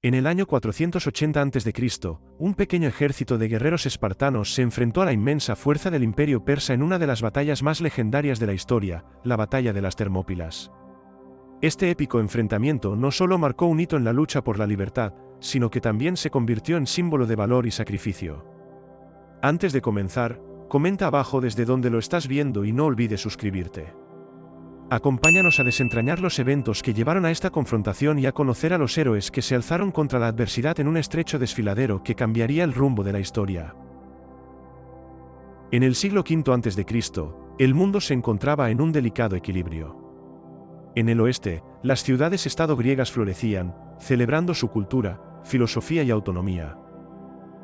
En el año 480 a.C., un pequeño ejército de guerreros espartanos se enfrentó a la inmensa fuerza del Imperio persa en una de las batallas más legendarias de la historia, la Batalla de las Termópilas. Este épico enfrentamiento no solo marcó un hito en la lucha por la libertad, sino que también se convirtió en símbolo de valor y sacrificio. Antes de comenzar, comenta abajo desde donde lo estás viendo y no olvides suscribirte. Acompáñanos a desentrañar los eventos que llevaron a esta confrontación y a conocer a los héroes que se alzaron contra la adversidad en un estrecho desfiladero que cambiaría el rumbo de la historia. En el siglo V a.C., el mundo se encontraba en un delicado equilibrio. En el oeste, las ciudades-estado griegas florecían, celebrando su cultura, filosofía y autonomía.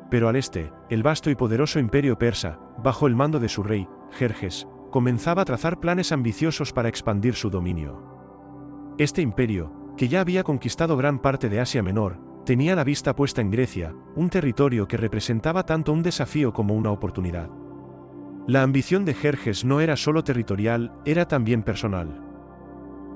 Pero al este, el vasto y poderoso imperio persa, bajo el mando de su rey, Jerjes, comenzaba a trazar planes ambiciosos para expandir su dominio. Este imperio, que ya había conquistado gran parte de Asia Menor, tenía la vista puesta en Grecia, un territorio que representaba tanto un desafío como una oportunidad. La ambición de Jerjes no era solo territorial, era también personal.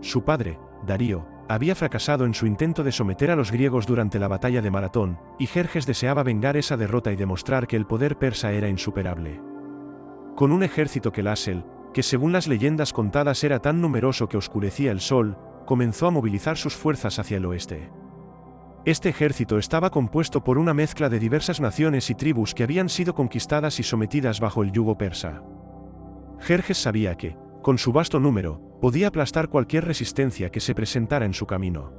Su padre, Darío, había fracasado en su intento de someter a los griegos durante la batalla de Maratón, y Jerjes deseaba vengar esa derrota y demostrar que el poder persa era insuperable. Con un ejército quelásel, que según las leyendas contadas era tan numeroso que oscurecía el sol, comenzó a movilizar sus fuerzas hacia el oeste. Este ejército estaba compuesto por una mezcla de diversas naciones y tribus que habían sido conquistadas y sometidas bajo el yugo persa. Jerjes sabía que, con su vasto número, podía aplastar cualquier resistencia que se presentara en su camino.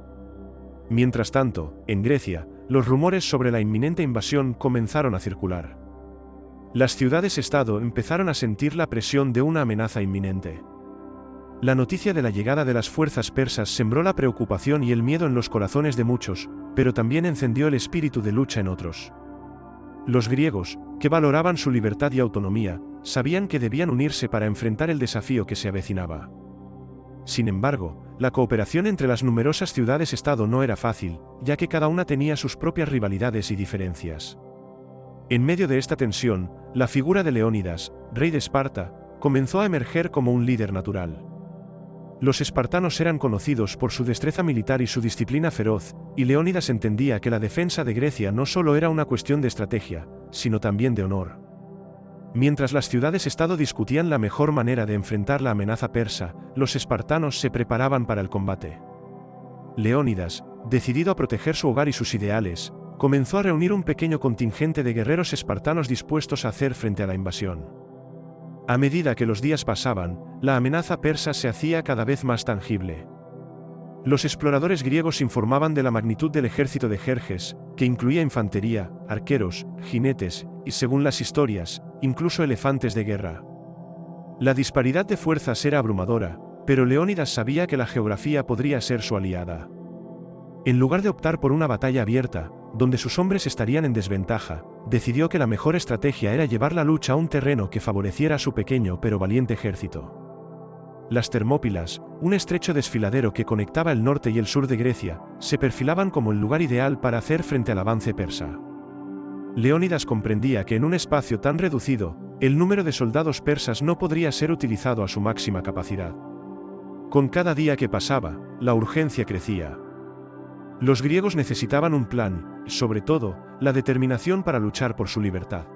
Mientras tanto, en Grecia, los rumores sobre la inminente invasión comenzaron a circular. Las ciudades-estado empezaron a sentir la presión de una amenaza inminente. La noticia de la llegada de las fuerzas persas sembró la preocupación y el miedo en los corazones de muchos, pero también encendió el espíritu de lucha en otros. Los griegos, que valoraban su libertad y autonomía, sabían que debían unirse para enfrentar el desafío que se avecinaba. Sin embargo, la cooperación entre las numerosas ciudades-estado no era fácil, ya que cada una tenía sus propias rivalidades y diferencias. En medio de esta tensión, la figura de Leónidas, rey de Esparta, comenzó a emerger como un líder natural. Los espartanos eran conocidos por su destreza militar y su disciplina feroz, y Leónidas entendía que la defensa de Grecia no solo era una cuestión de estrategia, sino también de honor. Mientras las ciudades-estado discutían la mejor manera de enfrentar la amenaza persa, los espartanos se preparaban para el combate. Leónidas, decidido a proteger su hogar y sus ideales, comenzó a reunir un pequeño contingente de guerreros espartanos dispuestos a hacer frente a la invasión. A medida que los días pasaban, la amenaza persa se hacía cada vez más tangible. Los exploradores griegos informaban de la magnitud del ejército de Jerjes, que incluía infantería, arqueros, jinetes, y según las historias, incluso elefantes de guerra. La disparidad de fuerzas era abrumadora, pero Leónidas sabía que la geografía podría ser su aliada. En lugar de optar por una batalla abierta, donde sus hombres estarían en desventaja, decidió que la mejor estrategia era llevar la lucha a un terreno que favoreciera a su pequeño pero valiente ejército. Las Termópilas, un estrecho desfiladero que conectaba el norte y el sur de Grecia, se perfilaban como el lugar ideal para hacer frente al avance persa. Leónidas comprendía que en un espacio tan reducido, el número de soldados persas no podría ser utilizado a su máxima capacidad. Con cada día que pasaba, la urgencia crecía. Los griegos necesitaban un plan, y sobre todo, la determinación para luchar por su libertad.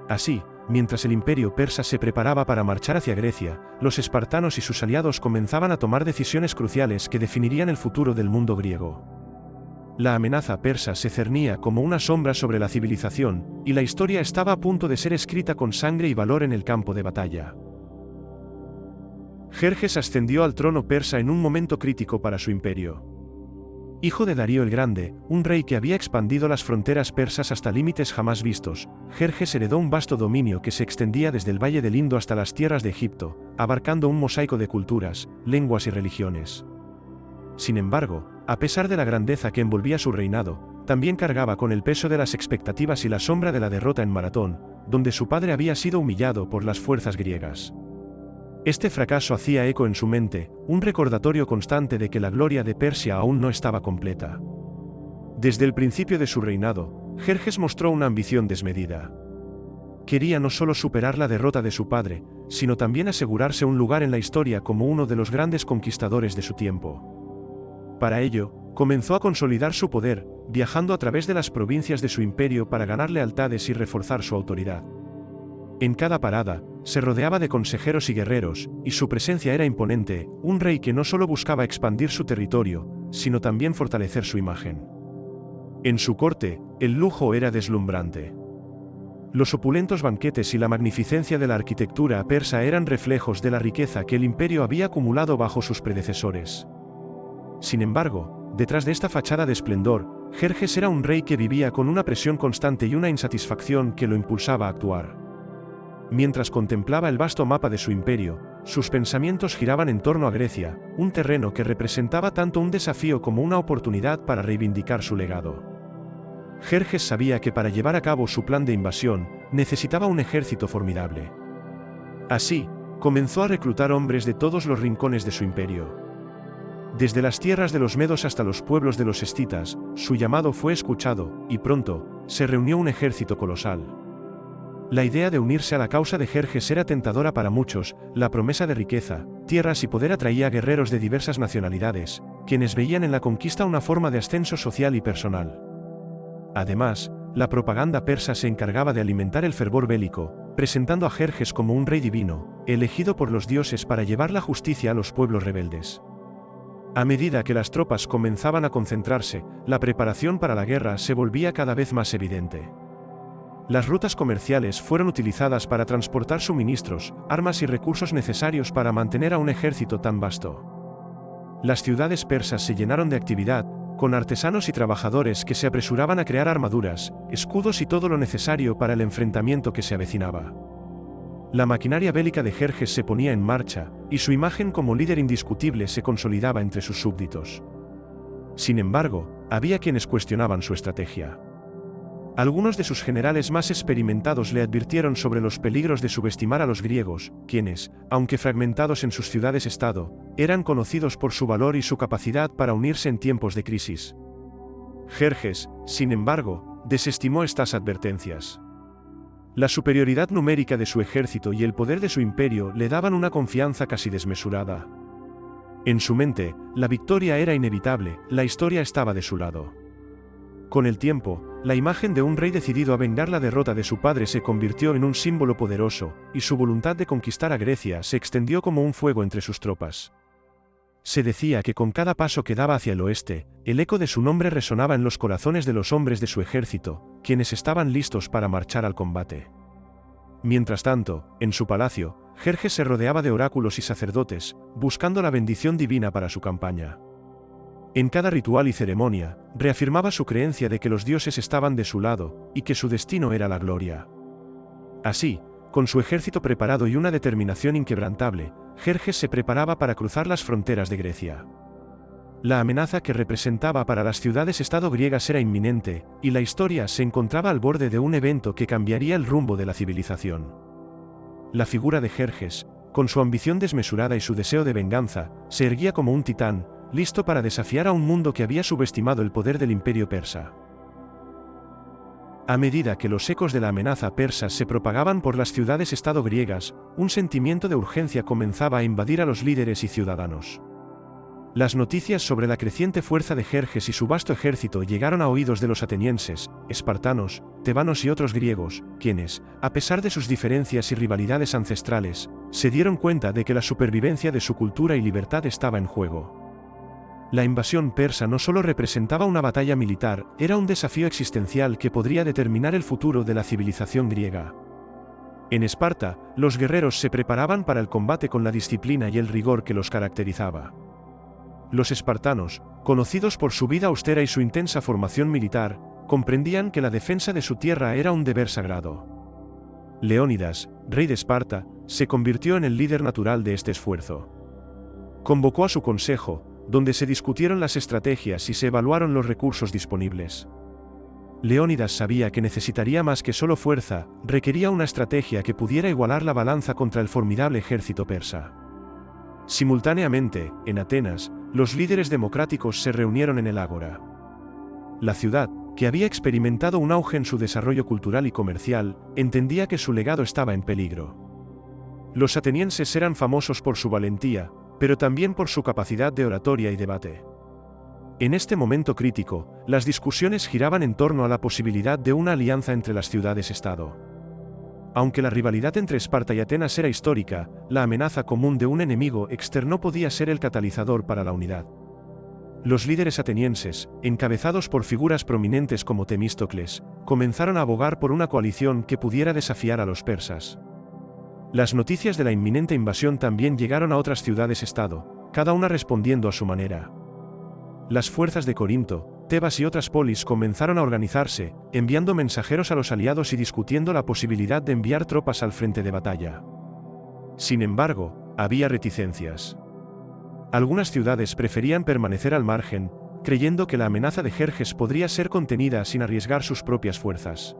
Así, mientras el imperio persa se preparaba para marchar hacia Grecia, los espartanos y sus aliados comenzaban a tomar decisiones cruciales que definirían el futuro del mundo griego. La amenaza persa se cernía como una sombra sobre la civilización, y la historia estaba a punto de ser escrita con sangre y valor en el campo de batalla. Jerjes ascendió al trono persa en un momento crítico para su imperio. Hijo de Darío el Grande, un rey que había expandido las fronteras persas hasta límites jamás vistos, Jerjes heredó un vasto dominio que se extendía desde el valle del Indo hasta las tierras de Egipto, abarcando un mosaico de culturas, lenguas y religiones. Sin embargo, a pesar de la grandeza que envolvía su reinado, también cargaba con el peso de las expectativas y la sombra de la derrota en Maratón, donde su padre había sido humillado por las fuerzas griegas. Este fracaso hacía eco en su mente, un recordatorio constante de que la gloria de Persia aún no estaba completa. Desde el principio de su reinado, Jerjes mostró una ambición desmedida. Quería no solo superar la derrota de su padre, sino también asegurarse un lugar en la historia como uno de los grandes conquistadores de su tiempo. Para ello, Comenzó a consolidar su poder, viajando a través de las provincias de su imperio para ganar lealtades y reforzar su autoridad. En cada parada, se rodeaba de consejeros y guerreros, y su presencia era imponente, un rey que no solo buscaba expandir su territorio, sino también fortalecer su imagen. En su corte, el lujo era deslumbrante. Los opulentos banquetes y la magnificencia de la arquitectura persa eran reflejos de la riqueza que el imperio había acumulado bajo sus predecesores. Sin embargo, detrás de esta fachada de esplendor, Jerjes era un rey que vivía con una presión constante y una insatisfacción que lo impulsaba a actuar. Mientras contemplaba el vasto mapa de su imperio, sus pensamientos giraban en torno a Grecia, un terreno que representaba tanto un desafío como una oportunidad para reivindicar su legado. Jerjes sabía que para llevar a cabo su plan de invasión, necesitaba un ejército formidable. Así, comenzó a reclutar hombres de todos los rincones de su imperio. Desde las tierras de los medos hasta los pueblos de los escitas, su llamado fue escuchado, y pronto, se reunió un ejército colosal. La idea de unirse a la causa de Jerjes era tentadora para muchos, la promesa de riqueza, tierras y poder atraía a guerreros de diversas nacionalidades, quienes veían en la conquista una forma de ascenso social y personal. Además, la propaganda persa se encargaba de alimentar el fervor bélico, presentando a Jerjes como un rey divino, elegido por los dioses para llevar la justicia a los pueblos rebeldes. A medida que las tropas comenzaban a concentrarse, la preparación para la guerra se volvía cada vez más evidente. Las rutas comerciales fueron utilizadas para transportar suministros, armas y recursos necesarios para mantener a un ejército tan vasto. Las ciudades persas se llenaron de actividad, con artesanos y trabajadores que se apresuraban a crear armaduras, escudos y todo lo necesario para el enfrentamiento que se avecinaba. La maquinaria bélica de Jerjes se ponía en marcha, y su imagen como líder indiscutible se consolidaba entre sus súbditos. Sin embargo, había quienes cuestionaban su estrategia. Algunos de sus generales más experimentados le advirtieron sobre los peligros de subestimar a los griegos, quienes, aunque fragmentados en sus ciudades-estado, eran conocidos por su valor y su capacidad para unirse en tiempos de crisis. Jerjes, sin embargo, desestimó estas advertencias. La superioridad numérica de su ejército y el poder de su imperio le daban una confianza casi desmesurada. En su mente, la victoria era inevitable, la historia estaba de su lado. Con el tiempo, la imagen de un rey decidido a vengar la derrota de su padre se convirtió en un símbolo poderoso, y su voluntad de conquistar a Grecia se extendió como un fuego entre sus tropas. Se decía que con cada paso que daba hacia el oeste, el eco de su nombre resonaba en los corazones de los hombres de su ejército, quienes estaban listos para marchar al combate. Mientras tanto, en su palacio, Jerjes se rodeaba de oráculos y sacerdotes, buscando la bendición divina para su campaña. En cada ritual y ceremonia, reafirmaba su creencia de que los dioses estaban de su lado, y que su destino era la gloria. Así, con su ejército preparado y una determinación inquebrantable, Jerjes se preparaba para cruzar las fronteras de Grecia. La amenaza que representaba para las ciudades-estado griegas era inminente, y la historia se encontraba al borde de un evento que cambiaría el rumbo de la civilización. La figura de Jerjes, con su ambición desmesurada y su deseo de venganza, se erguía como un titán, listo para desafiar a un mundo que había subestimado el poder del imperio persa. A medida que los ecos de la amenaza persa se propagaban por las ciudades-estado griegas, un sentimiento de urgencia comenzaba a invadir a los líderes y ciudadanos. Las noticias sobre la creciente fuerza de Jerjes y su vasto ejército llegaron a oídos de los atenienses, espartanos, tebanos y otros griegos, quienes, a pesar de sus diferencias y rivalidades ancestrales, se dieron cuenta de que la supervivencia de su cultura y libertad estaba en juego. La invasión persa no solo representaba una batalla militar, era un desafío existencial que podría determinar el futuro de la civilización griega. En Esparta, los guerreros se preparaban para el combate con la disciplina y el rigor que los caracterizaba. Los espartanos, conocidos por su vida austera y su intensa formación militar, comprendían que la defensa de su tierra era un deber sagrado. Leónidas, rey de Esparta, se convirtió en el líder natural de este esfuerzo. Convocó a su consejo, donde se discutieron las estrategias y se evaluaron los recursos disponibles. Leónidas sabía que necesitaría más que solo fuerza, requería una estrategia que pudiera igualar la balanza contra el formidable ejército persa. Simultáneamente, en Atenas, los líderes democráticos se reunieron en el Ágora. La ciudad, que había experimentado un auge en su desarrollo cultural y comercial, entendía que su legado estaba en peligro. Los atenienses eran famosos por su valentía, pero también por su capacidad de oratoria y debate. En este momento crítico, las discusiones giraban en torno a la posibilidad de una alianza entre las ciudades-estado. Aunque la rivalidad entre Esparta y Atenas era histórica, la amenaza común de un enemigo externo podía ser el catalizador para la unidad. Los líderes atenienses, encabezados por figuras prominentes como Temístocles, comenzaron a abogar por una coalición que pudiera desafiar a los persas. Las noticias de la inminente invasión también llegaron a otras ciudades-estado, cada una respondiendo a su manera. Las fuerzas de Corinto, Tebas y otras polis comenzaron a organizarse, enviando mensajeros a los aliados y discutiendo la posibilidad de enviar tropas al frente de batalla. Sin embargo, había reticencias. Algunas ciudades preferían permanecer al margen, creyendo que la amenaza de Jerjes podría ser contenida sin arriesgar sus propias fuerzas.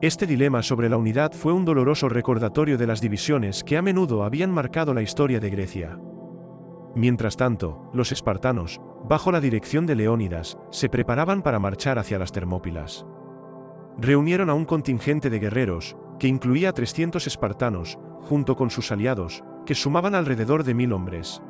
Este dilema sobre la unidad fue un doloroso recordatorio de las divisiones que a menudo habían marcado la historia de Grecia. Mientras tanto, los espartanos, bajo la dirección de Leónidas, se preparaban para marchar hacia las Termópilas. Reunieron a un contingente de guerreros, que incluía a 300 espartanos, junto con sus aliados, que sumaban alrededor de 1000 hombres.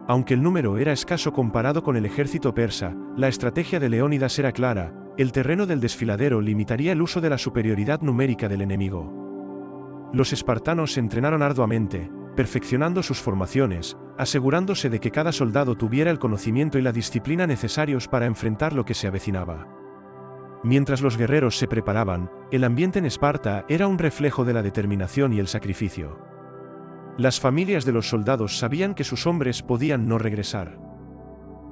Aunque el número era escaso comparado con el ejército persa, la estrategia de Leónidas era clara: el terreno del desfiladero limitaría el uso de la superioridad numérica del enemigo. Los espartanos se entrenaron arduamente, perfeccionando sus formaciones, asegurándose de que cada soldado tuviera el conocimiento y la disciplina necesarios para enfrentar lo que se avecinaba. Mientras los guerreros se preparaban, el ambiente en Esparta era un reflejo de la determinación y el sacrificio. Las familias de los soldados sabían que sus hombres podían no regresar.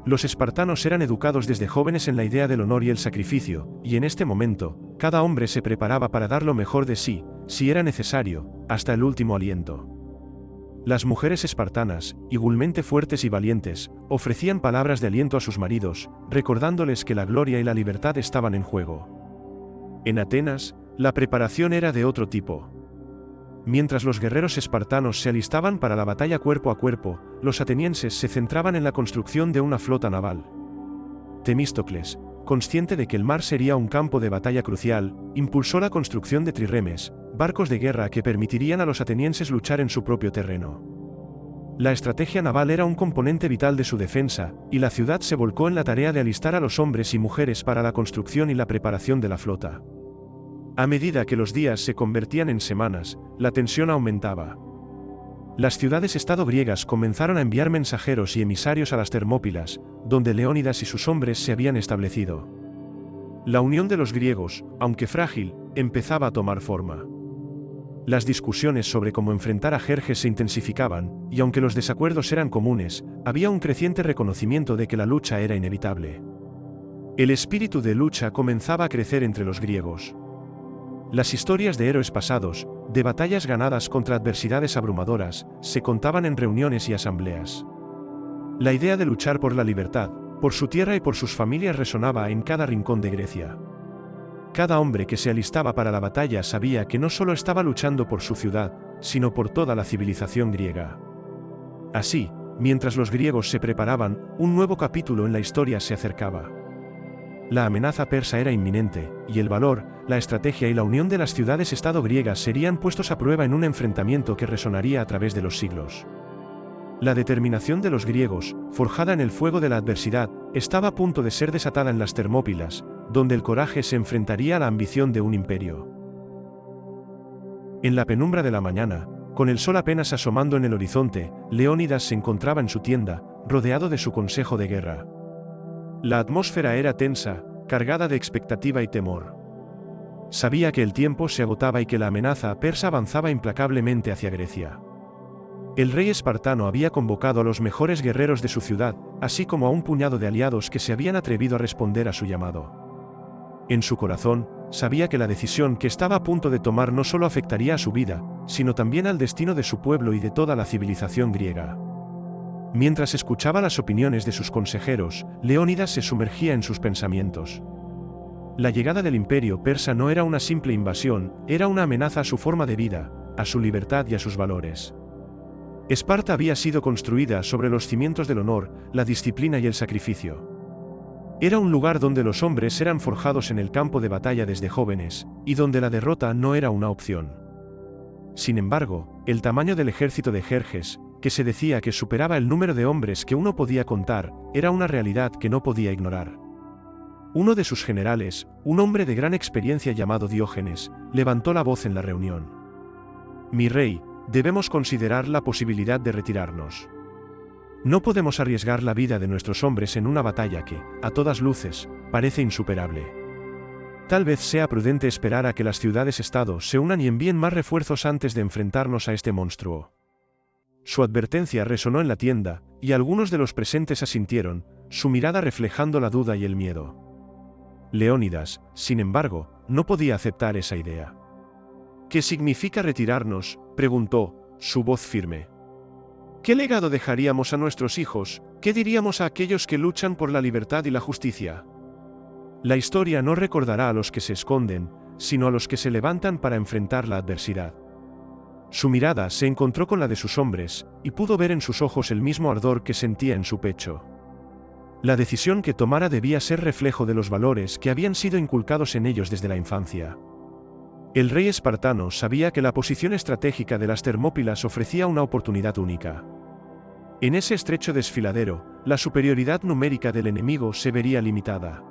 Los espartanos eran educados desde jóvenes en la idea del honor y el sacrificio, y en este momento, cada hombre se preparaba para dar lo mejor de sí, si era necesario, hasta el último aliento. Las mujeres espartanas, igualmente fuertes y valientes, ofrecían palabras de aliento a sus maridos, recordándoles que la gloria y la libertad estaban en juego. En Atenas, la preparación era de otro tipo. Mientras los guerreros espartanos se alistaban para la batalla cuerpo a cuerpo, los atenienses se centraban en la construcción de una flota naval. Temístocles, consciente de que el mar sería un campo de batalla crucial, impulsó la construcción de trirremes, barcos de guerra que permitirían a los atenienses luchar en su propio terreno. La estrategia naval era un componente vital de su defensa, y la ciudad se volcó en la tarea de alistar a los hombres y mujeres para la construcción y la preparación de la flota. A medida que los días se convertían en semanas, la tensión aumentaba. Las ciudades-estado griegas comenzaron a enviar mensajeros y emisarios a las Termópilas, donde Leónidas y sus hombres se habían establecido. La unión de los griegos, aunque frágil, empezaba a tomar forma. Las discusiones sobre cómo enfrentar a Jerjes se intensificaban, y aunque los desacuerdos eran comunes, había un creciente reconocimiento de que la lucha era inevitable. El espíritu de lucha comenzaba a crecer entre los griegos. Las historias de héroes pasados, de batallas ganadas contra adversidades abrumadoras, se contaban en reuniones y asambleas. La idea de luchar por la libertad, por su tierra y por sus familias resonaba en cada rincón de Grecia. Cada hombre que se alistaba para la batalla sabía que no solo estaba luchando por su ciudad, sino por toda la civilización griega. Así, mientras los griegos se preparaban, un nuevo capítulo en la historia se acercaba. La amenaza persa era inminente, y el valor, la estrategia y la unión de las ciudades-estado griegas serían puestos a prueba en un enfrentamiento que resonaría a través de los siglos. La determinación de los griegos, forjada en el fuego de la adversidad, estaba a punto de ser desatada en las Termópilas, donde el coraje se enfrentaría a la ambición de un imperio. En la penumbra de la mañana, con el sol apenas asomando en el horizonte, Leónidas se encontraba en su tienda, rodeado de su consejo de guerra. La atmósfera era tensa, cargada de expectativa y temor. Sabía que el tiempo se agotaba y que la amenaza persa avanzaba implacablemente hacia Grecia. El rey espartano había convocado a los mejores guerreros de su ciudad, así como a un puñado de aliados que se habían atrevido a responder a su llamado. En su corazón, sabía que la decisión que estaba a punto de tomar no solo afectaría a su vida, sino también al destino de su pueblo y de toda la civilización griega. Mientras escuchaba las opiniones de sus consejeros, Leónidas se sumergía en sus pensamientos. La llegada del imperio persa no era una simple invasión, era una amenaza a su forma de vida, a su libertad y a sus valores. Esparta había sido construida sobre los cimientos del honor, la disciplina y el sacrificio. Era un lugar donde los hombres eran forjados en el campo de batalla desde jóvenes, y donde la derrota no era una opción. Sin embargo, el tamaño del ejército de Jerjes, que se decía que superaba el número de hombres que uno podía contar, era una realidad que no podía ignorar. Uno de sus generales, un hombre de gran experiencia llamado Diógenes, levantó la voz en la reunión. Mi rey, debemos considerar la posibilidad de retirarnos. No podemos arriesgar la vida de nuestros hombres en una batalla que, a todas luces, parece insuperable. Tal vez sea prudente esperar a que las ciudades-estado se unan y envíen más refuerzos antes de enfrentarnos a este monstruo. Su advertencia resonó en la tienda, y algunos de los presentes asintieron, su mirada reflejando la duda y el miedo. Leónidas, sin embargo, no podía aceptar esa idea. ¿Qué significa retirarnos?, preguntó, su voz firme. ¿Qué legado dejaríamos a nuestros hijos? ¿Qué diríamos a aquellos que luchan por la libertad y la justicia? La historia no recordará a los que se esconden, sino a los que se levantan para enfrentar la adversidad. Su mirada se encontró con la de sus hombres, y pudo ver en sus ojos el mismo ardor que sentía en su pecho. La decisión que tomara debía ser reflejo de los valores que habían sido inculcados en ellos desde la infancia. El rey espartano sabía que la posición estratégica de las Termópilas ofrecía una oportunidad única. En ese estrecho desfiladero, la superioridad numérica del enemigo se vería limitada.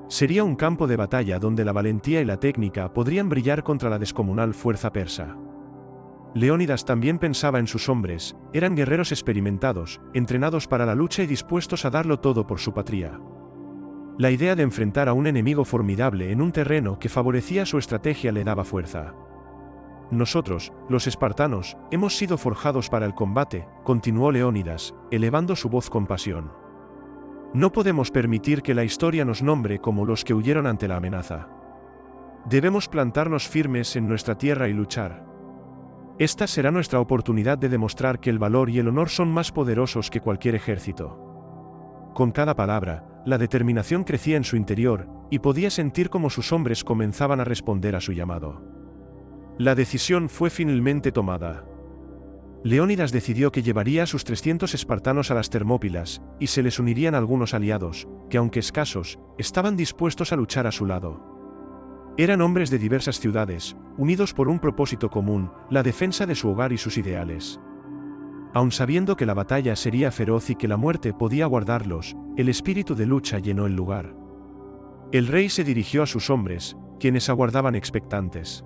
Sería un campo de batalla donde la valentía y la técnica podrían brillar contra la descomunal fuerza persa. Leónidas también pensaba en sus hombres, eran guerreros experimentados, entrenados para la lucha y dispuestos a darlo todo por su patria. La idea de enfrentar a un enemigo formidable en un terreno que favorecía su estrategia le daba fuerza. Nosotros, los espartanos, hemos sido forjados para el combate, continuó Leónidas, elevando su voz con pasión. No podemos permitir que la historia nos nombre como los que huyeron ante la amenaza. Debemos plantarnos firmes en nuestra tierra y luchar. Esta será nuestra oportunidad de demostrar que el valor y el honor son más poderosos que cualquier ejército. Con cada palabra, la determinación crecía en su interior, y podía sentir cómo sus hombres comenzaban a responder a su llamado. La decisión fue finalmente tomada. Leónidas decidió que llevaría a sus 300 espartanos a las Termópilas, y se les unirían algunos aliados, que aunque escasos, estaban dispuestos a luchar a su lado. Eran hombres de diversas ciudades, unidos por un propósito común, la defensa de su hogar y sus ideales. Aun sabiendo que la batalla sería feroz y que la muerte podía guardarlos, el espíritu de lucha llenó el lugar. El rey se dirigió a sus hombres, quienes aguardaban expectantes.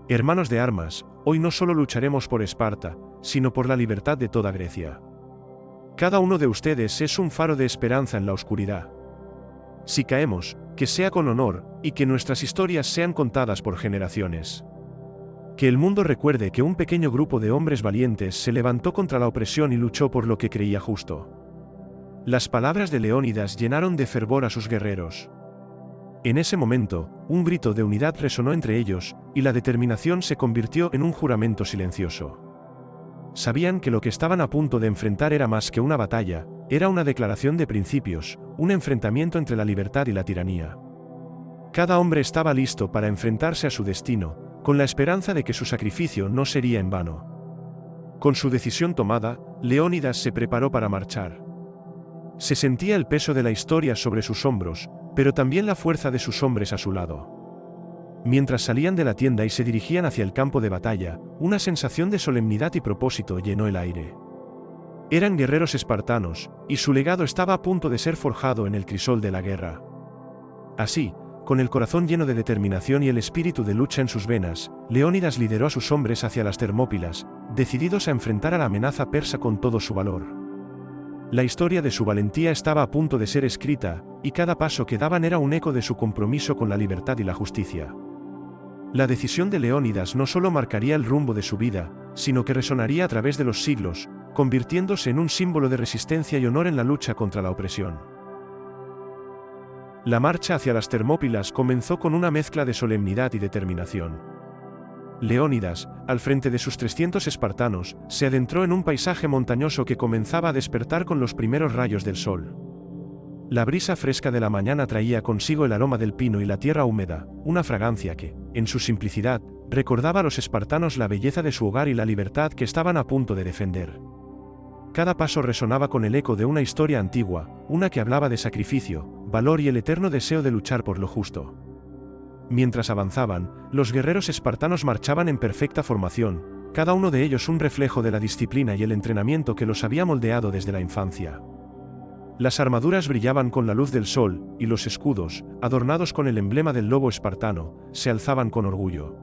Hermanos de armas, hoy no solo lucharemos por Esparta, sino por la libertad de toda Grecia. Cada uno de ustedes es un faro de esperanza en la oscuridad. Si caemos, que sea con honor, y que nuestras historias sean contadas por generaciones. Que el mundo recuerde que un pequeño grupo de hombres valientes se levantó contra la opresión y luchó por lo que creía justo. Las palabras de Leónidas llenaron de fervor a sus guerreros. En ese momento, un grito de unidad resonó entre ellos, y la determinación se convirtió en un juramento silencioso. Sabían que lo que estaban a punto de enfrentar era más que una batalla, era una declaración de principios, un enfrentamiento entre la libertad y la tiranía. Cada hombre estaba listo para enfrentarse a su destino, con la esperanza de que su sacrificio no sería en vano. Con su decisión tomada, Leónidas se preparó para marchar. Se sentía el peso de la historia sobre sus hombros, pero también la fuerza de sus hombres a su lado. Mientras salían de la tienda y se dirigían hacia el campo de batalla, una sensación de solemnidad y propósito llenó el aire. Eran guerreros espartanos, y su legado estaba a punto de ser forjado en el crisol de la guerra. Así, con el corazón lleno de determinación y el espíritu de lucha en sus venas, Leónidas lideró a sus hombres hacia las Termópilas, decididos a enfrentar a la amenaza persa con todo su valor. La historia de su valentía estaba a punto de ser escrita, y cada paso que daban era un eco de su compromiso con la libertad y la justicia. La decisión de Leónidas no solo marcaría el rumbo de su vida, sino que resonaría a través de los siglos, convirtiéndose en un símbolo de resistencia y honor en la lucha contra la opresión. La marcha hacia las Termópilas comenzó con una mezcla de solemnidad y determinación. Leónidas, al frente de sus 300 espartanos, se adentró en un paisaje montañoso que comenzaba a despertar con los primeros rayos del sol. La brisa fresca de la mañana traía consigo el aroma del pino y la tierra húmeda, una fragancia que, en su simplicidad, recordaba a los espartanos la belleza de su hogar y la libertad que estaban a punto de defender. Cada paso resonaba con el eco de una historia antigua, una que hablaba de sacrificio, valor y el eterno deseo de luchar por lo justo. Mientras avanzaban, los guerreros espartanos marchaban en perfecta formación, cada uno de ellos un reflejo de la disciplina y el entrenamiento que los había moldeado desde la infancia. Las armaduras brillaban con la luz del sol, y los escudos, adornados con el emblema del lobo espartano, se alzaban con orgullo.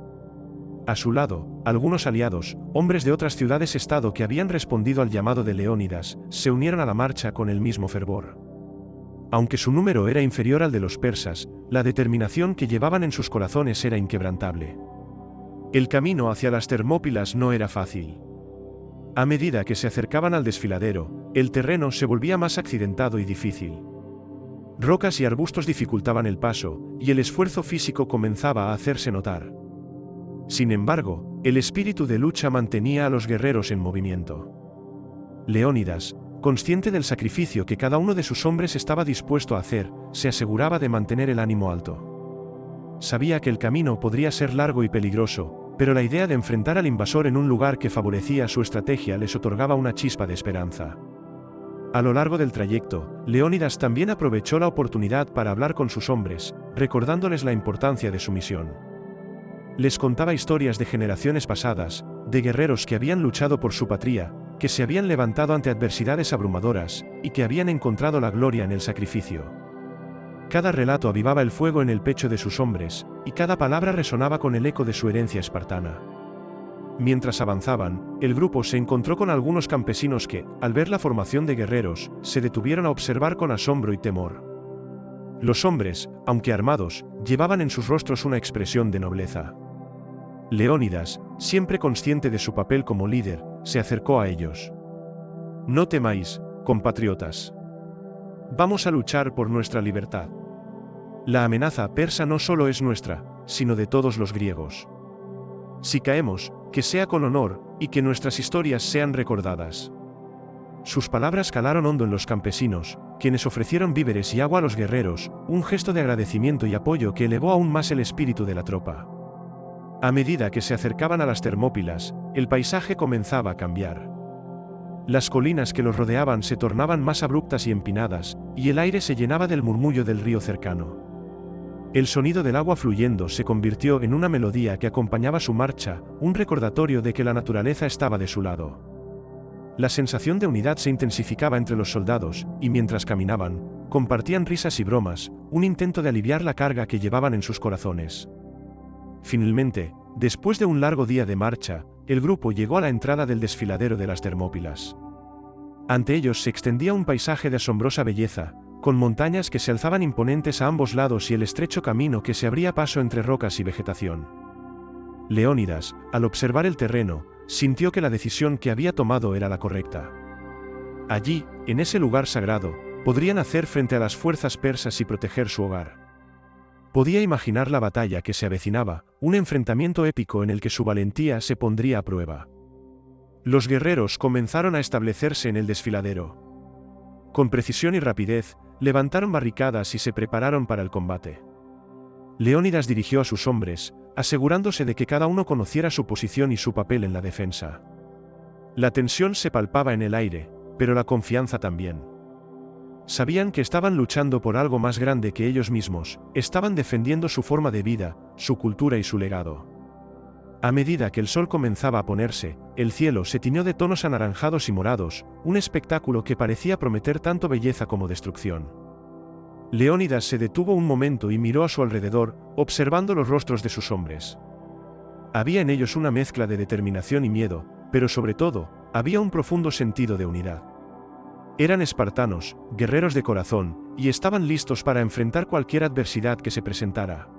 A su lado, algunos aliados, hombres de otras ciudades-estado que habían respondido al llamado de Leónidas, se unieron a la marcha con el mismo fervor. Aunque su número era inferior al de los persas, la determinación que llevaban en sus corazones era inquebrantable. El camino hacia las Termópilas no era fácil. A medida que se acercaban al desfiladero, el terreno se volvía más accidentado y difícil. Rocas y arbustos dificultaban el paso, y el esfuerzo físico comenzaba a hacerse notar. Sin embargo, el espíritu de lucha mantenía a los guerreros en movimiento. Leónidas, consciente del sacrificio que cada uno de sus hombres estaba dispuesto a hacer, se aseguraba de mantener el ánimo alto. Sabía que el camino podría ser largo y peligroso, pero la idea de enfrentar al invasor en un lugar que favorecía su estrategia les otorgaba una chispa de esperanza. A lo largo del trayecto, Leónidas también aprovechó la oportunidad para hablar con sus hombres, recordándoles la importancia de su misión. Les contaba historias de generaciones pasadas, de guerreros que habían luchado por su patria, que se habían levantado ante adversidades abrumadoras, y que habían encontrado la gloria en el sacrificio. Cada relato avivaba el fuego en el pecho de sus hombres, y cada palabra resonaba con el eco de su herencia espartana. Mientras avanzaban, el grupo se encontró con algunos campesinos que, al ver la formación de guerreros, se detuvieron a observar con asombro y temor. Los hombres, aunque armados, llevaban en sus rostros una expresión de nobleza. Leónidas, siempre consciente de su papel como líder, se acercó a ellos. «No temáis, compatriotas. Vamos a luchar por nuestra libertad. La amenaza persa no solo es nuestra, sino de todos los griegos. Si caemos, que sea con honor, y que nuestras historias sean recordadas». Sus palabras calaron hondo en los campesinos, quienes ofrecieron víveres y agua a los guerreros, un gesto de agradecimiento y apoyo que elevó aún más el espíritu de la tropa. A medida que se acercaban a las Termópilas, el paisaje comenzaba a cambiar. Las colinas que los rodeaban se tornaban más abruptas y empinadas, y el aire se llenaba del murmullo del río cercano. El sonido del agua fluyendo se convirtió en una melodía que acompañaba su marcha, un recordatorio de que la naturaleza estaba de su lado. La sensación de unidad se intensificaba entre los soldados, y mientras caminaban, compartían risas y bromas, un intento de aliviar la carga que llevaban en sus corazones. Finalmente, después de un largo día de marcha, el grupo llegó a la entrada del desfiladero de las Termópilas. Ante ellos se extendía un paisaje de asombrosa belleza, con montañas que se alzaban imponentes a ambos lados y el estrecho camino que se abría paso entre rocas y vegetación. Leónidas, al observar el terreno, sintió que la decisión que había tomado era la correcta. Allí, en ese lugar sagrado, podrían hacer frente a las fuerzas persas y proteger su hogar. Podía imaginar la batalla que se avecinaba, un enfrentamiento épico en el que su valentía se pondría a prueba. Los guerreros comenzaron a establecerse en el desfiladero. Con precisión y rapidez, levantaron barricadas y se prepararon para el combate. Leónidas dirigió a sus hombres, asegurándose de que cada uno conociera su posición y su papel en la defensa. La tensión se palpaba en el aire, pero la confianza también. Sabían que estaban luchando por algo más grande que ellos mismos, estaban defendiendo su forma de vida, su cultura y su legado. A medida que el sol comenzaba a ponerse, el cielo se tiñó de tonos anaranjados y morados, un espectáculo que parecía prometer tanto belleza como destrucción. Leónidas se detuvo un momento y miró a su alrededor, observando los rostros de sus hombres. Había en ellos una mezcla de determinación y miedo, pero sobre todo, había un profundo sentido de unidad. Eran espartanos, guerreros de corazón, y estaban listos para enfrentar cualquier adversidad que se presentara.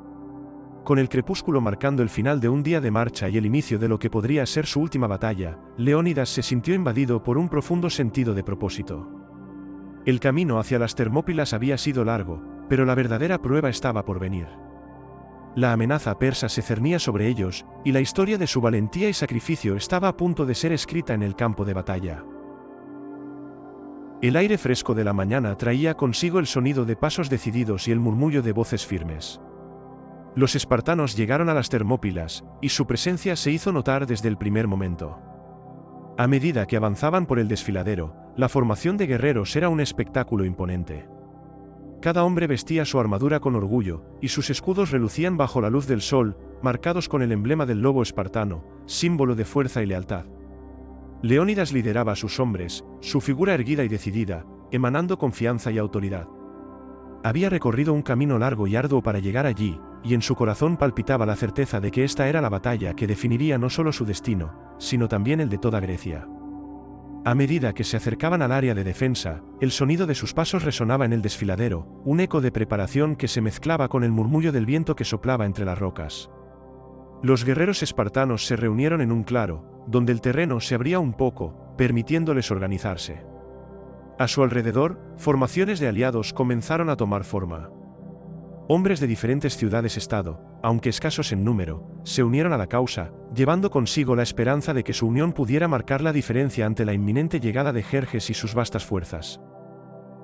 Con el crepúsculo marcando el final de un día de marcha y el inicio de lo que podría ser su última batalla, Leónidas se sintió invadido por un profundo sentido de propósito. El camino hacia las Termópilas había sido largo, pero la verdadera prueba estaba por venir. La amenaza persa se cernía sobre ellos, y la historia de su valentía y sacrificio estaba a punto de ser escrita en el campo de batalla. El aire fresco de la mañana traía consigo el sonido de pasos decididos y el murmullo de voces firmes. Los espartanos llegaron a las Termópilas, y su presencia se hizo notar desde el primer momento. A medida que avanzaban por el desfiladero, la formación de guerreros era un espectáculo imponente. Cada hombre vestía su armadura con orgullo, y sus escudos relucían bajo la luz del sol, marcados con el emblema del lobo espartano, símbolo de fuerza y lealtad. Leónidas lideraba a sus hombres, su figura erguida y decidida, emanando confianza y autoridad. Había recorrido un camino largo y arduo para llegar allí, y en su corazón palpitaba la certeza de que esta era la batalla que definiría no solo su destino, sino también el de toda Grecia. A medida que se acercaban al área de defensa, el sonido de sus pasos resonaba en el desfiladero, un eco de preparación que se mezclaba con el murmullo del viento que soplaba entre las rocas. Los guerreros espartanos se reunieron en un claro, donde el terreno se abría un poco, permitiéndoles organizarse. A su alrededor, formaciones de aliados comenzaron a tomar forma. Hombres de diferentes ciudades-estado, aunque escasos en número, se unieron a la causa, llevando consigo la esperanza de que su unión pudiera marcar la diferencia ante la inminente llegada de Jerjes y sus vastas fuerzas.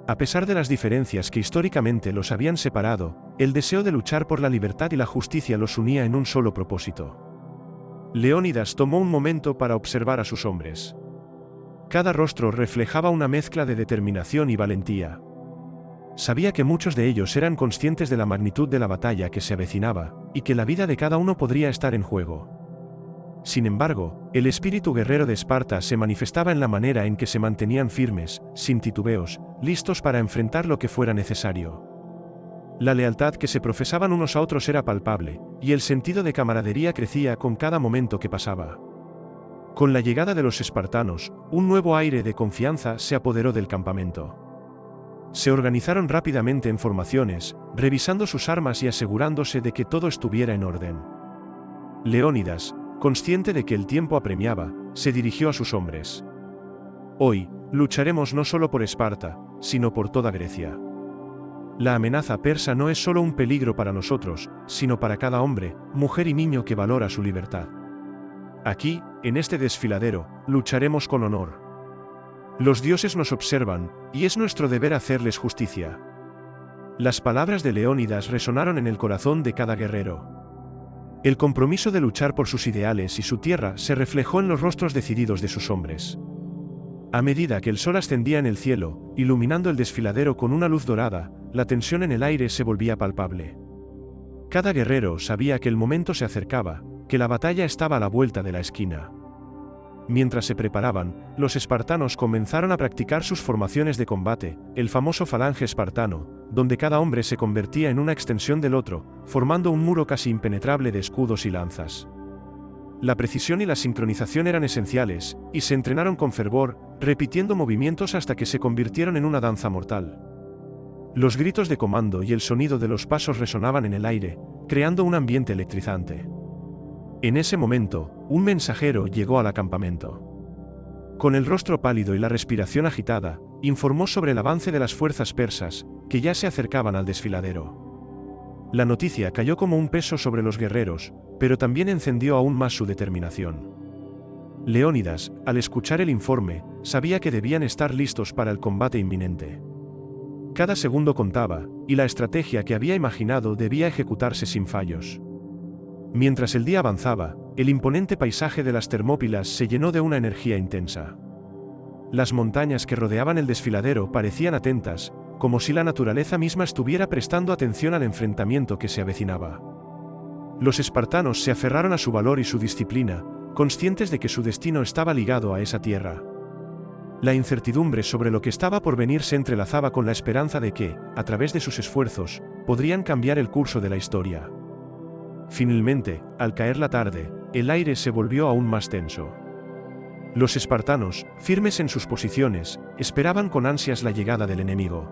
A pesar de las diferencias que históricamente los habían separado, el deseo de luchar por la libertad y la justicia los unía en un solo propósito. Leónidas tomó un momento para observar a sus hombres. Cada rostro reflejaba una mezcla de determinación y valentía. Sabía que muchos de ellos eran conscientes de la magnitud de la batalla que se avecinaba, y que la vida de cada uno podría estar en juego. Sin embargo, el espíritu guerrero de Esparta se manifestaba en la manera en que se mantenían firmes, sin titubeos, listos para enfrentar lo que fuera necesario. La lealtad que se profesaban unos a otros era palpable, y el sentido de camaradería crecía con cada momento que pasaba. Con la llegada de los espartanos, un nuevo aire de confianza se apoderó del campamento. Se organizaron rápidamente en formaciones, revisando sus armas y asegurándose de que todo estuviera en orden. Leónidas, consciente de que el tiempo apremiaba, se dirigió a sus hombres. Hoy, lucharemos no solo por Esparta, sino por toda Grecia. La amenaza persa no es solo un peligro para nosotros, sino para cada hombre, mujer y niño que valora su libertad. Aquí, en este desfiladero, lucharemos con honor. Los dioses nos observan, y es nuestro deber hacerles justicia. Las palabras de Leónidas resonaron en el corazón de cada guerrero. El compromiso de luchar por sus ideales y su tierra se reflejó en los rostros decididos de sus hombres. A medida que el sol ascendía en el cielo, iluminando el desfiladero con una luz dorada, la tensión en el aire se volvía palpable. Cada guerrero sabía que el momento se acercaba, que la batalla estaba a la vuelta de la esquina. Mientras se preparaban, los espartanos comenzaron a practicar sus formaciones de combate, el famoso falange espartano, donde cada hombre se convertía en una extensión del otro, formando un muro casi impenetrable de escudos y lanzas. La precisión y la sincronización eran esenciales, y se entrenaron con fervor, repitiendo movimientos hasta que se convirtieron en una danza mortal. Los gritos de comando y el sonido de los pasos resonaban en el aire, creando un ambiente electrizante. En ese momento, un mensajero llegó al campamento. Con el rostro pálido y la respiración agitada, informó sobre el avance de las fuerzas persas, que ya se acercaban al desfiladero. La noticia cayó como un peso sobre los guerreros, pero también encendió aún más su determinación. Leónidas, al escuchar el informe, sabía que debían estar listos para el combate inminente. Cada segundo contaba, y la estrategia que había imaginado debía ejecutarse sin fallos. Mientras el día avanzaba, el imponente paisaje de las Termópilas se llenó de una energía intensa. Las montañas que rodeaban el desfiladero parecían atentas, como si la naturaleza misma estuviera prestando atención al enfrentamiento que se avecinaba. Los espartanos se aferraron a su valor y su disciplina, conscientes de que su destino estaba ligado a esa tierra. La incertidumbre sobre lo que estaba por venir se entrelazaba con la esperanza de que, a través de sus esfuerzos, podrían cambiar el curso de la historia. Finalmente, al caer la tarde, el aire se volvió aún más tenso. Los espartanos, firmes en sus posiciones, esperaban con ansias la llegada del enemigo.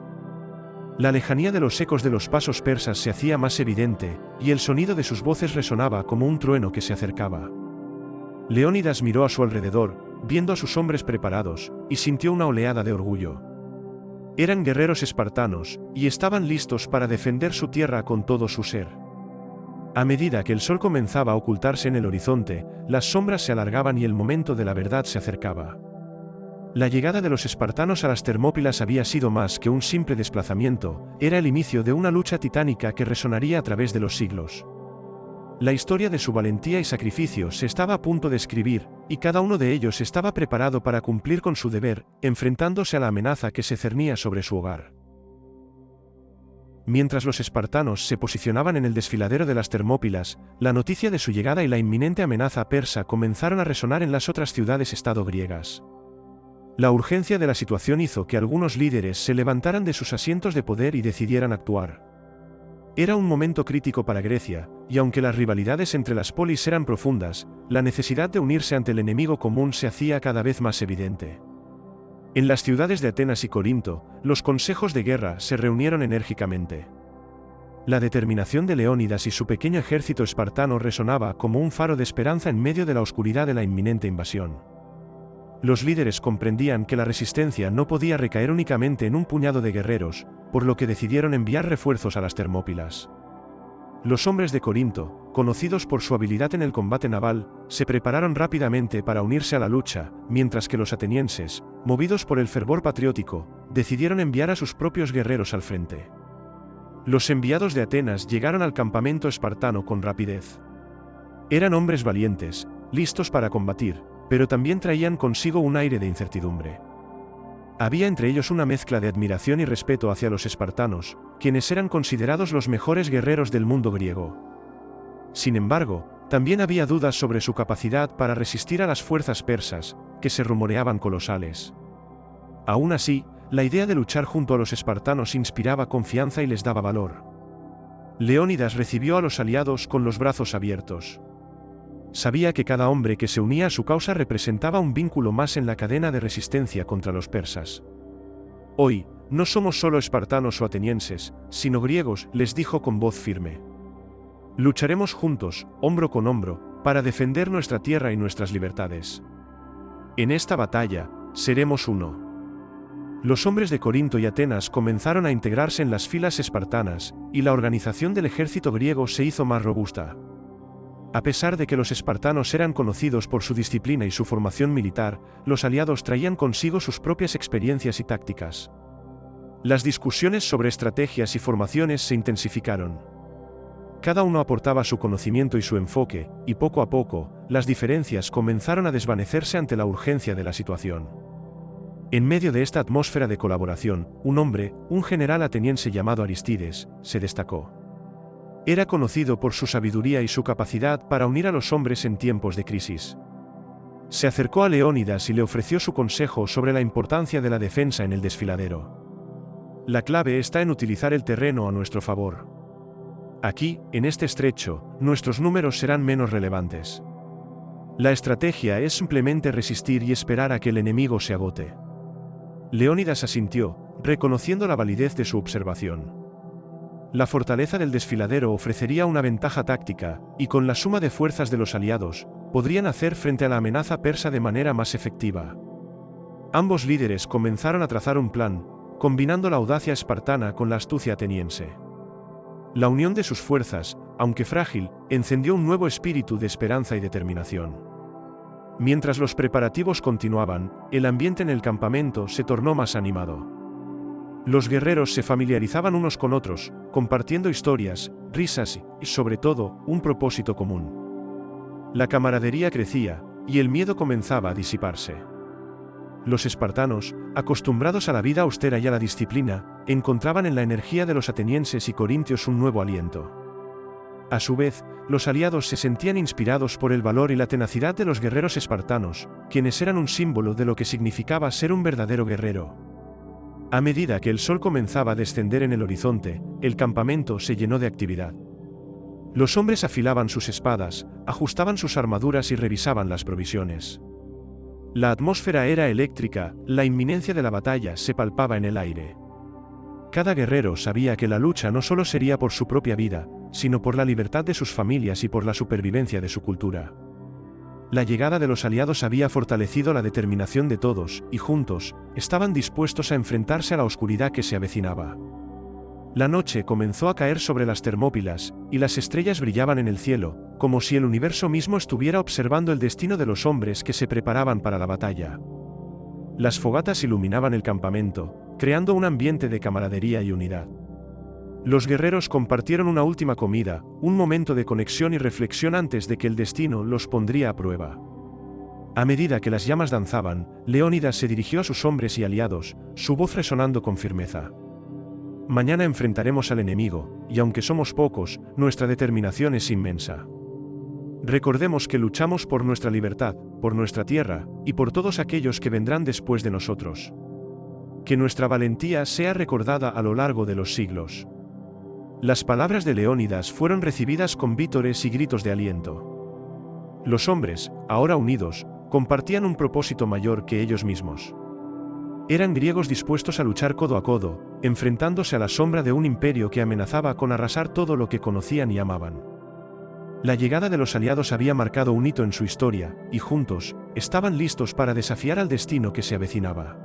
La lejanía de los ecos de los pasos persas se hacía más evidente, y el sonido de sus voces resonaba como un trueno que se acercaba. Leónidas miró a su alrededor, viendo a sus hombres preparados, y sintió una oleada de orgullo. Eran guerreros espartanos, y estaban listos para defender su tierra con todo su ser. A medida que el sol comenzaba a ocultarse en el horizonte, las sombras se alargaban y el momento de la verdad se acercaba. La llegada de los espartanos a las Termópilas había sido más que un simple desplazamiento, era el inicio de una lucha titánica que resonaría a través de los siglos. La historia de su valentía y sacrificio se estaba a punto de escribir, y cada uno de ellos estaba preparado para cumplir con su deber, enfrentándose a la amenaza que se cernía sobre su hogar. Mientras los espartanos se posicionaban en el desfiladero de las Termópilas, la noticia de su llegada y la inminente amenaza persa comenzaron a resonar en las otras ciudades-estado griegas. La urgencia de la situación hizo que algunos líderes se levantaran de sus asientos de poder y decidieran actuar. Era un momento crítico para Grecia, y aunque las rivalidades entre las polis eran profundas, la necesidad de unirse ante el enemigo común se hacía cada vez más evidente. En las ciudades de Atenas y Corinto, los consejos de guerra se reunieron enérgicamente. La determinación de Leónidas y su pequeño ejército espartano resonaba como un faro de esperanza en medio de la oscuridad de la inminente invasión. Los líderes comprendían que la resistencia no podía recaer únicamente en un puñado de guerreros, por lo que decidieron enviar refuerzos a las Termópilas. Los hombres de Corinto, conocidos por su habilidad en el combate naval, se prepararon rápidamente para unirse a la lucha, mientras que los atenienses, movidos por el fervor patriótico, decidieron enviar a sus propios guerreros al frente. Los enviados de Atenas llegaron al campamento espartano con rapidez. Eran hombres valientes, listos para combatir, pero también traían consigo un aire de incertidumbre. Había entre ellos una mezcla de admiración y respeto hacia los espartanos, quienes eran considerados los mejores guerreros del mundo griego. Sin embargo, también había dudas sobre su capacidad para resistir a las fuerzas persas, que se rumoreaban colosales. Aún así, la idea de luchar junto a los espartanos inspiraba confianza y les daba valor. Leónidas recibió a los aliados con los brazos abiertos. Sabía que cada hombre que se unía a su causa representaba un vínculo más en la cadena de resistencia contra los persas. Hoy, no somos solo espartanos o atenienses, sino griegos, les dijo con voz firme. Lucharemos juntos, hombro con hombro, para defender nuestra tierra y nuestras libertades. En esta batalla, seremos uno. Los hombres de Corinto y Atenas comenzaron a integrarse en las filas espartanas, y la organización del ejército griego se hizo más robusta. A pesar de que los espartanos eran conocidos por su disciplina y su formación militar, los aliados traían consigo sus propias experiencias y tácticas. Las discusiones sobre estrategias y formaciones se intensificaron. Cada uno aportaba su conocimiento y su enfoque, y poco a poco, las diferencias comenzaron a desvanecerse ante la urgencia de la situación. En medio de esta atmósfera de colaboración, un hombre, un general ateniense llamado Aristides, se destacó. Era conocido por su sabiduría y su capacidad para unir a los hombres en tiempos de crisis. Se acercó a Leónidas y le ofreció su consejo sobre la importancia de la defensa en el desfiladero. La clave está en utilizar el terreno a nuestro favor. Aquí, en este estrecho, nuestros números serán menos relevantes. La estrategia es simplemente resistir y esperar a que el enemigo se agote. Leónidas asintió, reconociendo la validez de su observación. La fortaleza del desfiladero ofrecería una ventaja táctica, y con la suma de fuerzas de los aliados, podrían hacer frente a la amenaza persa de manera más efectiva. Ambos líderes comenzaron a trazar un plan, combinando la audacia espartana con la astucia ateniense. La unión de sus fuerzas, aunque frágil, encendió un nuevo espíritu de esperanza y determinación. Mientras los preparativos continuaban, el ambiente en el campamento se tornó más animado. Los guerreros se familiarizaban unos con otros, compartiendo historias, risas y, sobre todo, un propósito común. La camaradería crecía, y el miedo comenzaba a disiparse. Los espartanos, acostumbrados a la vida austera y a la disciplina, encontraban en la energía de los atenienses y corintios un nuevo aliento. A su vez, los aliados se sentían inspirados por el valor y la tenacidad de los guerreros espartanos, quienes eran un símbolo de lo que significaba ser un verdadero guerrero. A medida que el sol comenzaba a descender en el horizonte, el campamento se llenó de actividad. Los hombres afilaban sus espadas, ajustaban sus armaduras y revisaban las provisiones. La atmósfera era eléctrica, la inminencia de la batalla se palpaba en el aire. Cada guerrero sabía que la lucha no solo sería por su propia vida, sino por la libertad de sus familias y por la supervivencia de su cultura. La llegada de los aliados había fortalecido la determinación de todos, y juntos, estaban dispuestos a enfrentarse a la oscuridad que se avecinaba. La noche comenzó a caer sobre las Termópilas, y las estrellas brillaban en el cielo, como si el universo mismo estuviera observando el destino de los hombres que se preparaban para la batalla. Las fogatas iluminaban el campamento, creando un ambiente de camaradería y unidad. Los guerreros compartieron una última comida, un momento de conexión y reflexión antes de que el destino los pondría a prueba. A medida que las llamas danzaban, Leónidas se dirigió a sus hombres y aliados, su voz resonando con firmeza. Mañana enfrentaremos al enemigo, y aunque somos pocos, nuestra determinación es inmensa. Recordemos que luchamos por nuestra libertad, por nuestra tierra, y por todos aquellos que vendrán después de nosotros. Que nuestra valentía sea recordada a lo largo de los siglos. Las palabras de Leónidas fueron recibidas con vítores y gritos de aliento. Los hombres, ahora unidos, compartían un propósito mayor que ellos mismos. Eran griegos dispuestos a luchar codo a codo, enfrentándose a la sombra de un imperio que amenazaba con arrasar todo lo que conocían y amaban. La llegada de los aliados había marcado un hito en su historia, y juntos, estaban listos para desafiar al destino que se avecinaba.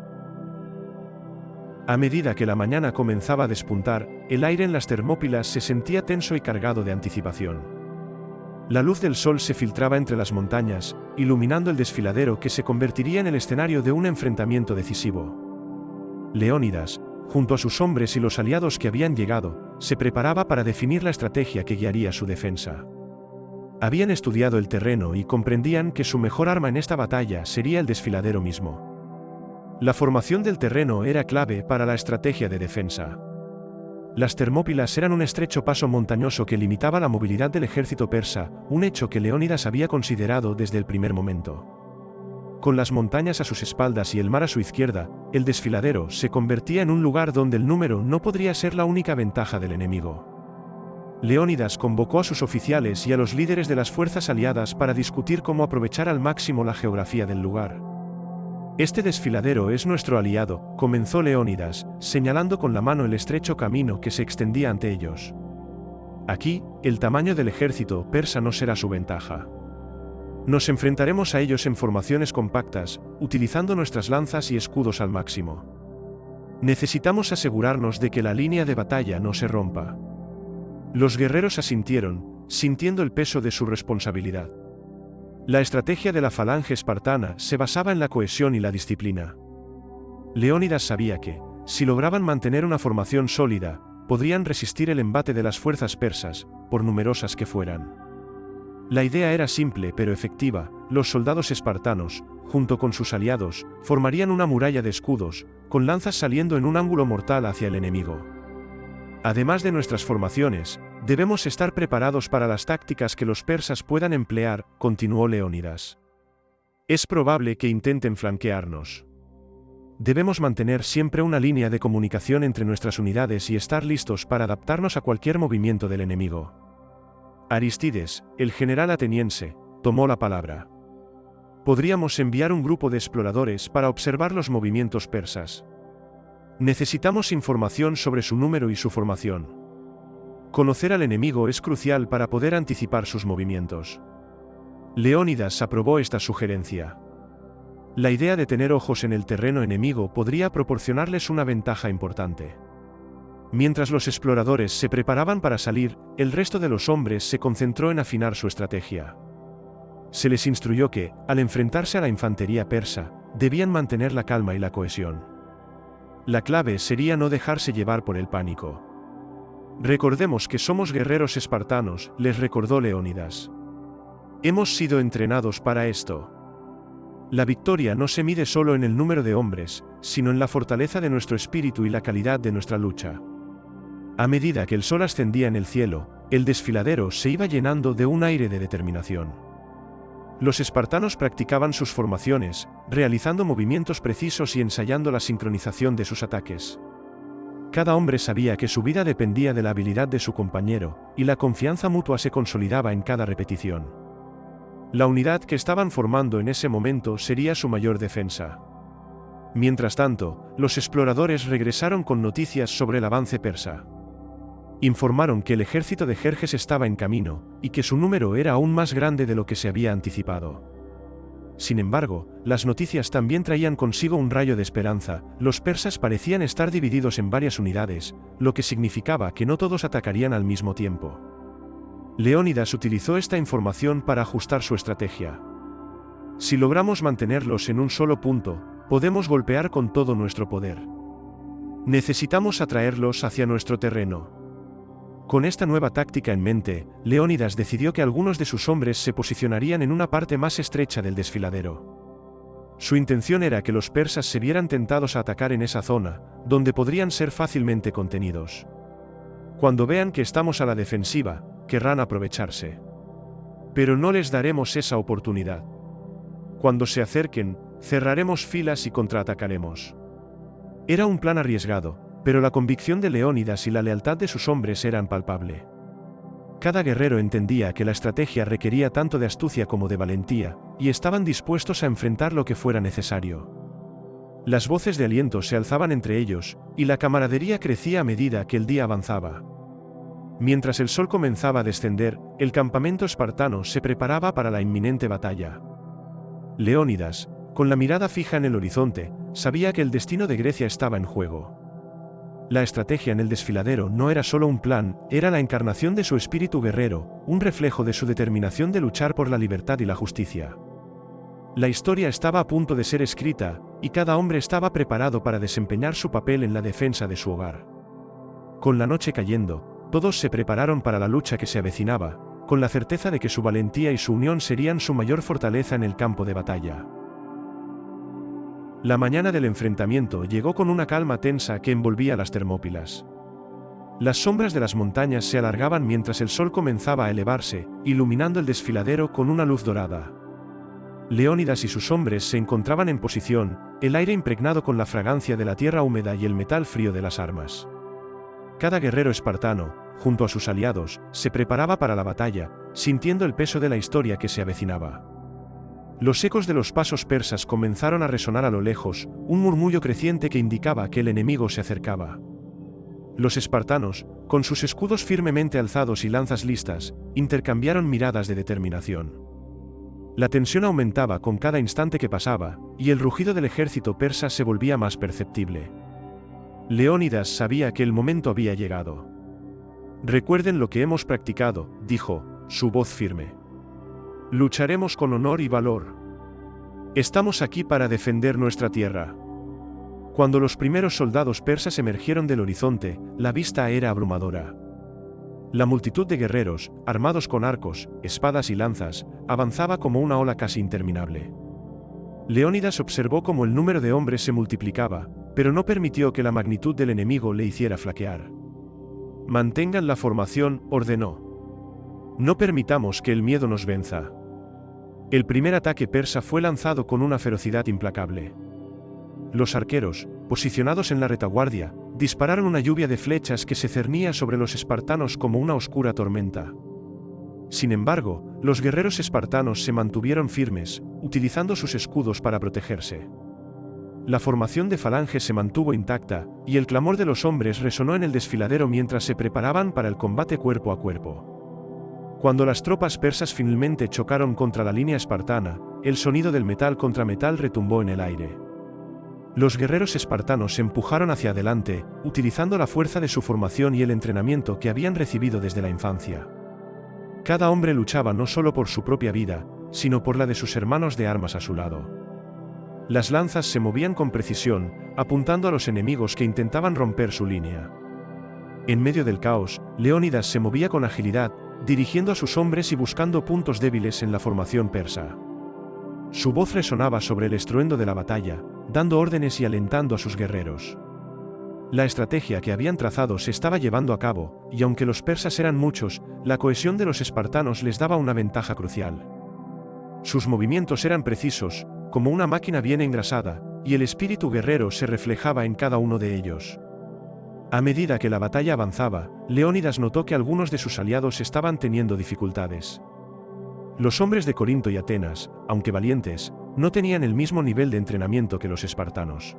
A medida que la mañana comenzaba a despuntar, el aire en las Termópilas se sentía tenso y cargado de anticipación. La luz del sol se filtraba entre las montañas, iluminando el desfiladero que se convertiría en el escenario de un enfrentamiento decisivo. Leónidas, junto a sus hombres y los aliados que habían llegado, se preparaba para definir la estrategia que guiaría su defensa. Habían estudiado el terreno y comprendían que su mejor arma en esta batalla sería el desfiladero mismo. La formación del terreno era clave para la estrategia de defensa. Las Termópilas eran un estrecho paso montañoso que limitaba la movilidad del ejército persa, un hecho que Leónidas había considerado desde el primer momento. Con las montañas a sus espaldas y el mar a su izquierda, el desfiladero se convertía en un lugar donde el número no podría ser la única ventaja del enemigo. Leónidas convocó a sus oficiales y a los líderes de las fuerzas aliadas para discutir cómo aprovechar al máximo la geografía del lugar. Este desfiladero es nuestro aliado, comenzó Leónidas, señalando con la mano el estrecho camino que se extendía ante ellos. Aquí, el tamaño del ejército persa no será su ventaja. Nos enfrentaremos a ellos en formaciones compactas, utilizando nuestras lanzas y escudos al máximo. Necesitamos asegurarnos de que la línea de batalla no se rompa. Los guerreros asintieron, sintiendo el peso de su responsabilidad. La estrategia de la falange espartana se basaba en la cohesión y la disciplina. Leónidas sabía que, si lograban mantener una formación sólida, podrían resistir el embate de las fuerzas persas, por numerosas que fueran. La idea era simple pero efectiva: los soldados espartanos, junto con sus aliados, formarían una muralla de escudos, con lanzas saliendo en un ángulo mortal hacia el enemigo. Además de nuestras formaciones, debemos estar preparados para las tácticas que los persas puedan emplear, continuó Leónidas. Es probable que intenten flanquearnos. Debemos mantener siempre una línea de comunicación entre nuestras unidades y estar listos para adaptarnos a cualquier movimiento del enemigo. Aristides, el general ateniense, tomó la palabra. Podríamos enviar un grupo de exploradores para observar los movimientos persas. Necesitamos información sobre su número y su formación. Conocer al enemigo es crucial para poder anticipar sus movimientos. Leónidas aprobó esta sugerencia. La idea de tener ojos en el terreno enemigo podría proporcionarles una ventaja importante. Mientras los exploradores se preparaban para salir, el resto de los hombres se concentró en afinar su estrategia. Se les instruyó que, al enfrentarse a la infantería persa, debían mantener la calma y la cohesión. La clave sería no dejarse llevar por el pánico. Recordemos que somos guerreros espartanos, les recordó Leónidas. Hemos sido entrenados para esto. La victoria no se mide solo en el número de hombres, sino en la fortaleza de nuestro espíritu y la calidad de nuestra lucha. A medida que el sol ascendía en el cielo, el desfiladero se iba llenando de un aire de determinación. Los espartanos practicaban sus formaciones, realizando movimientos precisos y ensayando la sincronización de sus ataques. Cada hombre sabía que su vida dependía de la habilidad de su compañero, y la confianza mutua se consolidaba en cada repetición. La unidad que estaban formando en ese momento sería su mayor defensa. Mientras tanto, los exploradores regresaron con noticias sobre el avance persa. Informaron que el ejército de Jerjes estaba en camino, y que su número era aún más grande de lo que se había anticipado. Sin embargo, las noticias también traían consigo un rayo de esperanza: los persas parecían estar divididos en varias unidades, lo que significaba que no todos atacarían al mismo tiempo. Leónidas utilizó esta información para ajustar su estrategia. Si logramos mantenerlos en un solo punto, podemos golpear con todo nuestro poder. Necesitamos atraerlos hacia nuestro terreno. Con esta nueva táctica en mente, Leónidas decidió que algunos de sus hombres se posicionarían en una parte más estrecha del desfiladero. Su intención era que los persas se vieran tentados a atacar en esa zona, donde podrían ser fácilmente contenidos. Cuando vean que estamos a la defensiva, querrán aprovecharse. Pero no les daremos esa oportunidad. Cuando se acerquen, cerraremos filas y contraatacaremos. Era un plan arriesgado, pero la convicción de Leónidas y la lealtad de sus hombres eran palpable. Cada guerrero entendía que la estrategia requería tanto de astucia como de valentía, y estaban dispuestos a enfrentar lo que fuera necesario. Las voces de aliento se alzaban entre ellos, y la camaradería crecía a medida que el día avanzaba. Mientras el sol comenzaba a descender, el campamento espartano se preparaba para la inminente batalla. Leónidas, con la mirada fija en el horizonte, sabía que el destino de Grecia estaba en juego. La estrategia en el desfiladero no era solo un plan, era la encarnación de su espíritu guerrero, un reflejo de su determinación de luchar por la libertad y la justicia. La historia estaba a punto de ser escrita, y cada hombre estaba preparado para desempeñar su papel en la defensa de su hogar. Con la noche cayendo, todos se prepararon para la lucha que se avecinaba, con la certeza de que su valentía y su unión serían su mayor fortaleza en el campo de batalla. La mañana del enfrentamiento llegó con una calma tensa que envolvía las Termópilas. Las sombras de las montañas se alargaban mientras el sol comenzaba a elevarse, iluminando el desfiladero con una luz dorada. Leónidas y sus hombres se encontraban en posición, el aire impregnado con la fragancia de la tierra húmeda y el metal frío de las armas. Cada guerrero espartano, junto a sus aliados, se preparaba para la batalla, sintiendo el peso de la historia que se avecinaba. Los ecos de los pasos persas comenzaron a resonar a lo lejos, un murmullo creciente que indicaba que el enemigo se acercaba. Los espartanos, con sus escudos firmemente alzados y lanzas listas, intercambiaron miradas de determinación. La tensión aumentaba con cada instante que pasaba, y el rugido del ejército persa se volvía más perceptible. Leónidas sabía que el momento había llegado. «Recuerden lo que hemos practicado», dijo, su voz firme. «Lucharemos con honor y valor. Estamos aquí para defender nuestra tierra». Cuando los primeros soldados persas emergieron del horizonte, la vista era abrumadora. La multitud de guerreros, armados con arcos, espadas y lanzas, avanzaba como una ola casi interminable. Leónidas observó cómo el número de hombres se multiplicaba, pero no permitió que la magnitud del enemigo le hiciera flaquear. «Mantengan la formación», ordenó. «No permitamos que el miedo nos venza». El primer ataque persa fue lanzado con una ferocidad implacable. Los arqueros, posicionados en la retaguardia, dispararon una lluvia de flechas que se cernía sobre los espartanos como una oscura tormenta. Sin embargo, los guerreros espartanos se mantuvieron firmes, utilizando sus escudos para protegerse. La formación de falange se mantuvo intacta, y el clamor de los hombres resonó en el desfiladero mientras se preparaban para el combate cuerpo a cuerpo. Cuando las tropas persas finalmente chocaron contra la línea espartana, el sonido del metal contra metal retumbó en el aire. Los guerreros espartanos se empujaron hacia adelante, utilizando la fuerza de su formación y el entrenamiento que habían recibido desde la infancia. Cada hombre luchaba no solo por su propia vida, sino por la de sus hermanos de armas a su lado. Las lanzas se movían con precisión, apuntando a los enemigos que intentaban romper su línea. En medio del caos, Leónidas se movía con agilidad, dirigiendo a sus hombres y buscando puntos débiles en la formación persa. Su voz resonaba sobre el estruendo de la batalla, dando órdenes y alentando a sus guerreros. La estrategia que habían trazado se estaba llevando a cabo, y aunque los persas eran muchos, la cohesión de los espartanos les daba una ventaja crucial. Sus movimientos eran precisos, como una máquina bien engrasada, y el espíritu guerrero se reflejaba en cada uno de ellos. A medida que la batalla avanzaba, Leónidas notó que algunos de sus aliados estaban teniendo dificultades. Los hombres de Corinto y Atenas, aunque valientes, no tenían el mismo nivel de entrenamiento que los espartanos.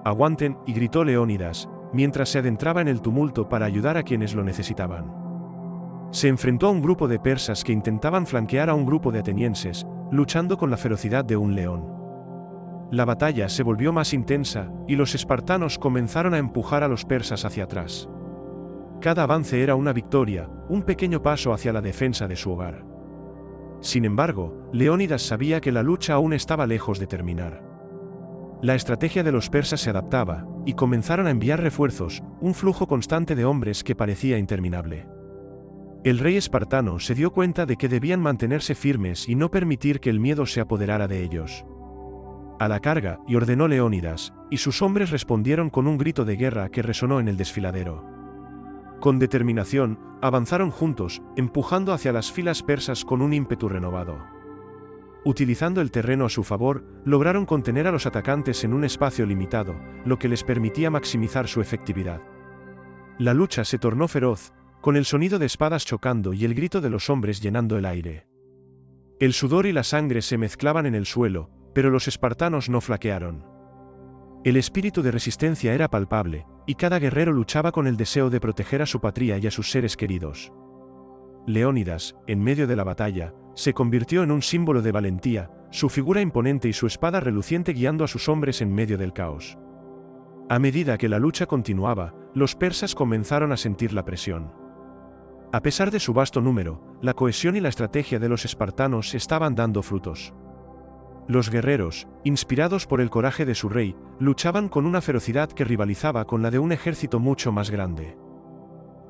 «Aguanten», y gritó Leónidas, mientras se adentraba en el tumulto para ayudar a quienes lo necesitaban. Se enfrentó a un grupo de persas que intentaban flanquear a un grupo de atenienses, luchando con la ferocidad de un león. La batalla se volvió más intensa, y los espartanos comenzaron a empujar a los persas hacia atrás. Cada avance era una victoria, un pequeño paso hacia la defensa de su hogar. Sin embargo, Leónidas sabía que la lucha aún estaba lejos de terminar. La estrategia de los persas se adaptaba, y comenzaron a enviar refuerzos, un flujo constante de hombres que parecía interminable. El rey espartano se dio cuenta de que debían mantenerse firmes y no permitir que el miedo se apoderara de ellos. A la carga, y ordenó Leónidas, y sus hombres respondieron con un grito de guerra que resonó en el desfiladero. Con determinación, avanzaron juntos, empujando hacia las filas persas con un ímpetu renovado. Utilizando el terreno a su favor, lograron contener a los atacantes en un espacio limitado, lo que les permitía maximizar su efectividad. La lucha se tornó feroz, con el sonido de espadas chocando y el grito de los hombres llenando el aire. El sudor y la sangre se mezclaban en el suelo, pero los espartanos no flaquearon. El espíritu de resistencia era palpable, y cada guerrero luchaba con el deseo de proteger a su patria y a sus seres queridos. Leónidas, en medio de la batalla, se convirtió en un símbolo de valentía, su figura imponente y su espada reluciente guiando a sus hombres en medio del caos. A medida que la lucha continuaba, los persas comenzaron a sentir la presión. A pesar de su vasto número, la cohesión y la estrategia de los espartanos estaban dando frutos. Los guerreros, inspirados por el coraje de su rey, luchaban con una ferocidad que rivalizaba con la de un ejército mucho más grande.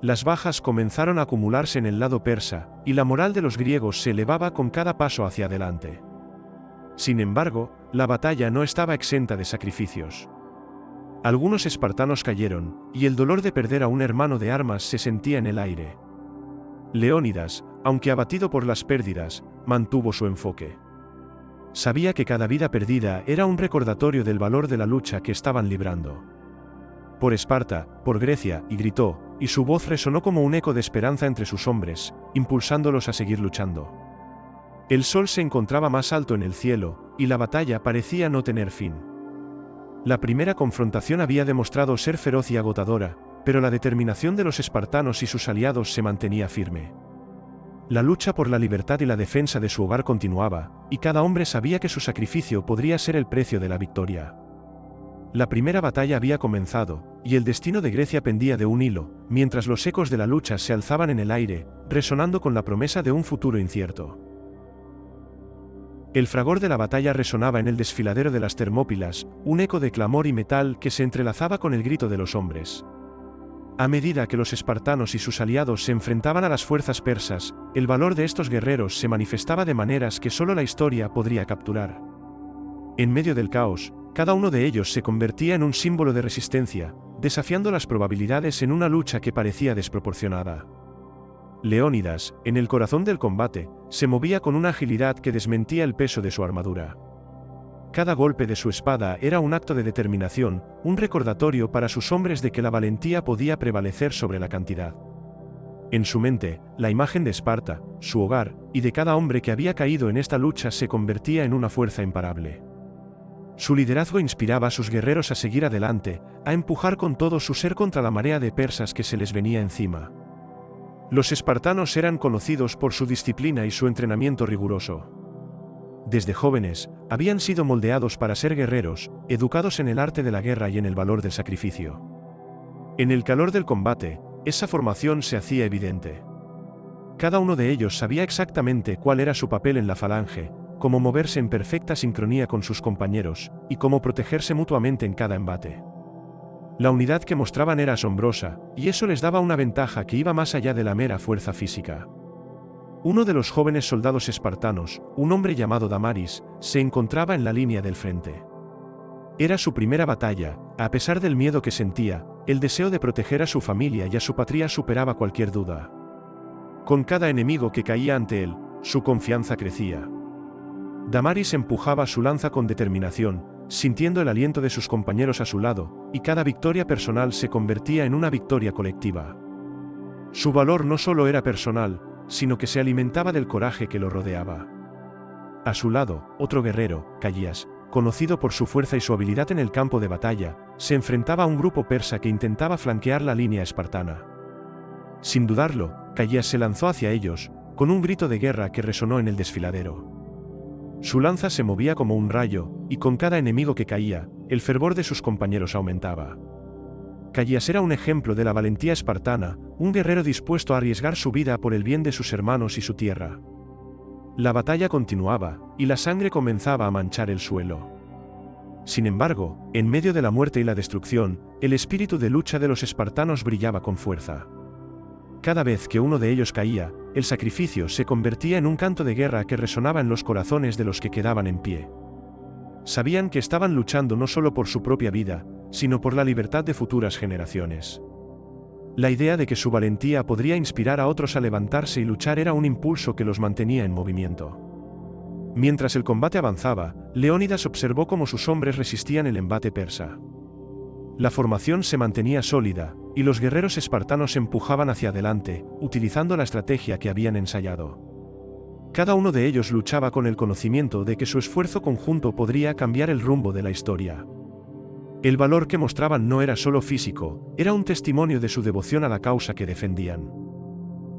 Las bajas comenzaron a acumularse en el lado persa, y la moral de los griegos se elevaba con cada paso hacia adelante. Sin embargo, la batalla no estaba exenta de sacrificios. Algunos espartanos cayeron, y el dolor de perder a un hermano de armas se sentía en el aire. Leónidas, aunque abatido por las pérdidas, mantuvo su enfoque. Sabía que cada vida perdida era un recordatorio del valor de la lucha que estaban librando. Por Esparta, por Grecia, y gritó, y su voz resonó como un eco de esperanza entre sus hombres, impulsándolos a seguir luchando. El sol se encontraba más alto en el cielo, y la batalla parecía no tener fin. La primera confrontación había demostrado ser feroz y agotadora, pero la determinación de los espartanos y sus aliados se mantenía firme. La lucha por la libertad y la defensa de su hogar continuaba, y cada hombre sabía que su sacrificio podría ser el precio de la victoria. La primera batalla había comenzado, y el destino de Grecia pendía de un hilo, mientras los ecos de la lucha se alzaban en el aire, resonando con la promesa de un futuro incierto. El fragor de la batalla resonaba en el desfiladero de las Termópilas, un eco de clamor y metal que se entrelazaba con el grito de los hombres. A medida que los espartanos y sus aliados se enfrentaban a las fuerzas persas, el valor de estos guerreros se manifestaba de maneras que solo la historia podría capturar. En medio del caos, cada uno de ellos se convertía en un símbolo de resistencia, desafiando las probabilidades en una lucha que parecía desproporcionada. Leónidas, en el corazón del combate, se movía con una agilidad que desmentía el peso de su armadura. Cada golpe de su espada era un acto de determinación, un recordatorio para sus hombres de que la valentía podía prevalecer sobre la cantidad. En su mente, la imagen de Esparta, su hogar, y de cada hombre que había caído en esta lucha se convertía en una fuerza imparable. Su liderazgo inspiraba a sus guerreros a seguir adelante, a empujar con todo su ser contra la marea de persas que se les venía encima. Los espartanos eran conocidos por su disciplina y su entrenamiento riguroso. Desde jóvenes, habían sido moldeados para ser guerreros, educados en el arte de la guerra y en el valor del sacrificio. En el calor del combate, esa formación se hacía evidente. Cada uno de ellos sabía exactamente cuál era su papel en la falange, cómo moverse en perfecta sincronía con sus compañeros, y cómo protegerse mutuamente en cada embate. La unidad que mostraban era asombrosa, y eso les daba una ventaja que iba más allá de la mera fuerza física. Uno de los jóvenes soldados espartanos, un hombre llamado Damaris, se encontraba en la línea del frente. Era su primera batalla, a pesar del miedo que sentía, el deseo de proteger a su familia y a su patria superaba cualquier duda. Con cada enemigo que caía ante él, su confianza crecía. Damaris empujaba su lanza con determinación, sintiendo el aliento de sus compañeros a su lado, y cada victoria personal se convertía en una victoria colectiva. Su valor no solo era personal, sino que se alimentaba del coraje que lo rodeaba. A su lado, otro guerrero, Calías, conocido por su fuerza y su habilidad en el campo de batalla, se enfrentaba a un grupo persa que intentaba flanquear la línea espartana. Sin dudarlo, Calías se lanzó hacia ellos, con un grito de guerra que resonó en el desfiladero. Su lanza se movía como un rayo, y con cada enemigo que caía, el fervor de sus compañeros aumentaba. Calías era un ejemplo de la valentía espartana, un guerrero dispuesto a arriesgar su vida por el bien de sus hermanos y su tierra. La batalla continuaba, y la sangre comenzaba a manchar el suelo. Sin embargo, en medio de la muerte y la destrucción, el espíritu de lucha de los espartanos brillaba con fuerza. Cada vez que uno de ellos caía, el sacrificio se convertía en un canto de guerra que resonaba en los corazones de los que quedaban en pie. Sabían que estaban luchando no solo por su propia vida, sino por la libertad de futuras generaciones. La idea de que su valentía podría inspirar a otros a levantarse y luchar era un impulso que los mantenía en movimiento. Mientras el combate avanzaba, Leónidas observó cómo sus hombres resistían el embate persa. La formación se mantenía sólida, y los guerreros espartanos empujaban hacia adelante, utilizando la estrategia que habían ensayado. Cada uno de ellos luchaba con el conocimiento de que su esfuerzo conjunto podría cambiar el rumbo de la historia. El valor que mostraban no era solo físico, era un testimonio de su devoción a la causa que defendían.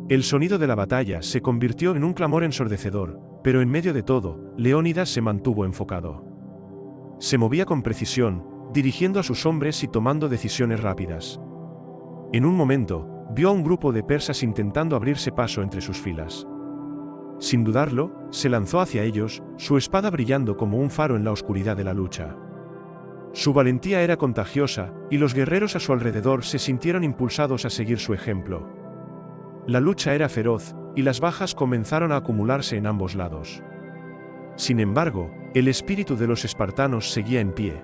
El sonido de la batalla se convirtió en un clamor ensordecedor, pero en medio de todo, Leónidas se mantuvo enfocado. Se movía con precisión, dirigiendo a sus hombres y tomando decisiones rápidas. En un momento, vio a un grupo de persas intentando abrirse paso entre sus filas. Sin dudarlo, se lanzó hacia ellos, su espada brillando como un faro en la oscuridad de la lucha. Su valentía era contagiosa, y los guerreros a su alrededor se sintieron impulsados a seguir su ejemplo. La lucha era feroz, y las bajas comenzaron a acumularse en ambos lados. Sin embargo, el espíritu de los espartanos seguía en pie.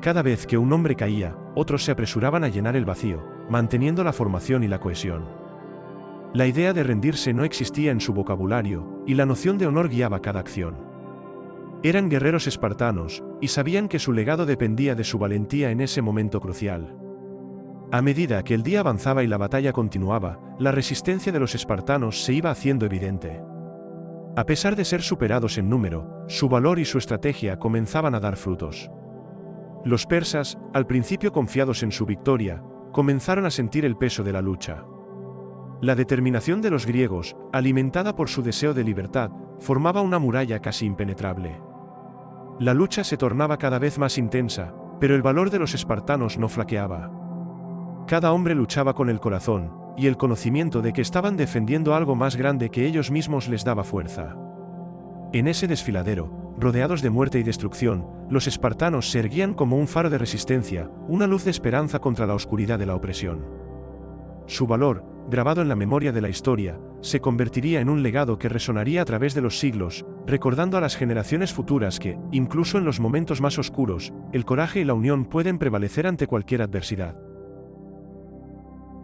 Cada vez que un hombre caía, otros se apresuraban a llenar el vacío, manteniendo la formación y la cohesión. La idea de rendirse no existía en su vocabulario, y la noción de honor guiaba cada acción. Eran guerreros espartanos, y sabían que su legado dependía de su valentía en ese momento crucial. A medida que el día avanzaba y la batalla continuaba, la resistencia de los espartanos se iba haciendo evidente. A pesar de ser superados en número, su valor y su estrategia comenzaban a dar frutos. Los persas, al principio confiados en su victoria, comenzaron a sentir el peso de la lucha. La determinación de los griegos, alimentada por su deseo de libertad, formaba una muralla casi impenetrable. La lucha se tornaba cada vez más intensa, pero el valor de los espartanos no flaqueaba. Cada hombre luchaba con el corazón, y el conocimiento de que estaban defendiendo algo más grande que ellos mismos les daba fuerza. En ese desfiladero, rodeados de muerte y destrucción, los espartanos se erguían como un faro de resistencia, una luz de esperanza contra la oscuridad de la opresión. Su valor, grabado en la memoria de la historia, se convertiría en un legado que resonaría a través de los siglos, recordando a las generaciones futuras que, incluso en los momentos más oscuros, el coraje y la unión pueden prevalecer ante cualquier adversidad.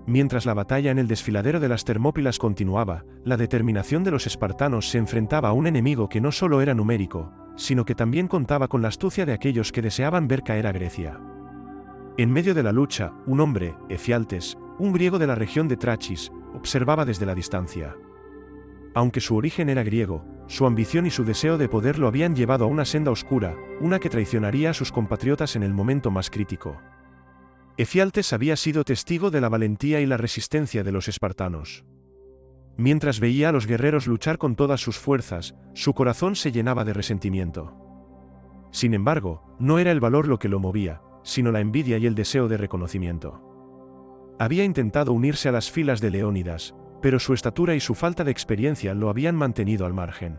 Mientras la batalla en el desfiladero de las Termópilas continuaba, la determinación de los espartanos se enfrentaba a un enemigo que no solo era numérico, sino que también contaba con la astucia de aquellos que deseaban ver caer a Grecia. En medio de la lucha, un hombre, Efialtes, un griego de la región de Trachis, observaba desde la distancia. Aunque su origen era griego, su ambición y su deseo de poder lo habían llevado a una senda oscura, una que traicionaría a sus compatriotas en el momento más crítico. Efialtes había sido testigo de la valentía y la resistencia de los espartanos. Mientras veía a los guerreros luchar con todas sus fuerzas, su corazón se llenaba de resentimiento. Sin embargo, no era el valor lo que lo movía, sino la envidia y el deseo de reconocimiento. Había intentado unirse a las filas de Leónidas, pero su estatura y su falta de experiencia lo habían mantenido al margen.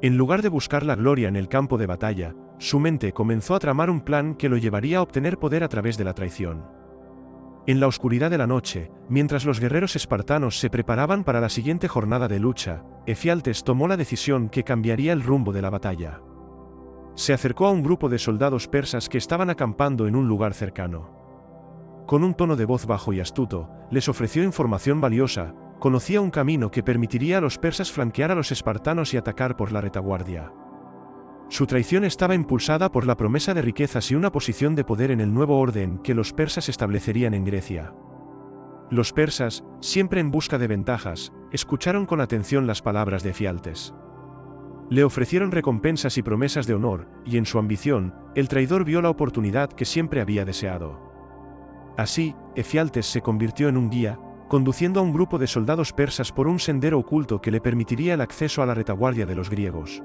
En lugar de buscar la gloria en el campo de batalla, su mente comenzó a tramar un plan que lo llevaría a obtener poder a través de la traición. En la oscuridad de la noche, mientras los guerreros espartanos se preparaban para la siguiente jornada de lucha, Efialtes tomó la decisión que cambiaría el rumbo de la batalla. Se acercó a un grupo de soldados persas que estaban acampando en un lugar cercano. Con un tono de voz bajo y astuto, les ofreció información valiosa. Conocía un camino que permitiría a los persas flanquear a los espartanos y atacar por la retaguardia. Su traición estaba impulsada por la promesa de riquezas y una posición de poder en el nuevo orden que los persas establecerían en Grecia. Los persas, siempre en busca de ventajas, escucharon con atención las palabras de Efialtes. Le ofrecieron recompensas y promesas de honor, y en su ambición, el traidor vio la oportunidad que siempre había deseado. Así, Efialtes se convirtió en un guía, conduciendo a un grupo de soldados persas por un sendero oculto que le permitiría el acceso a la retaguardia de los griegos.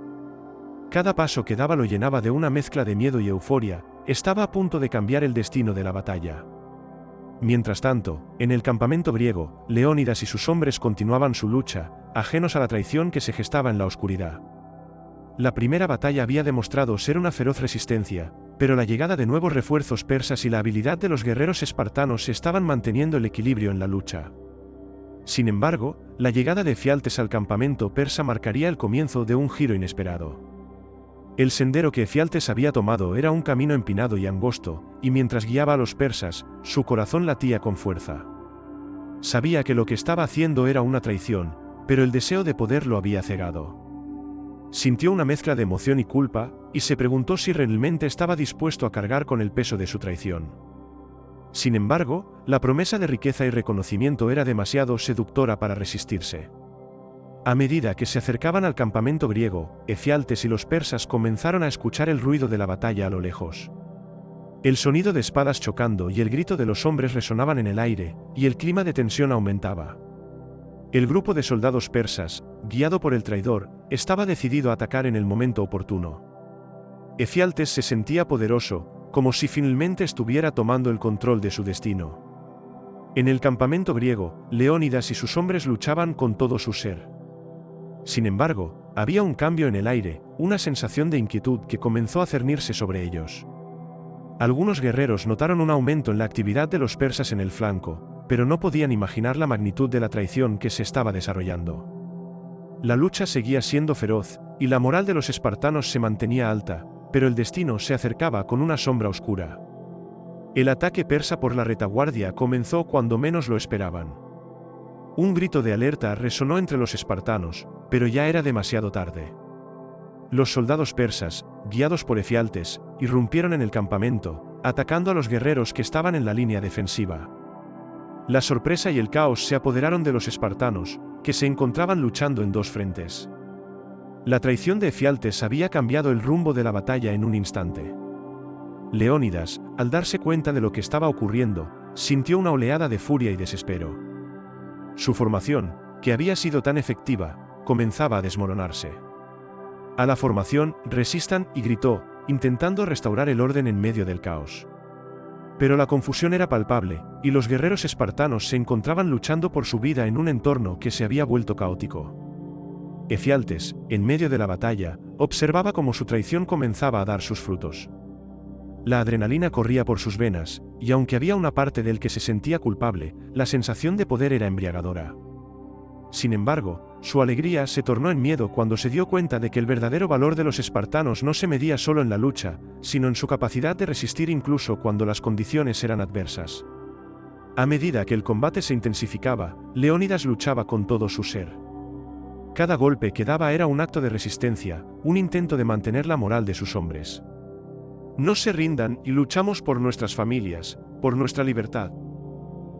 Cada paso que daba lo llenaba de una mezcla de miedo y euforia, estaba a punto de cambiar el destino de la batalla. Mientras tanto, en el campamento griego, Leónidas y sus hombres continuaban su lucha, ajenos a la traición que se gestaba en la oscuridad. La primera batalla había demostrado ser una feroz resistencia, pero la llegada de nuevos refuerzos persas y la habilidad de los guerreros espartanos estaban manteniendo el equilibrio en la lucha. Sin embargo, la llegada de Efialtes al campamento persa marcaría el comienzo de un giro inesperado. El sendero que Efialtes había tomado era un camino empinado y angosto, y mientras guiaba a los persas, su corazón latía con fuerza. Sabía que lo que estaba haciendo era una traición, pero el deseo de poder lo había cegado. Sintió una mezcla de emoción y culpa, y se preguntó si realmente estaba dispuesto a cargar con el peso de su traición. Sin embargo, la promesa de riqueza y reconocimiento era demasiado seductora para resistirse. A medida que se acercaban al campamento griego, Efialtes y los persas comenzaron a escuchar el ruido de la batalla a lo lejos. El sonido de espadas chocando y el grito de los hombres resonaban en el aire, y el clima de tensión aumentaba. El grupo de soldados persas, guiado por el traidor, estaba decidido a atacar en el momento oportuno. Efialtes se sentía poderoso, como si finalmente estuviera tomando el control de su destino. En el campamento griego, Leónidas y sus hombres luchaban con todo su ser. Sin embargo, había un cambio en el aire, una sensación de inquietud que comenzó a cernirse sobre ellos. Algunos guerreros notaron un aumento en la actividad de los persas en el flanco, pero no podían imaginar la magnitud de la traición que se estaba desarrollando. La lucha seguía siendo feroz, y la moral de los espartanos se mantenía alta, pero el destino se acercaba con una sombra oscura. El ataque persa por la retaguardia comenzó cuando menos lo esperaban. Un grito de alerta resonó entre los espartanos, pero ya era demasiado tarde. Los soldados persas, guiados por Efialtes, irrumpieron en el campamento, atacando a los guerreros que estaban en la línea defensiva. La sorpresa y el caos se apoderaron de los espartanos, que se encontraban luchando en dos frentes. La traición de Efialtes había cambiado el rumbo de la batalla en un instante. Leónidas, al darse cuenta de lo que estaba ocurriendo, sintió una oleada de furia y desespero. Su formación, que había sido tan efectiva, comenzaba a desmoronarse. A la formación, resistan, y gritó, intentando restaurar el orden en medio del caos. Pero la confusión era palpable, y los guerreros espartanos se encontraban luchando por su vida en un entorno que se había vuelto caótico. Efialtes, en medio de la batalla, observaba cómo su traición comenzaba a dar sus frutos. La adrenalina corría por sus venas, y aunque había una parte de él que se sentía culpable, la sensación de poder era embriagadora. Sin embargo, su alegría se tornó en miedo cuando se dio cuenta de que el verdadero valor de los espartanos no se medía solo en la lucha, sino en su capacidad de resistir incluso cuando las condiciones eran adversas. A medida que el combate se intensificaba, Leónidas luchaba con todo su ser. Cada golpe que daba era un acto de resistencia, un intento de mantener la moral de sus hombres. No se rindan y luchamos por nuestras familias, por nuestra libertad.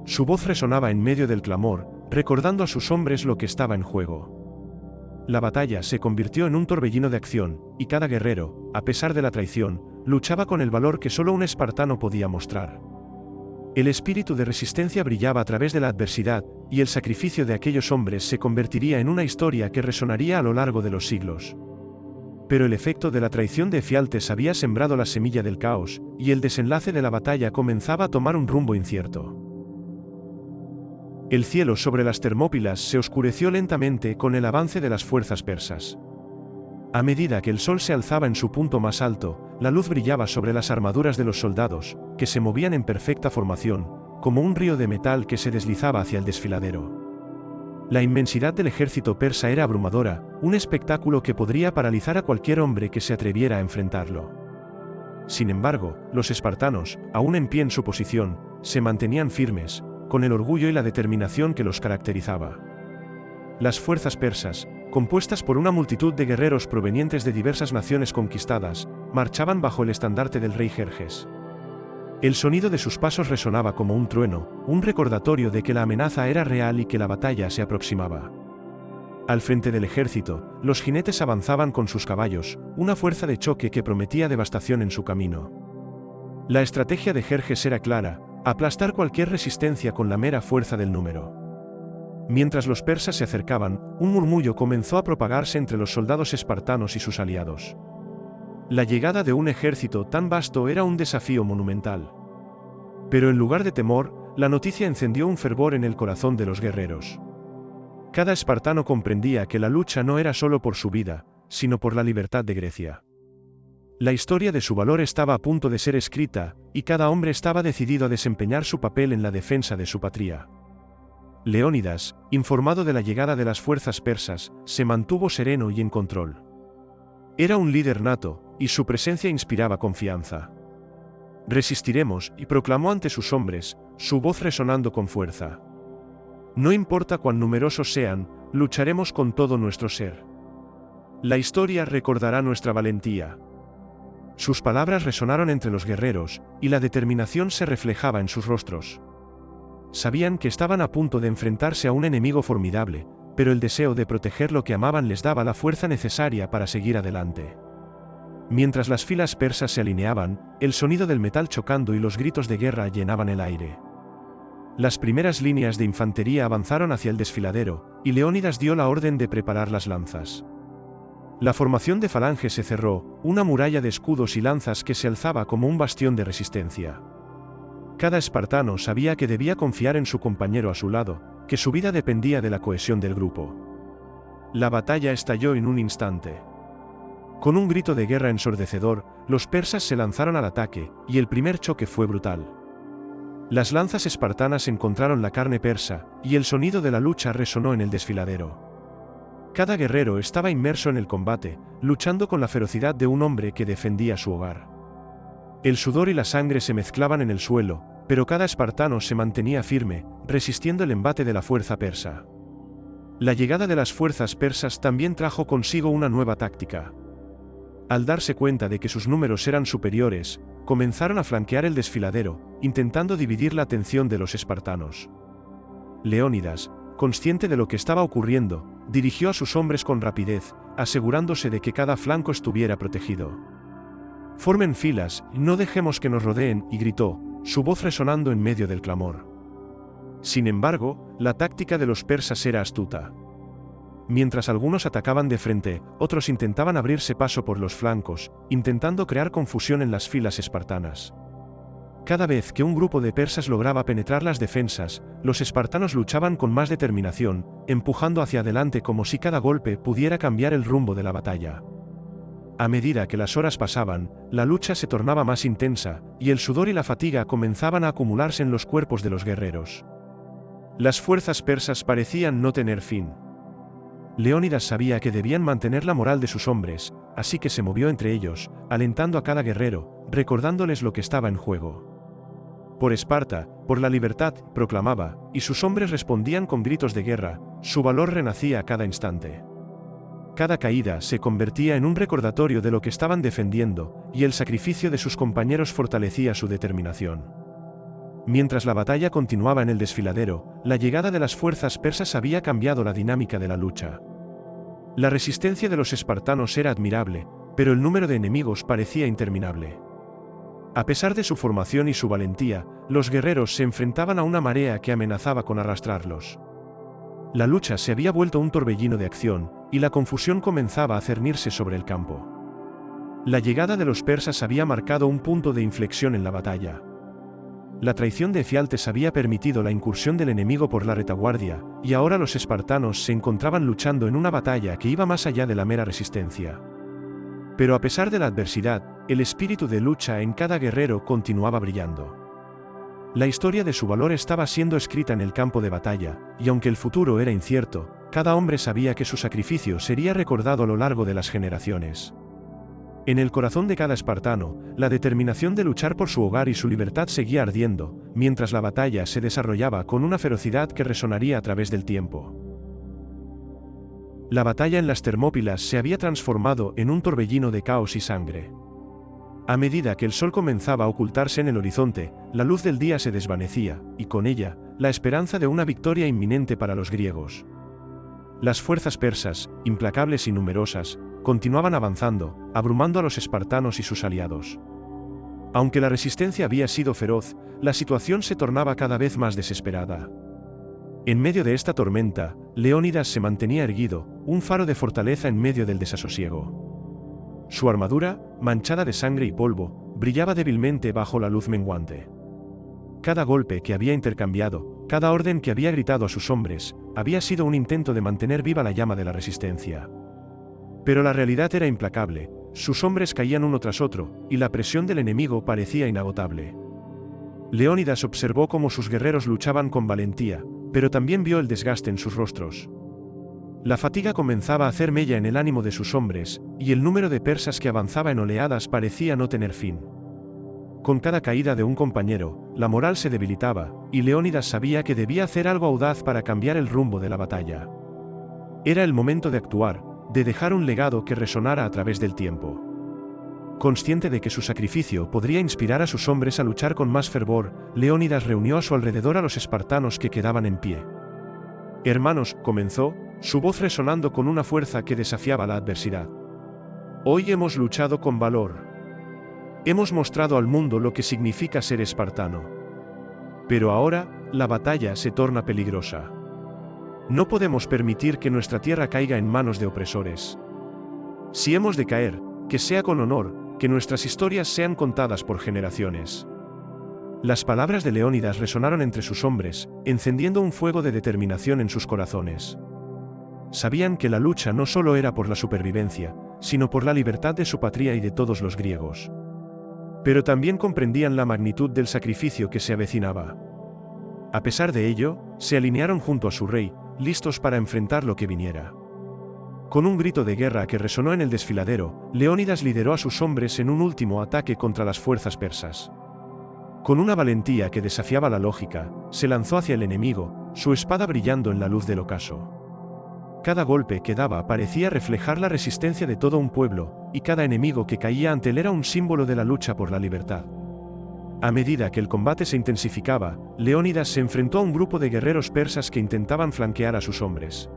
Su voz resonaba en medio del clamor, recordando a sus hombres lo que estaba en juego. La batalla se convirtió en un torbellino de acción, y cada guerrero, a pesar de la traición, luchaba con el valor que solo un espartano podía mostrar. El espíritu de resistencia brillaba a través de la adversidad, y el sacrificio de aquellos hombres se convertiría en una historia que resonaría a lo largo de los siglos. Pero el efecto de la traición de Efialtes había sembrado la semilla del caos, y el desenlace de la batalla comenzaba a tomar un rumbo incierto. El cielo sobre las Termópilas se oscureció lentamente con el avance de las fuerzas persas. A medida que el sol se alzaba en su punto más alto, la luz brillaba sobre las armaduras de los soldados, que se movían en perfecta formación, como un río de metal que se deslizaba hacia el desfiladero. La inmensidad del ejército persa era abrumadora, un espectáculo que podría paralizar a cualquier hombre que se atreviera a enfrentarlo. Sin embargo, los espartanos, aún en pie en su posición, se mantenían firmes, con el orgullo y la determinación que los caracterizaba. Las fuerzas persas, compuestas por una multitud de guerreros provenientes de diversas naciones conquistadas, marchaban bajo el estandarte del rey Jerjes. El sonido de sus pasos resonaba como un trueno, un recordatorio de que la amenaza era real y que la batalla se aproximaba. Al frente del ejército, los jinetes avanzaban con sus caballos, una fuerza de choque que prometía devastación en su camino. La estrategia de Jerjes era clara: aplastar cualquier resistencia con la mera fuerza del número. Mientras los persas se acercaban, un murmullo comenzó a propagarse entre los soldados espartanos y sus aliados. La llegada de un ejército tan vasto era un desafío monumental. Pero en lugar de temor, la noticia encendió un fervor en el corazón de los guerreros. Cada espartano comprendía que la lucha no era solo por su vida, sino por la libertad de Grecia. La historia de su valor estaba a punto de ser escrita, y cada hombre estaba decidido a desempeñar su papel en la defensa de su patria. Leónidas, informado de la llegada de las fuerzas persas, se mantuvo sereno y en control. Era un líder nato, y su presencia inspiraba confianza. Resistiremos, y proclamó ante sus hombres, su voz resonando con fuerza. No importa cuán numerosos sean, lucharemos con todo nuestro ser. La historia recordará nuestra valentía. Sus palabras resonaron entre los guerreros, y la determinación se reflejaba en sus rostros. Sabían que estaban a punto de enfrentarse a un enemigo formidable, pero el deseo de proteger lo que amaban les daba la fuerza necesaria para seguir adelante. Mientras las filas persas se alineaban, el sonido del metal chocando y los gritos de guerra llenaban el aire. Las primeras líneas de infantería avanzaron hacia el desfiladero, y Leónidas dio la orden de preparar las lanzas. La formación de falange se cerró, una muralla de escudos y lanzas que se alzaba como un bastión de resistencia. Cada espartano sabía que debía confiar en su compañero a su lado, que su vida dependía de la cohesión del grupo. La batalla estalló en un instante. Con un grito de guerra ensordecedor, los persas se lanzaron al ataque, y el primer choque fue brutal. Las lanzas espartanas encontraron la carne persa, y el sonido de la lucha resonó en el desfiladero. Cada guerrero estaba inmerso en el combate, luchando con la ferocidad de un hombre que defendía su hogar. El sudor y la sangre se mezclaban en el suelo, pero cada espartano se mantenía firme, resistiendo el embate de la fuerza persa. La llegada de las fuerzas persas también trajo consigo una nueva táctica. Al darse cuenta de que sus números eran superiores, comenzaron a flanquear el desfiladero, intentando dividir la atención de los espartanos. Leónidas, consciente de lo que estaba ocurriendo, dirigió a sus hombres con rapidez, asegurándose de que cada flanco estuviera protegido. «Formen filas, no dejemos que nos rodeen», y gritó, su voz resonando en medio del clamor. Sin embargo, la táctica de los persas era astuta. Mientras algunos atacaban de frente, otros intentaban abrirse paso por los flancos, intentando crear confusión en las filas espartanas. Cada vez que un grupo de persas lograba penetrar las defensas, los espartanos luchaban con más determinación, empujando hacia adelante como si cada golpe pudiera cambiar el rumbo de la batalla. A medida que las horas pasaban, la lucha se tornaba más intensa, y el sudor y la fatiga comenzaban a acumularse en los cuerpos de los guerreros. Las fuerzas persas parecían no tener fin. Leónidas sabía que debían mantener la moral de sus hombres, así que se movió entre ellos, alentando a cada guerrero, recordándoles lo que estaba en juego. Por Esparta, por la libertad, proclamaba, y sus hombres respondían con gritos de guerra, su valor renacía a cada instante. Cada caída se convertía en un recordatorio de lo que estaban defendiendo, y el sacrificio de sus compañeros fortalecía su determinación. Mientras la batalla continuaba en el desfiladero, la llegada de las fuerzas persas había cambiado la dinámica de la lucha. La resistencia de los espartanos era admirable, pero el número de enemigos parecía interminable. A pesar de su formación y su valentía, los guerreros se enfrentaban a una marea que amenazaba con arrastrarlos. La lucha se había vuelto un torbellino de acción, y la confusión comenzaba a cernirse sobre el campo. La llegada de los persas había marcado un punto de inflexión en la batalla. La traición de Efialtes había permitido la incursión del enemigo por la retaguardia, y ahora los espartanos se encontraban luchando en una batalla que iba más allá de la mera resistencia. Pero a pesar de la adversidad, el espíritu de lucha en cada guerrero continuaba brillando. La historia de su valor estaba siendo escrita en el campo de batalla, y aunque el futuro era incierto, cada hombre sabía que su sacrificio sería recordado a lo largo de las generaciones. En el corazón de cada espartano, la determinación de luchar por su hogar y su libertad seguía ardiendo, mientras la batalla se desarrollaba con una ferocidad que resonaría a través del tiempo. La batalla en las Termópilas se había transformado en un torbellino de caos y sangre. A medida que el sol comenzaba a ocultarse en el horizonte, la luz del día se desvanecía, y con ella, la esperanza de una victoria inminente para los griegos. Las fuerzas persas, implacables y numerosas, continuaban avanzando, abrumando a los espartanos y sus aliados. Aunque la resistencia había sido feroz, la situación se tornaba cada vez más desesperada. En medio de esta tormenta, Leónidas se mantenía erguido, un faro de fortaleza en medio del desasosiego. Su armadura, manchada de sangre y polvo, brillaba débilmente bajo la luz menguante. Cada golpe que había intercambiado, cada orden que había gritado a sus hombres, había sido un intento de mantener viva la llama de la resistencia. Pero la realidad era implacable, sus hombres caían uno tras otro, y la presión del enemigo parecía inagotable. Leónidas observó cómo sus guerreros luchaban con valentía, pero también vio el desgaste en sus rostros. La fatiga comenzaba a hacer mella en el ánimo de sus hombres, y el número de persas que avanzaba en oleadas parecía no tener fin. Con cada caída de un compañero, la moral se debilitaba, y Leónidas sabía que debía hacer algo audaz para cambiar el rumbo de la batalla. Era el momento de actuar, de dejar un legado que resonara a través del tiempo. Consciente de que su sacrificio podría inspirar a sus hombres a luchar con más fervor, Leónidas reunió a su alrededor a los espartanos que quedaban en pie. «Hermanos», comenzó, su voz resonando con una fuerza que desafiaba la adversidad. «Hoy hemos luchado con valor. Hemos mostrado al mundo lo que significa ser espartano. Pero ahora, la batalla se torna peligrosa. No podemos permitir que nuestra tierra caiga en manos de opresores. Si hemos de caer, que sea con honor, que nuestras historias sean contadas por generaciones». Las palabras de Leónidas resonaron entre sus hombres, encendiendo un fuego de determinación en sus corazones. Sabían que la lucha no solo era por la supervivencia, sino por la libertad de su patria y de todos los griegos. Pero también comprendían la magnitud del sacrificio que se avecinaba. A pesar de ello, se alinearon junto a su rey, listos para enfrentar lo que viniera. Con un grito de guerra que resonó en el desfiladero, Leónidas lideró a sus hombres en un último ataque contra las fuerzas persas. Con una valentía que desafiaba la lógica, se lanzó hacia el enemigo, su espada brillando en la luz del ocaso. Cada golpe que daba parecía reflejar la resistencia de todo un pueblo, y cada enemigo que caía ante él era un símbolo de la lucha por la libertad. A medida que el combate se intensificaba, Leónidas se enfrentó a un grupo de guerreros persas que intentaban flanquear a sus hombres.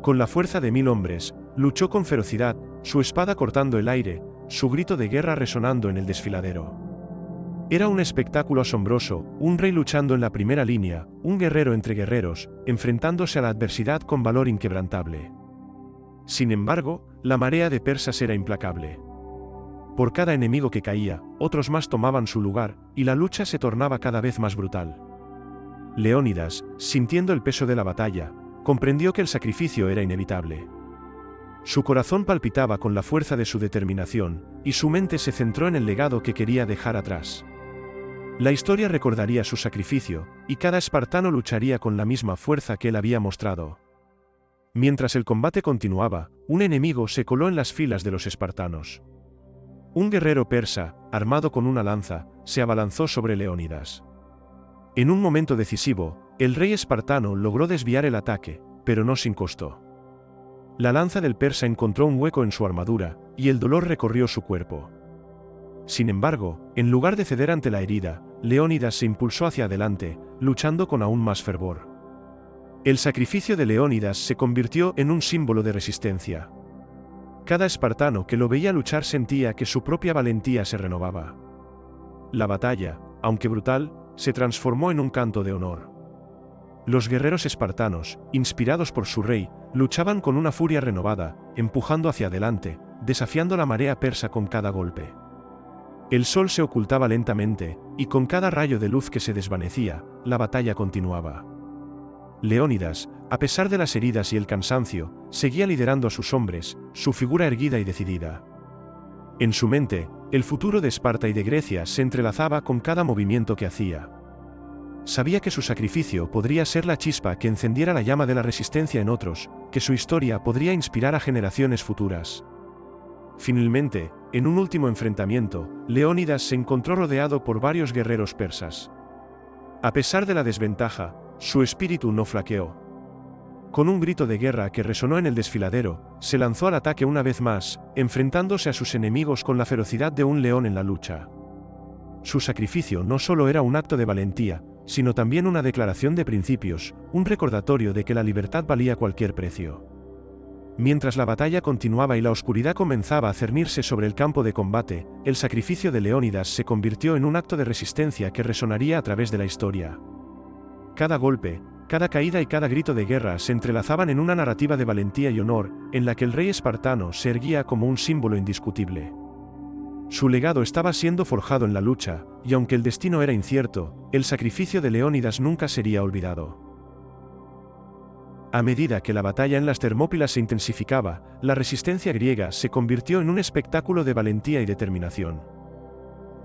Con la fuerza de 1000 hombres, luchó con ferocidad, su espada cortando el aire, su grito de guerra resonando en el desfiladero. Era un espectáculo asombroso, un rey luchando en la primera línea, un guerrero entre guerreros, enfrentándose a la adversidad con valor inquebrantable. Sin embargo, la marea de persas era implacable. Por cada enemigo que caía, otros más tomaban su lugar, y la lucha se tornaba cada vez más brutal. Leónidas, sintiendo el peso de la batalla, comprendió que el sacrificio era inevitable. Su corazón palpitaba con la fuerza de su determinación, y su mente se centró en el legado que quería dejar atrás. La historia recordaría su sacrificio, y cada espartano lucharía con la misma fuerza que él había mostrado. Mientras el combate continuaba, un enemigo se coló en las filas de los espartanos. Un guerrero persa, armado con una lanza, se abalanzó sobre Leónidas. En un momento decisivo, el rey espartano logró desviar el ataque, pero no sin costo. La lanza del persa encontró un hueco en su armadura, y el dolor recorrió su cuerpo. Sin embargo, en lugar de ceder ante la herida, Leónidas se impulsó hacia adelante, luchando con aún más fervor. El sacrificio de Leónidas se convirtió en un símbolo de resistencia. Cada espartano que lo veía luchar sentía que su propia valentía se renovaba. La batalla, aunque brutal, se transformó en un canto de honor. Los guerreros espartanos, inspirados por su rey, luchaban con una furia renovada, empujando hacia adelante, desafiando la marea persa con cada golpe. El sol se ocultaba lentamente, y con cada rayo de luz que se desvanecía, la batalla continuaba. Leónidas, a pesar de las heridas y el cansancio, seguía liderando a sus hombres, su figura erguida y decidida. En su mente, el futuro de Esparta y de Grecia se entrelazaba con cada movimiento que hacía. Sabía que su sacrificio podría ser la chispa que encendiera la llama de la resistencia en otros, que su historia podría inspirar a generaciones futuras. Finalmente, en un último enfrentamiento, Leónidas se encontró rodeado por varios guerreros persas. A pesar de la desventaja, su espíritu no flaqueó. Con un grito de guerra que resonó en el desfiladero, se lanzó al ataque una vez más, enfrentándose a sus enemigos con la ferocidad de un león en la lucha. Su sacrificio no solo era un acto de valentía, sino también una declaración de principios, un recordatorio de que la libertad valía cualquier precio. Mientras la batalla continuaba y la oscuridad comenzaba a cernirse sobre el campo de combate, el sacrificio de Leónidas se convirtió en un acto de resistencia que resonaría a través de la historia. Cada golpe, cada caída y cada grito de guerra se entrelazaban en una narrativa de valentía y honor, en la que el rey espartano se erguía como un símbolo indiscutible. Su legado estaba siendo forjado en la lucha, y aunque el destino era incierto, el sacrificio de Leónidas nunca sería olvidado. A medida que la batalla en las Termópilas se intensificaba, la resistencia griega se convirtió en un espectáculo de valentía y determinación.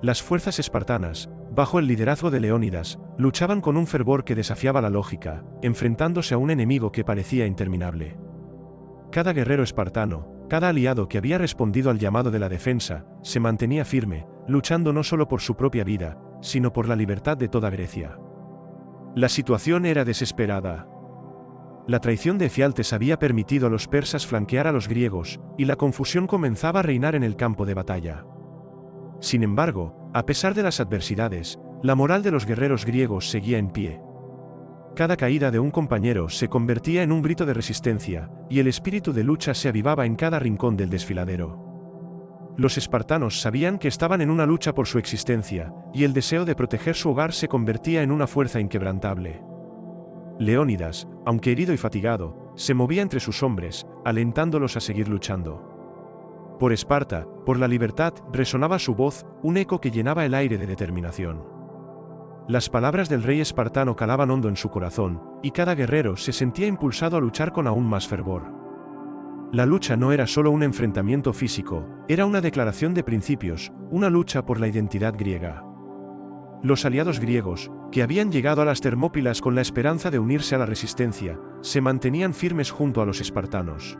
Las fuerzas espartanas, bajo el liderazgo de Leónidas, luchaban con un fervor que desafiaba la lógica, enfrentándose a un enemigo que parecía interminable. Cada guerrero espartano, cada aliado que había respondido al llamado de la defensa, se mantenía firme, luchando no solo por su propia vida, sino por la libertad de toda Grecia. La situación era desesperada. La traición de Efialtes había permitido a los persas flanquear a los griegos, y la confusión comenzaba a reinar en el campo de batalla. Sin embargo, a pesar de las adversidades, la moral de los guerreros griegos seguía en pie. Cada caída de un compañero se convertía en un grito de resistencia, y el espíritu de lucha se avivaba en cada rincón del desfiladero. Los espartanos sabían que estaban en una lucha por su existencia, y el deseo de proteger su hogar se convertía en una fuerza inquebrantable. Leónidas, aunque herido y fatigado, se movía entre sus hombres, alentándolos a seguir luchando. Por Esparta, por la libertad, resonaba su voz, un eco que llenaba el aire de determinación. Las palabras del rey espartano calaban hondo en su corazón, y cada guerrero se sentía impulsado a luchar con aún más fervor. La lucha no era solo un enfrentamiento físico, era una declaración de principios, una lucha por la identidad griega. Los aliados griegos, que habían llegado a las Termópilas con la esperanza de unirse a la resistencia, se mantenían firmes junto a los espartanos.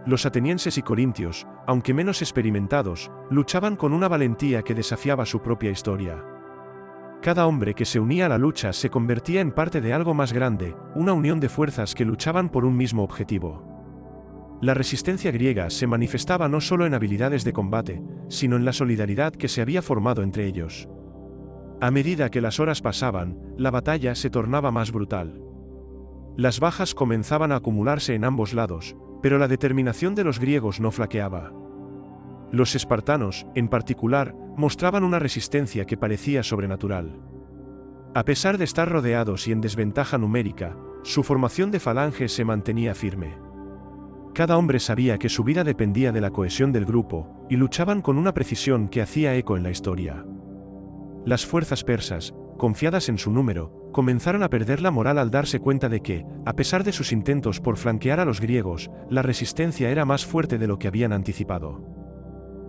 Los atenienses y corintios, aunque menos experimentados, luchaban con una valentía que desafiaba su propia historia. Cada hombre que se unía a la lucha se convertía en parte de algo más grande, una unión de fuerzas que luchaban por un mismo objetivo. La resistencia griega se manifestaba no solo en habilidades de combate, sino en la solidaridad que se había formado entre ellos. A medida que las horas pasaban, la batalla se tornaba más brutal. Las bajas comenzaban a acumularse en ambos lados, pero la determinación de los griegos no flaqueaba. Los espartanos, en particular, mostraban una resistencia que parecía sobrenatural. A pesar de estar rodeados y en desventaja numérica, su formación de falange se mantenía firme. Cada hombre sabía que su vida dependía de la cohesión del grupo, y luchaban con una precisión que hacía eco en la historia. Las fuerzas persas, confiadas en su número, comenzaron a perder la moral al darse cuenta de que, a pesar de sus intentos por flanquear a los griegos, la resistencia era más fuerte de lo que habían anticipado.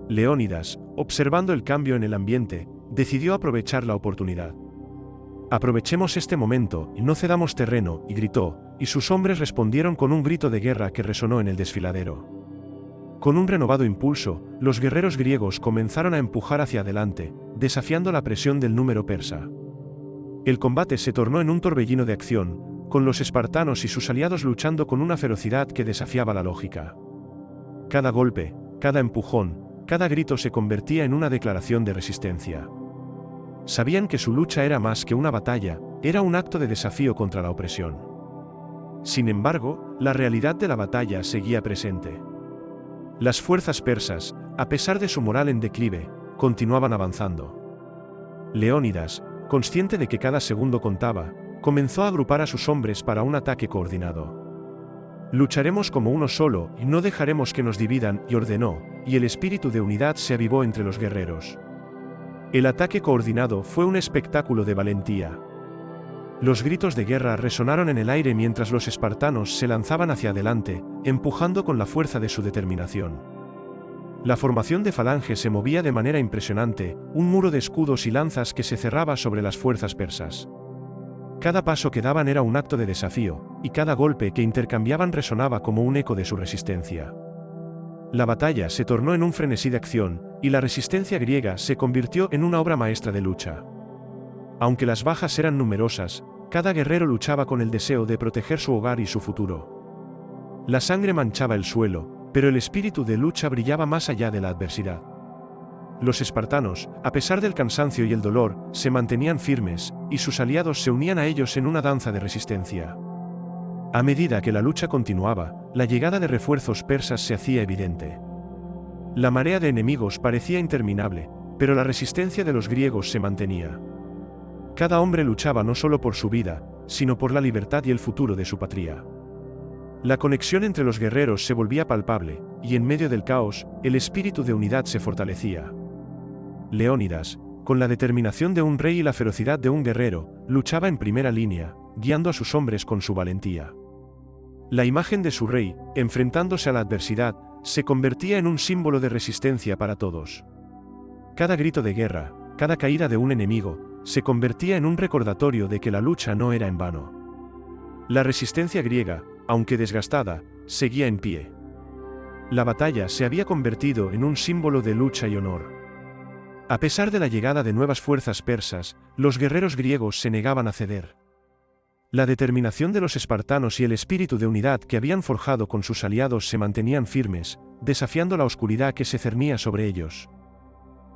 Leónidas, observando el cambio en el ambiente, decidió aprovechar la oportunidad. «Aprovechemos este momento y no cedamos terreno», y gritó, y sus hombres respondieron con un grito de guerra que resonó en el desfiladero. Con un renovado impulso, los guerreros griegos comenzaron a empujar hacia adelante, desafiando la presión del número persa. El combate se tornó en un torbellino de acción, con los espartanos y sus aliados luchando con una ferocidad que desafiaba la lógica. Cada golpe, cada empujón, cada grito se convertía en una declaración de resistencia. Sabían que su lucha era más que una batalla, era un acto de desafío contra la opresión. Sin embargo, la realidad de la batalla seguía presente. Las fuerzas persas, a pesar de su moral en declive, continuaban avanzando. Leónidas, consciente de que cada segundo contaba, comenzó a agrupar a sus hombres para un ataque coordinado. «Lucharemos como uno solo y no dejaremos que nos dividan», y ordenó, y el espíritu de unidad se avivó entre los guerreros. El ataque coordinado fue un espectáculo de valentía. Los gritos de guerra resonaron en el aire mientras los espartanos se lanzaban hacia adelante, empujando con la fuerza de su determinación. La formación de falange se movía de manera impresionante, un muro de escudos y lanzas que se cerraba sobre las fuerzas persas. Cada paso que daban era un acto de desafío, y cada golpe que intercambiaban resonaba como un eco de su resistencia. La batalla se tornó en un frenesí de acción, y la resistencia griega se convirtió en una obra maestra de lucha. Aunque las bajas eran numerosas, cada guerrero luchaba con el deseo de proteger su hogar y su futuro. La sangre manchaba el suelo, pero el espíritu de lucha brillaba más allá de la adversidad. Los espartanos, a pesar del cansancio y el dolor, se mantenían firmes, y sus aliados se unían a ellos en una danza de resistencia. A medida que la lucha continuaba, la llegada de refuerzos persas se hacía evidente. La marea de enemigos parecía interminable, pero la resistencia de los griegos se mantenía. Cada hombre luchaba no solo por su vida, sino por la libertad y el futuro de su patria. La conexión entre los guerreros se volvía palpable, y en medio del caos, el espíritu de unidad se fortalecía. Leónidas, con la determinación de un rey y la ferocidad de un guerrero, luchaba en primera línea, guiando a sus hombres con su valentía. La imagen de su rey, enfrentándose a la adversidad, se convertía en un símbolo de resistencia para todos. Cada grito de guerra, cada caída de un enemigo, se convertía en un recordatorio de que la lucha no era en vano. La resistencia griega, aunque desgastada, seguía en pie. La batalla se había convertido en un símbolo de lucha y honor. A pesar de la llegada de nuevas fuerzas persas, los guerreros griegos se negaban a ceder. La determinación de los espartanos y el espíritu de unidad que habían forjado con sus aliados se mantenían firmes, desafiando la oscuridad que se cernía sobre ellos.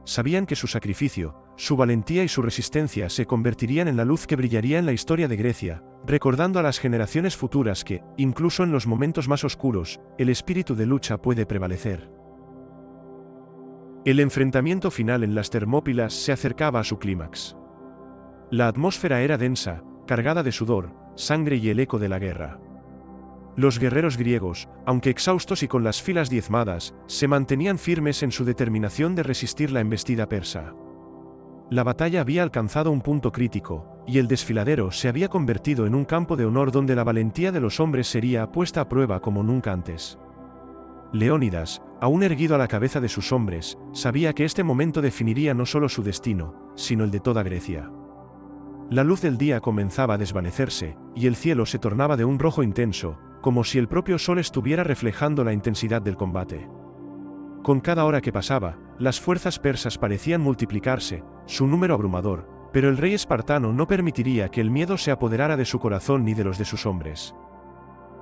Sabían que su sacrificio, su valentía y su resistencia se convertirían en la luz que brillaría en la historia de Grecia, recordando a las generaciones futuras que, incluso en los momentos más oscuros, el espíritu de lucha puede prevalecer. El enfrentamiento final en las Termópilas se acercaba a su clímax. La atmósfera era densa, cargada de sudor, sangre y el eco de la guerra. Los guerreros griegos, aunque exhaustos y con las filas diezmadas, se mantenían firmes en su determinación de resistir la embestida persa. La batalla había alcanzado un punto crítico, y el desfiladero se había convertido en un campo de honor donde la valentía de los hombres sería puesta a prueba como nunca antes. Leónidas, aún erguido a la cabeza de sus hombres, sabía que este momento definiría no solo su destino, sino el de toda Grecia. La luz del día comenzaba a desvanecerse, y el cielo se tornaba de un rojo intenso, como si el propio sol estuviera reflejando la intensidad del combate. Con cada hora que pasaba, las fuerzas persas parecían multiplicarse, su número abrumador, pero el rey espartano no permitiría que el miedo se apoderara de su corazón ni de los de sus hombres.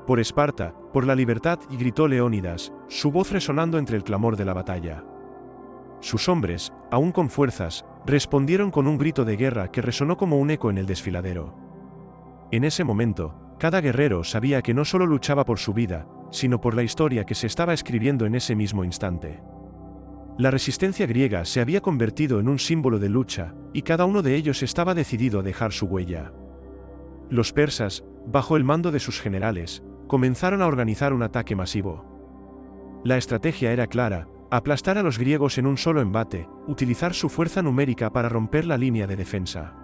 Por Esparta, por la libertad, y gritó Leónidas, su voz resonando entre el clamor de la batalla. Sus hombres, aún con fuerzas, respondieron con un grito de guerra que resonó como un eco en el desfiladero. En ese momento, cada guerrero sabía que no solo luchaba por su vida, sino por la historia que se estaba escribiendo en ese mismo instante. La resistencia griega se había convertido en un símbolo de lucha, y cada uno de ellos estaba decidido a dejar su huella. Los persas, bajo el mando de sus generales, comenzaron a organizar un ataque masivo. La estrategia era clara: aplastar a los griegos en un solo embate, utilizar su fuerza numérica para romper la línea de defensa.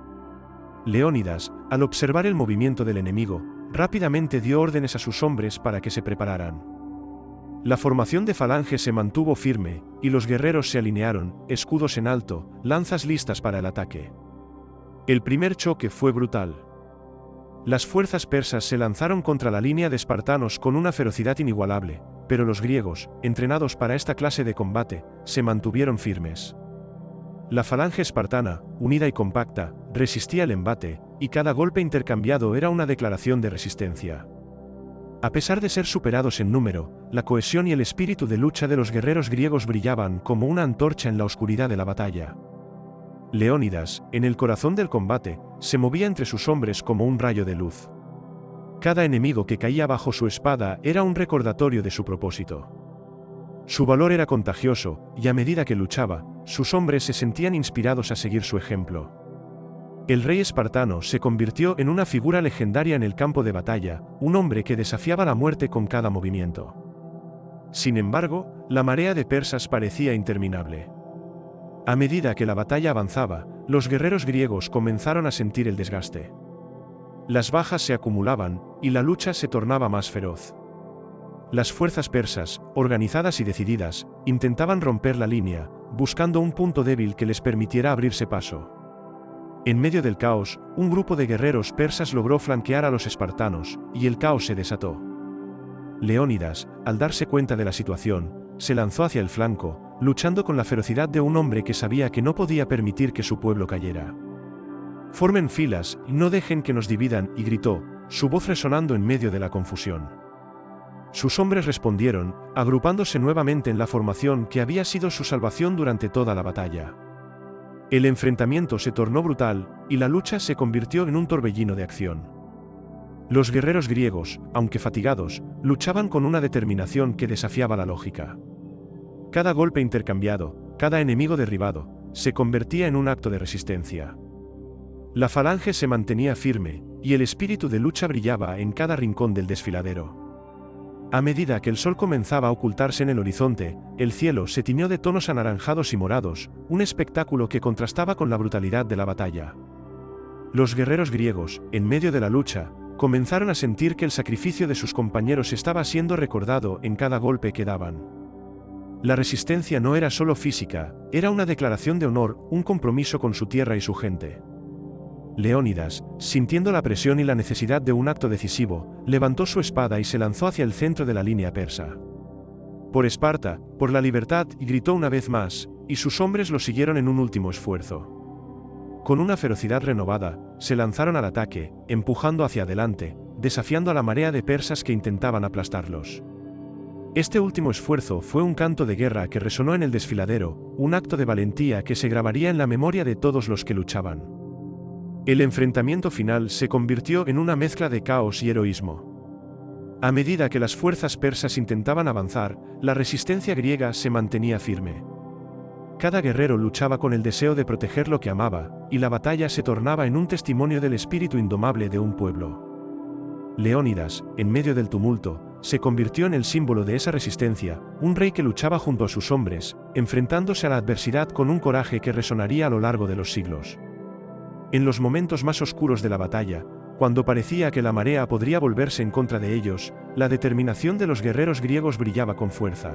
Leónidas, al observar el movimiento del enemigo, rápidamente dio órdenes a sus hombres para que se prepararan. La formación de falange se mantuvo firme, y los guerreros se alinearon, escudos en alto, lanzas listas para el ataque. El primer choque fue brutal. Las fuerzas persas se lanzaron contra la línea de espartanos con una ferocidad inigualable, pero los griegos, entrenados para esta clase de combate, se mantuvieron firmes. La falange espartana, unida y compacta, resistía el embate, y cada golpe intercambiado era una declaración de resistencia. A pesar de ser superados en número, la cohesión y el espíritu de lucha de los guerreros griegos brillaban como una antorcha en la oscuridad de la batalla. Leónidas, en el corazón del combate, se movía entre sus hombres como un rayo de luz. Cada enemigo que caía bajo su espada era un recordatorio de su propósito. Su valor era contagioso, y a medida que luchaba, sus hombres se sentían inspirados a seguir su ejemplo. El rey espartano se convirtió en una figura legendaria en el campo de batalla, un hombre que desafiaba la muerte con cada movimiento. Sin embargo, la marea de persas parecía interminable. A medida que la batalla avanzaba, los guerreros griegos comenzaron a sentir el desgaste. Las bajas se acumulaban, y la lucha se tornaba más feroz. Las fuerzas persas, organizadas y decididas, intentaban romper la línea, buscando un punto débil que les permitiera abrirse paso. En medio del caos, un grupo de guerreros persas logró flanquear a los espartanos, y el caos se desató. Leónidas, al darse cuenta de la situación, se lanzó hacia el flanco, luchando con la ferocidad de un hombre que sabía que no podía permitir que su pueblo cayera. «Formen filas, y no dejen que nos dividan», y gritó, su voz resonando en medio de la confusión. Sus hombres respondieron, agrupándose nuevamente en la formación que había sido su salvación durante toda la batalla. El enfrentamiento se tornó brutal, y la lucha se convirtió en un torbellino de acción. Los guerreros griegos, aunque fatigados, luchaban con una determinación que desafiaba la lógica. Cada golpe intercambiado, cada enemigo derribado, se convertía en un acto de resistencia. La falange se mantenía firme, y el espíritu de lucha brillaba en cada rincón del desfiladero. A medida que el sol comenzaba a ocultarse en el horizonte, el cielo se tiñó de tonos anaranjados y morados, un espectáculo que contrastaba con la brutalidad de la batalla. Los guerreros griegos, en medio de la lucha, comenzaron a sentir que el sacrificio de sus compañeros estaba siendo recordado en cada golpe que daban. La resistencia no era solo física, era una declaración de honor, un compromiso con su tierra y su gente. Leónidas, sintiendo la presión y la necesidad de un acto decisivo, levantó su espada y se lanzó hacia el centro de la línea persa. por Esparta, por la libertad, y gritó una vez más, y sus hombres lo siguieron en un último esfuerzo. Con una ferocidad renovada, se lanzaron al ataque, empujando hacia adelante, desafiando a la marea de persas que intentaban aplastarlos. Este último esfuerzo fue un canto de guerra que resonó en el desfiladero, un acto de valentía que se grabaría en la memoria de todos los que luchaban. El enfrentamiento final se convirtió en una mezcla de caos y heroísmo. A medida que las fuerzas persas intentaban avanzar, la resistencia griega se mantenía firme. Cada guerrero luchaba con el deseo de proteger lo que amaba, y la batalla se tornaba en un testimonio del espíritu indomable de un pueblo. Leónidas, en medio del tumulto, se convirtió en el símbolo de esa resistencia, un rey que luchaba junto a sus hombres, enfrentándose a la adversidad con un coraje que resonaría a lo largo de los siglos. En los momentos más oscuros de la batalla, cuando parecía que la marea podría volverse en contra de ellos, la determinación de los guerreros griegos brillaba con fuerza.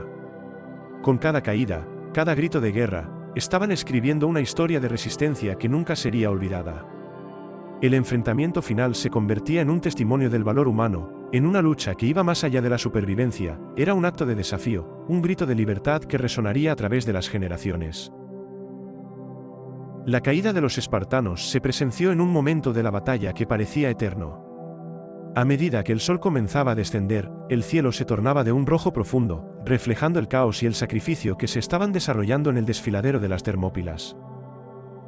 Con cada caída, cada grito de guerra, estaban escribiendo una historia de resistencia que nunca sería olvidada. El enfrentamiento final se convertía en un testimonio del valor humano, en una lucha que iba más allá de la supervivencia, era un acto de desafío, un grito de libertad que resonaría a través de las generaciones. La caída de los espartanos se presenció en un momento de la batalla que parecía eterno. A medida que el sol comenzaba a descender, el cielo se tornaba de un rojo profundo, reflejando el caos y el sacrificio que se estaban desarrollando en el desfiladero de las Termópilas.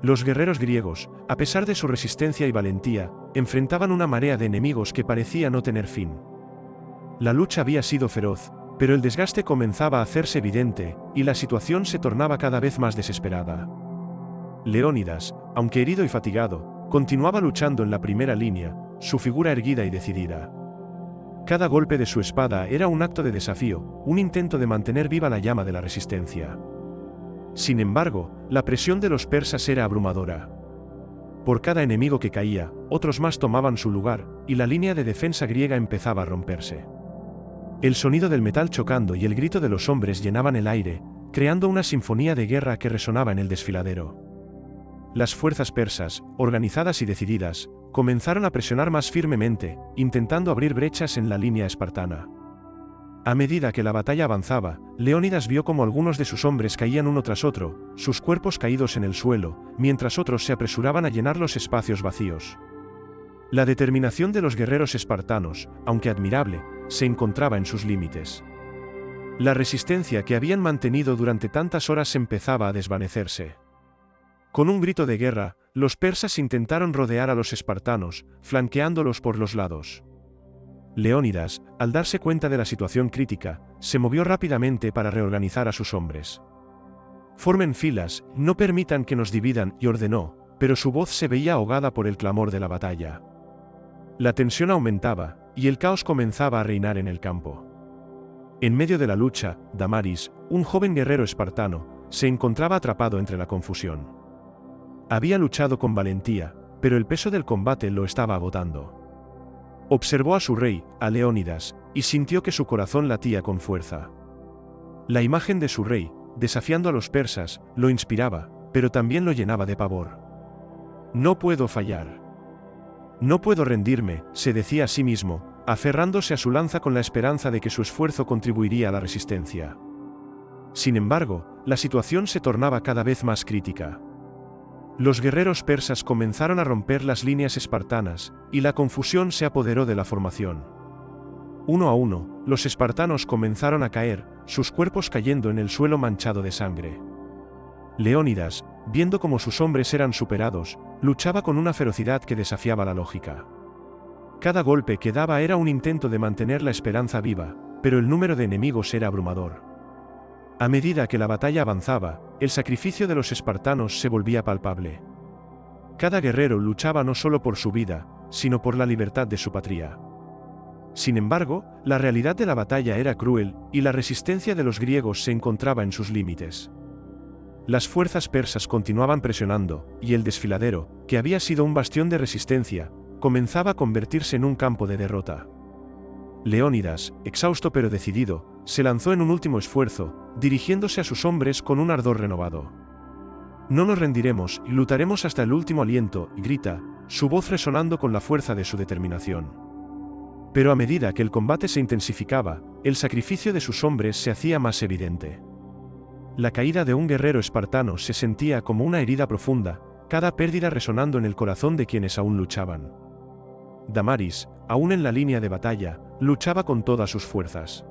Los guerreros griegos, a pesar de su resistencia y valentía, enfrentaban una marea de enemigos que parecía no tener fin. La lucha había sido feroz, pero el desgaste comenzaba a hacerse evidente, y la situación se tornaba cada vez más desesperada. Leónidas, aunque herido y fatigado, continuaba luchando en la primera línea, su figura erguida y decidida. Cada golpe de su espada era un acto de desafío, un intento de mantener viva la llama de la resistencia. Sin embargo, la presión de los persas era abrumadora. Por cada enemigo que caía, otros más tomaban su lugar, y la línea de defensa griega empezaba a romperse. El sonido del metal chocando y el grito de los hombres llenaban el aire, creando una sinfonía de guerra que resonaba en el desfiladero. Las fuerzas persas, organizadas y decididas, comenzaron a presionar más firmemente, intentando abrir brechas en la línea espartana. A medida que la batalla avanzaba, Leónidas vio cómo algunos de sus hombres caían uno tras otro, sus cuerpos caídos en el suelo, mientras otros se apresuraban a llenar los espacios vacíos. La determinación de los guerreros espartanos, aunque admirable, se encontraba en sus límites. La resistencia que habían mantenido durante tantas horas empezaba a desvanecerse. Con un grito de guerra, los persas intentaron rodear a los espartanos, flanqueándolos por los lados. Leónidas, al darse cuenta de la situación crítica, se movió rápidamente para reorganizar a sus hombres. «Formen filas, no permitan que nos dividan», y ordenó, pero su voz se veía ahogada por el clamor de la batalla. La tensión aumentaba, y el caos comenzaba a reinar en el campo. En medio de la lucha, Damaris, un joven guerrero espartano, se encontraba atrapado entre la confusión. Había luchado con valentía, pero el peso del combate lo estaba agotando. Observó a su rey, a Leónidas, y sintió que su corazón latía con fuerza. La imagen de su rey, desafiando a los persas, lo inspiraba, pero también lo llenaba de pavor. «No puedo fallar. No puedo rendirme», se decía a sí mismo, aferrándose a su lanza con la esperanza de que su esfuerzo contribuiría a la resistencia. Sin embargo, la situación se tornaba cada vez más crítica. Los guerreros persas comenzaron a romper las líneas espartanas, y la confusión se apoderó de la formación. Uno a uno, los espartanos comenzaron a caer, sus cuerpos cayendo en el suelo manchado de sangre. Leónidas, viendo cómo sus hombres eran superados, luchaba con una ferocidad que desafiaba la lógica. Cada golpe que daba era un intento de mantener la esperanza viva, pero el número de enemigos era abrumador. A medida que la batalla avanzaba, el sacrificio de los espartanos se volvía palpable. Cada guerrero luchaba no solo por su vida, sino por la libertad de su patria. Sin embargo, la realidad de la batalla era cruel, y la resistencia de los griegos se encontraba en sus límites. Las fuerzas persas continuaban presionando, y el desfiladero, que había sido un bastión de resistencia, comenzaba a convertirse en un campo de derrota. Leónidas, exhausto pero decidido, se lanzó en un último esfuerzo, dirigiéndose a sus hombres con un ardor renovado. «No nos rendiremos, y lutaremos hasta el último aliento», grita, su voz resonando con la fuerza de su determinación. Pero a medida que el combate se intensificaba, el sacrificio de sus hombres se hacía más evidente. La caída de un guerrero espartano se sentía como una herida profunda, cada pérdida resonando en el corazón de quienes aún luchaban. Damaris, aún en la línea de batalla, luchaba con todas sus fuerzas.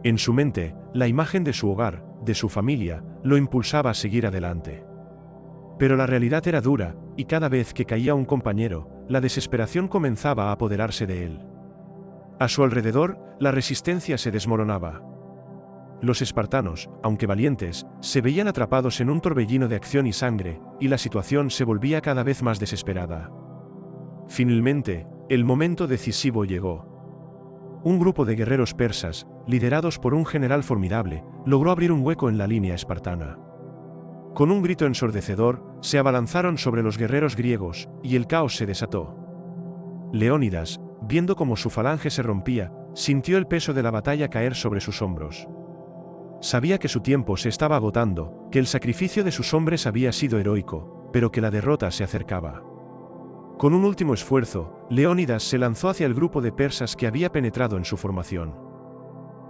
En su mente, la imagen de su hogar, de su familia, lo impulsaba a seguir adelante. Pero la realidad era dura, y cada vez que caía un compañero, la desesperación comenzaba a apoderarse de él. A su alrededor, la resistencia se desmoronaba. Los espartanos, aunque valientes, se veían atrapados en un torbellino de acción y sangre, y la situación se volvía cada vez más desesperada. Finalmente, el momento decisivo llegó. Un grupo de guerreros persas, liderados por un general formidable, logró abrir un hueco en la línea espartana. Con un grito ensordecedor, se abalanzaron sobre los guerreros griegos, y el caos se desató. Leónidas, viendo cómo su falange se rompía, sintió el peso de la batalla caer sobre sus hombros. Sabía que su tiempo se estaba agotando, que el sacrificio de sus hombres había sido heroico, pero que la derrota se acercaba. Con un último esfuerzo, Leónidas se lanzó hacia el grupo de persas que había penetrado en su formación.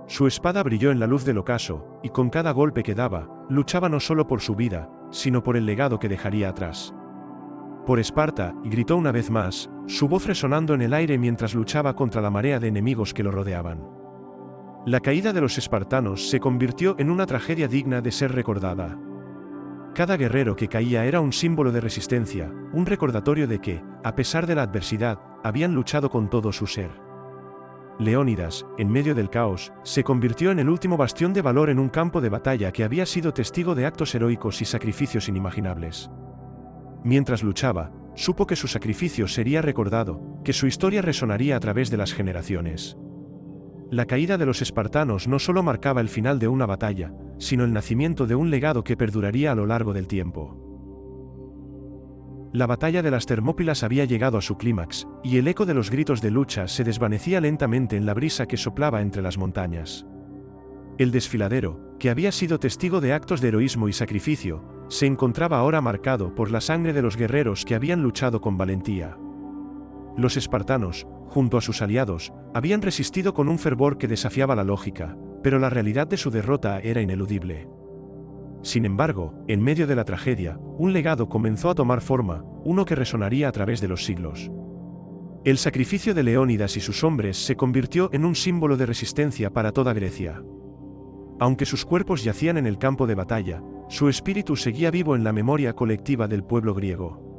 Su espada brilló en la luz del ocaso, y con cada golpe que daba, luchaba no solo por su vida, sino por el legado que dejaría atrás. Por Esparta, gritó una vez más, su voz resonando en el aire mientras luchaba contra la marea de enemigos que lo rodeaban. La caída de los espartanos se convirtió en una tragedia digna de ser recordada. Cada guerrero que caía era un símbolo de resistencia, un recordatorio de que, a pesar de la adversidad, habían luchado con todo su ser. Leónidas, en medio del caos, se convirtió en el último bastión de valor en un campo de batalla que había sido testigo de actos heroicos y sacrificios inimaginables. Mientras luchaba, supo que su sacrificio sería recordado, que su historia resonaría a través de las generaciones. La caída de los espartanos no solo marcaba el final de una batalla, sino el nacimiento de un legado que perduraría a lo largo del tiempo. La batalla de las Termópilas había llegado a su clímax, y el eco de los gritos de lucha se desvanecía lentamente en la brisa que soplaba entre las montañas. El desfiladero, que había sido testigo de actos de heroísmo y sacrificio, se encontraba ahora marcado por la sangre de los guerreros que habían luchado con valentía. Los espartanos, junto a sus aliados, habían resistido con un fervor que desafiaba la lógica, pero la realidad de su derrota era ineludible. Sin embargo, en medio de la tragedia, un legado comenzó a tomar forma, uno que resonaría a través de los siglos. El sacrificio de Leónidas y sus hombres se convirtió en un símbolo de resistencia para toda Grecia. Aunque sus cuerpos yacían en el campo de batalla, su espíritu seguía vivo en la memoria colectiva del pueblo griego.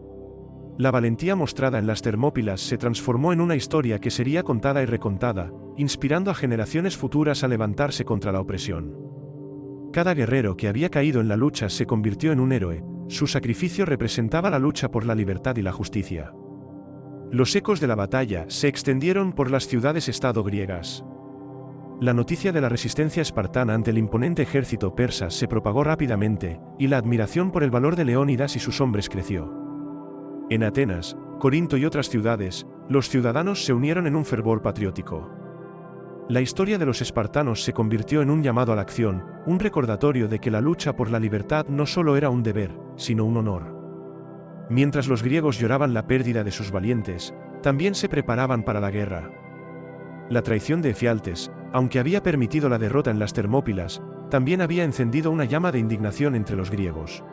La valentía mostrada en las Termópilas se transformó en una historia que sería contada y recontada, inspirando a generaciones futuras a levantarse contra la opresión. Cada guerrero que había caído en la lucha se convirtió en un héroe, su sacrificio representaba la lucha por la libertad y la justicia. Los ecos de la batalla se extendieron por las ciudades-estado griegas. La noticia de la resistencia espartana ante el imponente ejército persa se propagó rápidamente, y la admiración por el valor de Leónidas y sus hombres creció. En Atenas, Corinto y otras ciudades, los ciudadanos se unieron en un fervor patriótico. La historia de los espartanos se convirtió en un llamado a la acción, un recordatorio de que la lucha por la libertad no solo era un deber, sino un honor. Mientras los griegos lloraban la pérdida de sus valientes, también se preparaban para la guerra. La traición de Efialtes, aunque había permitido la derrota en las Termópilas, también había encendido una llama de indignación entre los griegos.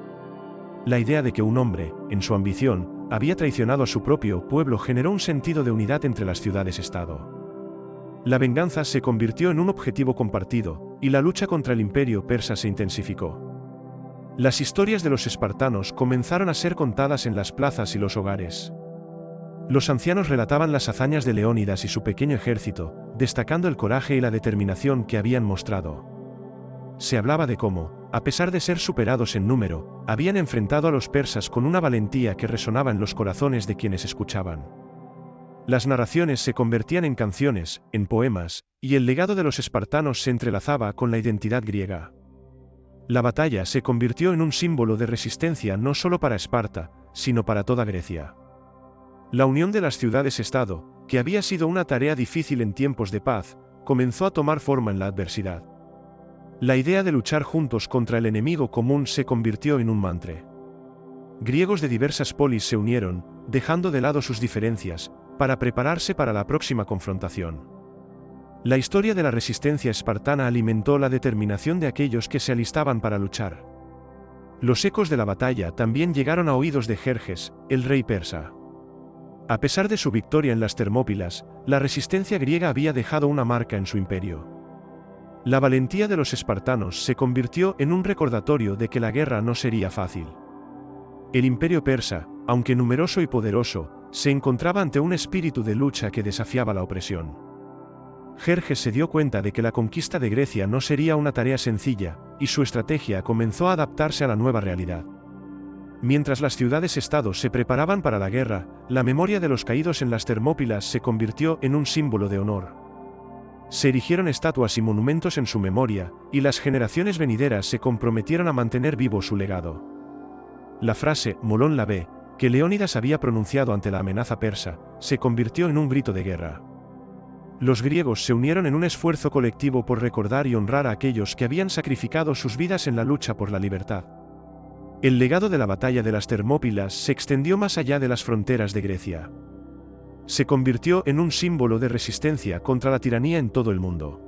La idea de que un hombre, en su ambición, había traicionado a su propio pueblo generó un sentido de unidad entre las ciudades-estado. La venganza se convirtió en un objetivo compartido, y la lucha contra el imperio persa se intensificó. Las historias de los espartanos comenzaron a ser contadas en las plazas y los hogares. Los ancianos relataban las hazañas de Leónidas y su pequeño ejército, destacando el coraje y la determinación que habían mostrado. Se hablaba de cómo, a pesar de ser superados en número, habían enfrentado a los persas con una valentía que resonaba en los corazones de quienes escuchaban. Las narraciones se convertían en canciones, en poemas, y el legado de los espartanos se entrelazaba con la identidad griega. La batalla se convirtió en un símbolo de resistencia no solo para Esparta, sino para toda Grecia. La unión de las ciudades-estado, que había sido una tarea difícil en tiempos de paz, comenzó a tomar forma en la adversidad. La idea de luchar juntos contra el enemigo común se convirtió en un mantra. Griegos de diversas polis se unieron, dejando de lado sus diferencias, para prepararse para la próxima confrontación. La historia de la resistencia espartana alimentó la determinación de aquellos que se alistaban para luchar. Los ecos de la batalla también llegaron a oídos de Jerjes, el rey persa. A pesar de su victoria en las Termópilas, la resistencia griega había dejado una marca en su imperio. La valentía de los espartanos se convirtió en un recordatorio de que la guerra no sería fácil. El imperio persa, aunque numeroso y poderoso, se encontraba ante un espíritu de lucha que desafiaba la opresión. Jerjes se dio cuenta de que la conquista de Grecia no sería una tarea sencilla, y su estrategia comenzó a adaptarse a la nueva realidad. Mientras las ciudades-estado se preparaban para la guerra, la memoria de los caídos en las Termópilas se convirtió en un símbolo de honor. Se erigieron estatuas y monumentos en su memoria, y las generaciones venideras se comprometieron a mantener vivo su legado. La frase «Molón la ve», que Leónidas había pronunciado ante la amenaza persa, se convirtió en un grito de guerra. Los griegos se unieron en un esfuerzo colectivo por recordar y honrar a aquellos que habían sacrificado sus vidas en la lucha por la libertad. El legado de la batalla de las Termópilas se extendió más allá de las fronteras de Grecia. Se convirtió en un símbolo de resistencia contra la tiranía en todo el mundo.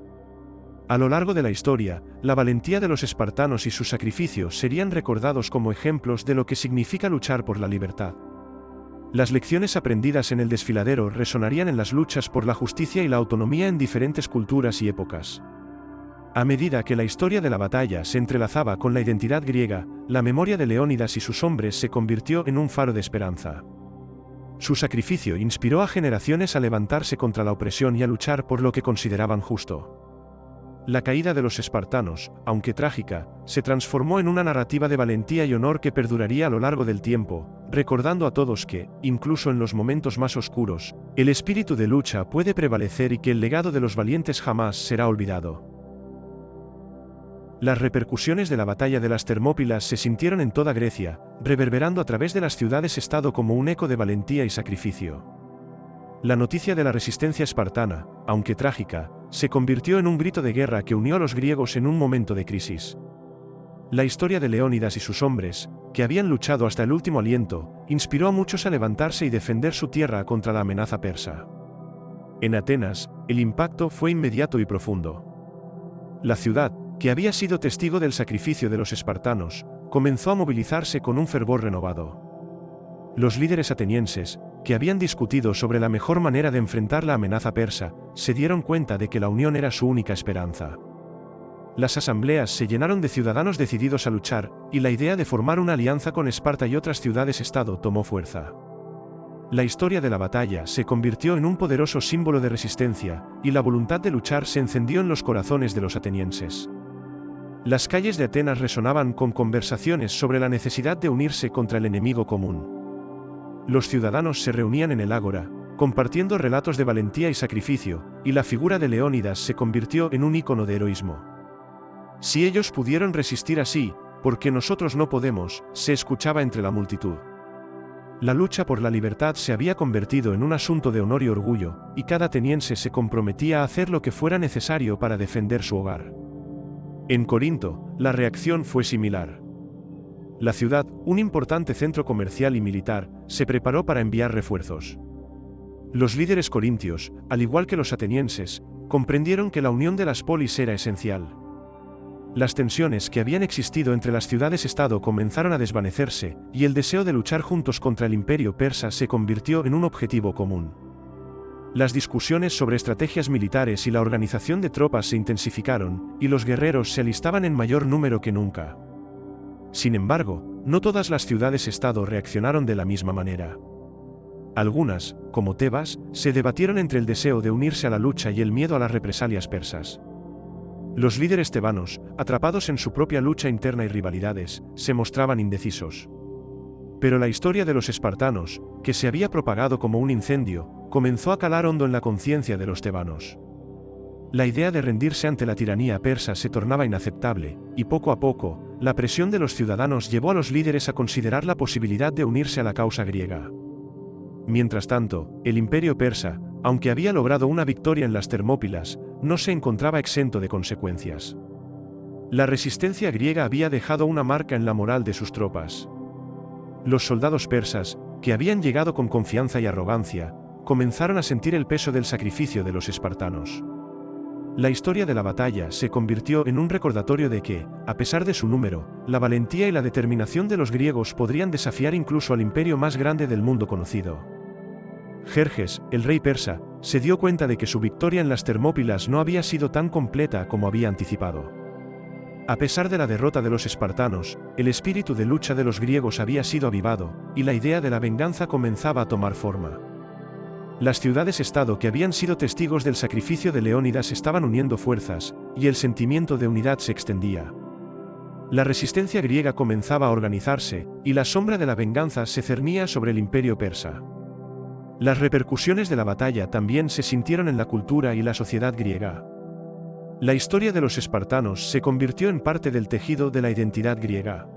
A lo largo de la historia, la valentía de los espartanos y su sacrificio serían recordados como ejemplos de lo que significa luchar por la libertad. Las lecciones aprendidas en el desfiladero resonarían en las luchas por la justicia y la autonomía en diferentes culturas y épocas. A medida que la historia de la batalla se entrelazaba con la identidad griega, la memoria de Leónidas y sus hombres se convirtió en un faro de esperanza. Su sacrificio inspiró a generaciones a levantarse contra la opresión y a luchar por lo que consideraban justo. La caída de los espartanos, aunque trágica, se transformó en una narrativa de valentía y honor que perduraría a lo largo del tiempo, recordando a todos que, incluso en los momentos más oscuros, el espíritu de lucha puede prevalecer y que el legado de los valientes jamás será olvidado. Las repercusiones de la batalla de las Termópilas se sintieron en toda Grecia, reverberando a través de las ciudades-estado como un eco de valentía y sacrificio. La noticia de la resistencia espartana, aunque trágica, se convirtió en un grito de guerra que unió a los griegos en un momento de crisis. La historia de Leónidas y sus hombres, que habían luchado hasta el último aliento, inspiró a muchos a levantarse y defender su tierra contra la amenaza persa. En Atenas, el impacto fue inmediato y profundo. La ciudad, que había sido testigo del sacrificio de los espartanos, comenzó a movilizarse con un fervor renovado. Los líderes atenienses, que habían discutido sobre la mejor manera de enfrentar la amenaza persa, se dieron cuenta de que la unión era su única esperanza. Las asambleas se llenaron de ciudadanos decididos a luchar, y la idea de formar una alianza con Esparta y otras ciudades-estado tomó fuerza. La historia de la batalla se convirtió en un poderoso símbolo de resistencia, y la voluntad de luchar se encendió en los corazones de los atenienses. Las calles de Atenas resonaban con conversaciones sobre la necesidad de unirse contra el enemigo común. Los ciudadanos se reunían en el ágora, compartiendo relatos de valentía y sacrificio, y la figura de Leónidas se convirtió en un ícono de heroísmo. Si ellos pudieron resistir así, ¿por qué nosotros no podemos?, se escuchaba entre la multitud. La lucha por la libertad se había convertido en un asunto de honor y orgullo, y cada ateniense se comprometía a hacer lo que fuera necesario para defender su hogar. En Corinto, la reacción fue similar. La ciudad, un importante centro comercial y militar, se preparó para enviar refuerzos. Los líderes corintios, al igual que los atenienses, comprendieron que la unión de las polis era esencial. Las tensiones que habían existido entre las ciudades-estado comenzaron a desvanecerse, y el deseo de luchar juntos contra el imperio persa se convirtió en un objetivo común. Las discusiones sobre estrategias militares y la organización de tropas se intensificaron, y los guerreros se alistaban en mayor número que nunca. Sin embargo, no todas las ciudades-estado reaccionaron de la misma manera. Algunas, como Tebas, se debatieron entre el deseo de unirse a la lucha y el miedo a las represalias persas. Los líderes tebanos, atrapados en su propia lucha interna y rivalidades, se mostraban indecisos. Pero la historia de los espartanos, que se había propagado como un incendio, comenzó a calar hondo en la conciencia de los tebanos. La idea de rendirse ante la tiranía persa se tornaba inaceptable, y poco a poco, la presión de los ciudadanos llevó a los líderes a considerar la posibilidad de unirse a la causa griega. Mientras tanto, el imperio persa, aunque había logrado una victoria en las Termópilas, no se encontraba exento de consecuencias. La resistencia griega había dejado una marca en la moral de sus tropas. Los soldados persas, que habían llegado con confianza y arrogancia, comenzaron a sentir el peso del sacrificio de los espartanos. La historia de la batalla se convirtió en un recordatorio de que, a pesar de su número, la valentía y la determinación de los griegos podrían desafiar incluso al imperio más grande del mundo conocido. Jerjes, el rey persa, se dio cuenta de que su victoria en las Termópilas no había sido tan completa como había anticipado. A pesar de la derrota de los espartanos, el espíritu de lucha de los griegos había sido avivado, y la idea de la venganza comenzaba a tomar forma. Las ciudades-estado que habían sido testigos del sacrificio de Leónidas estaban uniendo fuerzas, y el sentimiento de unidad se extendía. La resistencia griega comenzaba a organizarse, y la sombra de la venganza se cernía sobre el imperio persa. Las repercusiones de la batalla también se sintieron en la cultura y la sociedad griega. La historia de los espartanos se convirtió en parte del tejido de la identidad griega.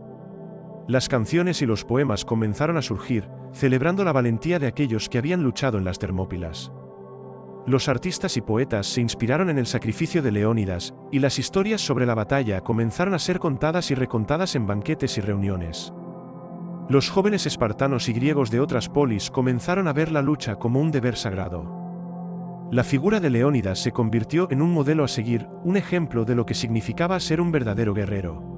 Las canciones y los poemas comenzaron a surgir, celebrando la valentía de aquellos que habían luchado en las Termópilas. Los artistas y poetas se inspiraron en el sacrificio de Leónidas, y las historias sobre la batalla comenzaron a ser contadas y recontadas en banquetes y reuniones. Los jóvenes espartanos y griegos de otras polis comenzaron a ver la lucha como un deber sagrado. La figura de Leónidas se convirtió en un modelo a seguir, un ejemplo de lo que significaba ser un verdadero guerrero.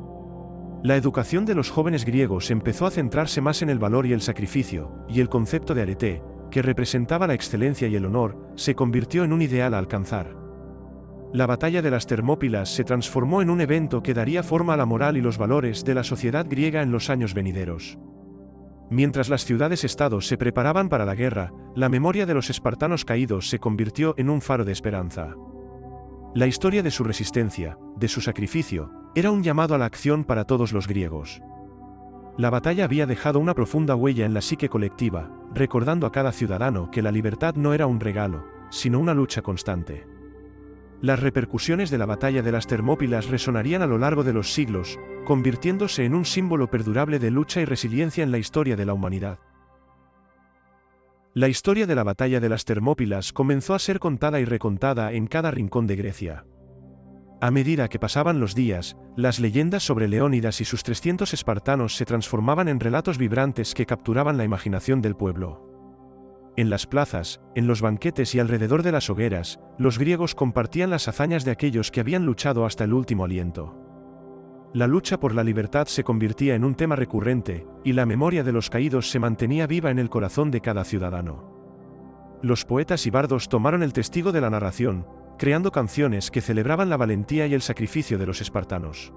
La educación de los jóvenes griegos empezó a centrarse más en el valor y el sacrificio, y el concepto de arete, que representaba la excelencia y el honor, se convirtió en un ideal a alcanzar. La batalla de las Termópilas se transformó en un evento que daría forma a la moral y los valores de la sociedad griega en los años venideros. Mientras las ciudades-estado se preparaban para la guerra, la memoria de los espartanos caídos se convirtió en un faro de esperanza. La historia de su resistencia, de su sacrificio, era un llamado a la acción para todos los griegos. La batalla había dejado una profunda huella en la psique colectiva, recordando a cada ciudadano que la libertad no era un regalo, sino una lucha constante. Las repercusiones de la batalla de las Termópilas resonarían a lo largo de los siglos, convirtiéndose en un símbolo perdurable de lucha y resiliencia en la historia de la humanidad. La historia de la batalla de las Termópilas comenzó a ser contada y recontada en cada rincón de Grecia. A medida que pasaban los días, las leyendas sobre Leónidas y sus 300 espartanos se transformaban en relatos vibrantes que capturaban la imaginación del pueblo. En las plazas, en los banquetes y alrededor de las hogueras, los griegos compartían las hazañas de aquellos que habían luchado hasta el último aliento. La lucha por la libertad se convertía en un tema recurrente, y la memoria de los caídos se mantenía viva en el corazón de cada ciudadano. Los poetas y bardos tomaron el testigo de la narración, creando canciones que celebraban la valentía y el sacrificio de los espartanos.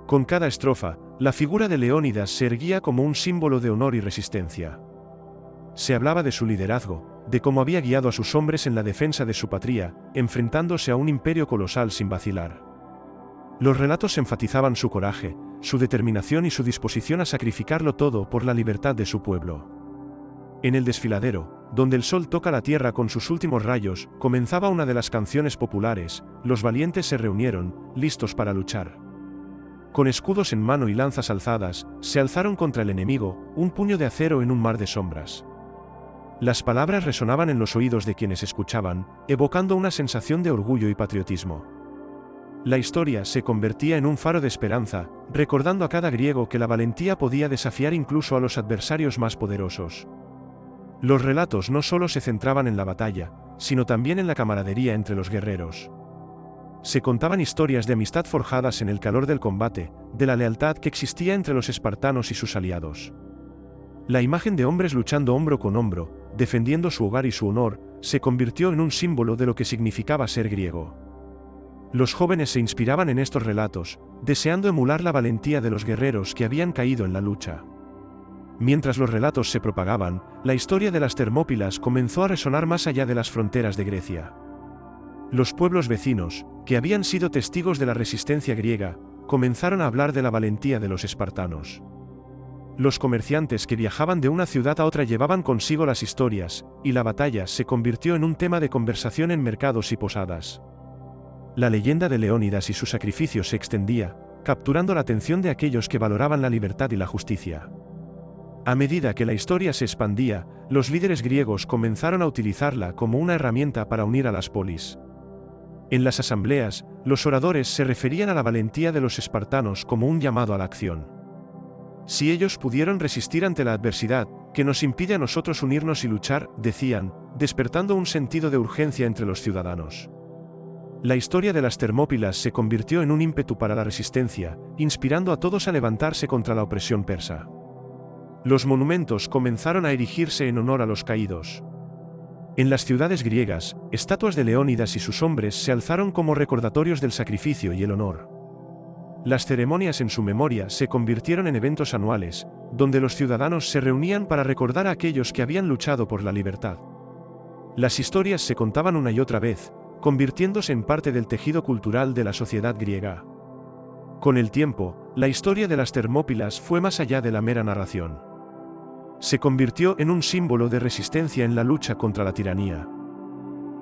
Con cada estrofa, la figura de Leónidas se erguía como un símbolo de honor y resistencia. Se hablaba de su liderazgo, de cómo había guiado a sus hombres en la defensa de su patria, enfrentándose a un imperio colosal sin vacilar. Los relatos enfatizaban su coraje, su determinación y su disposición a sacrificarlo todo por la libertad de su pueblo. En el desfiladero, donde el sol toca la tierra con sus últimos rayos, comenzaba una de las canciones populares. Los valientes se reunieron, listos para luchar. Con escudos en mano y lanzas alzadas, se alzaron contra el enemigo, un puño de acero en un mar de sombras. Las palabras resonaban en los oídos de quienes escuchaban, evocando una sensación de orgullo y patriotismo. La historia se convertía en un faro de esperanza, recordando a cada griego que la valentía podía desafiar incluso a los adversarios más poderosos. Los relatos no solo se centraban en la batalla, sino también en la camaradería entre los guerreros. Se contaban historias de amistad forjadas en el calor del combate, de la lealtad que existía entre los espartanos y sus aliados. La imagen de hombres luchando hombro con hombro, defendiendo su hogar y su honor, se convirtió en un símbolo de lo que significaba ser griego. Los jóvenes se inspiraban en estos relatos, deseando emular la valentía de los guerreros que habían caído en la lucha. Mientras los relatos se propagaban, la historia de las Termópilas comenzó a resonar más allá de las fronteras de Grecia. Los pueblos vecinos, que habían sido testigos de la resistencia griega, comenzaron a hablar de la valentía de los espartanos. Los comerciantes que viajaban de una ciudad a otra llevaban consigo las historias, y la batalla se convirtió en un tema de conversación en mercados y posadas. La leyenda de Leónidas y su sacrificio se extendía, capturando la atención de aquellos que valoraban la libertad y la justicia. A medida que la historia se expandía, los líderes griegos comenzaron a utilizarla como una herramienta para unir a las polis. En las asambleas, los oradores se referían a la valentía de los espartanos como un llamado a la acción. Si ellos pudieron resistir ante la adversidad, que nos impide a nosotros unirnos y luchar, decían, despertando un sentido de urgencia entre los ciudadanos. La historia de las Termópilas se convirtió en un ímpetu para la resistencia, inspirando a todos a levantarse contra la opresión persa. Los monumentos comenzaron a erigirse en honor a los caídos. En las ciudades griegas, estatuas de Leónidas y sus hombres se alzaron como recordatorios del sacrificio y el honor. Las ceremonias en su memoria se convirtieron en eventos anuales, donde los ciudadanos se reunían para recordar a aquellos que habían luchado por la libertad. Las historias se contaban una y otra vez, convirtiéndose en parte del tejido cultural de la sociedad griega. Con el tiempo, la historia de las Termópilas fue más allá de la mera narración. Se convirtió en un símbolo de resistencia en la lucha contra la tiranía.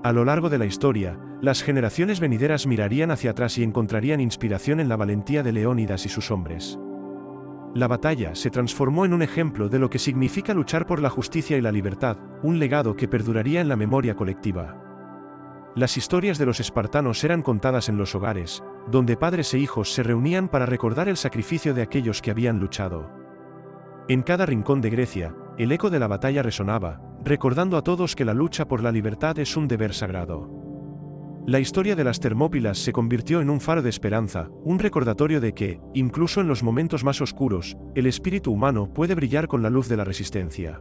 A lo largo de la historia, las generaciones venideras mirarían hacia atrás y encontrarían inspiración en la valentía de Leónidas y sus hombres. La batalla se transformó en un ejemplo de lo que significa luchar por la justicia y la libertad, un legado que perduraría en la memoria colectiva. Las historias de los espartanos eran contadas en los hogares, donde padres e hijos se reunían para recordar el sacrificio de aquellos que habían luchado. En cada rincón de Grecia, el eco de la batalla resonaba, recordando a todos que la lucha por la libertad es un deber sagrado. La historia de las Termópilas se convirtió en un faro de esperanza, un recordatorio de que, incluso en los momentos más oscuros, el espíritu humano puede brillar con la luz de la resistencia.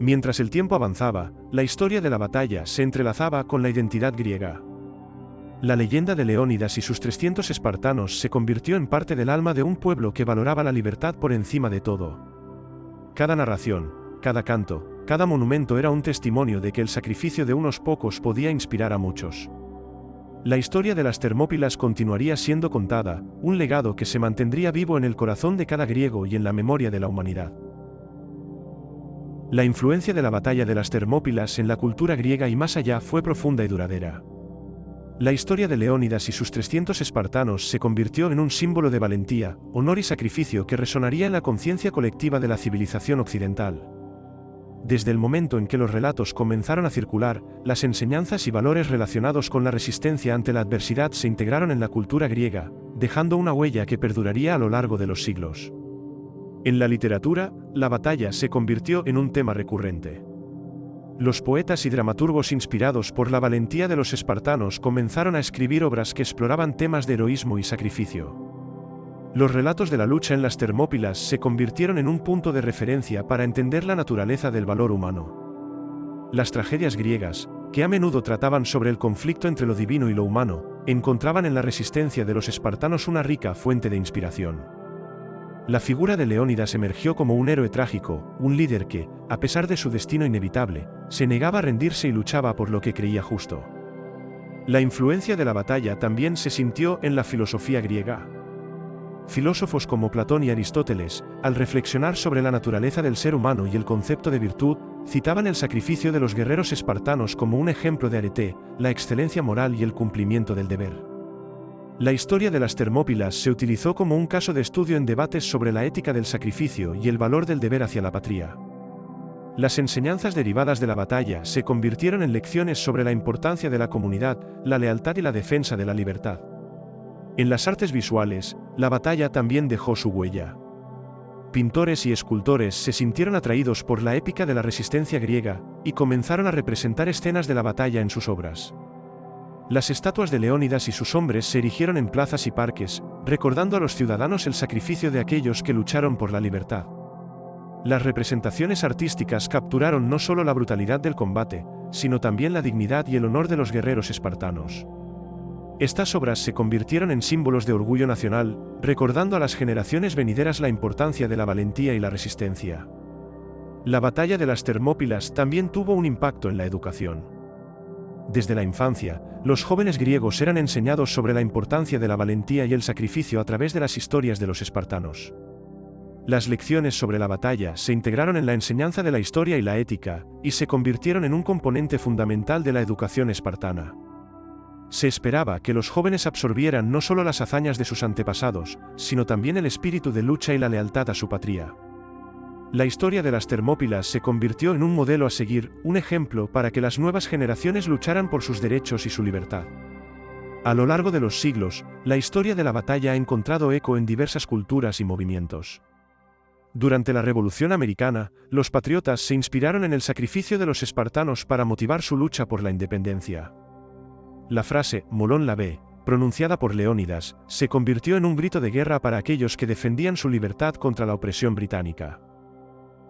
Mientras el tiempo avanzaba, la historia de la batalla se entrelazaba con la identidad griega. La leyenda de Leónidas y sus 300 espartanos se convirtió en parte del alma de un pueblo que valoraba la libertad por encima de todo. Cada narración, cada canto, cada monumento era un testimonio de que el sacrificio de unos pocos podía inspirar a muchos. La historia de las Termópilas continuaría siendo contada, un legado que se mantendría vivo en el corazón de cada griego y en la memoria de la humanidad. La influencia de la batalla de las Termópilas en la cultura griega y más allá fue profunda y duradera. La historia de Leónidas y sus 300 espartanos se convirtió en un símbolo de valentía, honor y sacrificio que resonaría en la conciencia colectiva de la civilización occidental. Desde el momento en que los relatos comenzaron a circular, las enseñanzas y valores relacionados con la resistencia ante la adversidad se integraron en la cultura griega, dejando una huella que perduraría a lo largo de los siglos. En la literatura, la batalla se convirtió en un tema recurrente. Los poetas y dramaturgos inspirados por la valentía de los espartanos comenzaron a escribir obras que exploraban temas de heroísmo y sacrificio. Los relatos de la lucha en las Termópilas se convirtieron en un punto de referencia para entender la naturaleza del valor humano. Las tragedias griegas, que a menudo trataban sobre el conflicto entre lo divino y lo humano, encontraban en la resistencia de los espartanos una rica fuente de inspiración. La figura de Leónidas emergió como un héroe trágico, un líder que, a pesar de su destino inevitable, se negaba a rendirse y luchaba por lo que creía justo. La influencia de la batalla también se sintió en la filosofía griega. Filósofos como Platón y Aristóteles, al reflexionar sobre la naturaleza del ser humano y el concepto de virtud, citaban el sacrificio de los guerreros espartanos como un ejemplo de arete, la excelencia moral y el cumplimiento del deber. La historia de las Termópilas se utilizó como un caso de estudio en debates sobre la ética del sacrificio y el valor del deber hacia la patria. Las enseñanzas derivadas de la batalla se convirtieron en lecciones sobre la importancia de la comunidad, la lealtad y la defensa de la libertad. En las artes visuales, la batalla también dejó su huella. Pintores y escultores se sintieron atraídos por la épica de la resistencia griega, y comenzaron a representar escenas de la batalla en sus obras. Las estatuas de Leónidas y sus hombres se erigieron en plazas y parques, recordando a los ciudadanos el sacrificio de aquellos que lucharon por la libertad. Las representaciones artísticas capturaron no solo la brutalidad del combate, sino también la dignidad y el honor de los guerreros espartanos. Estas obras se convirtieron en símbolos de orgullo nacional, recordando a las generaciones venideras la importancia de la valentía y la resistencia. La batalla de las Termópilas también tuvo un impacto en la educación. Desde la infancia, los jóvenes griegos eran enseñados sobre la importancia de la valentía y el sacrificio a través de las historias de los espartanos. Las lecciones sobre la batalla se integraron en la enseñanza de la historia y la ética, y se convirtieron en un componente fundamental de la educación espartana. Se esperaba que los jóvenes absorbieran no solo las hazañas de sus antepasados, sino también el espíritu de lucha y la lealtad a su patria. La historia de las Termópilas se convirtió en un modelo a seguir, un ejemplo para que las nuevas generaciones lucharan por sus derechos y su libertad. A lo largo de los siglos, la historia de la batalla ha encontrado eco en diversas culturas y movimientos. Durante la Revolución Americana, los patriotas se inspiraron en el sacrificio de los espartanos para motivar su lucha por la independencia. La frase «Molón la ve», pronunciada por Leónidas, se convirtió en un grito de guerra para aquellos que defendían su libertad contra la opresión británica.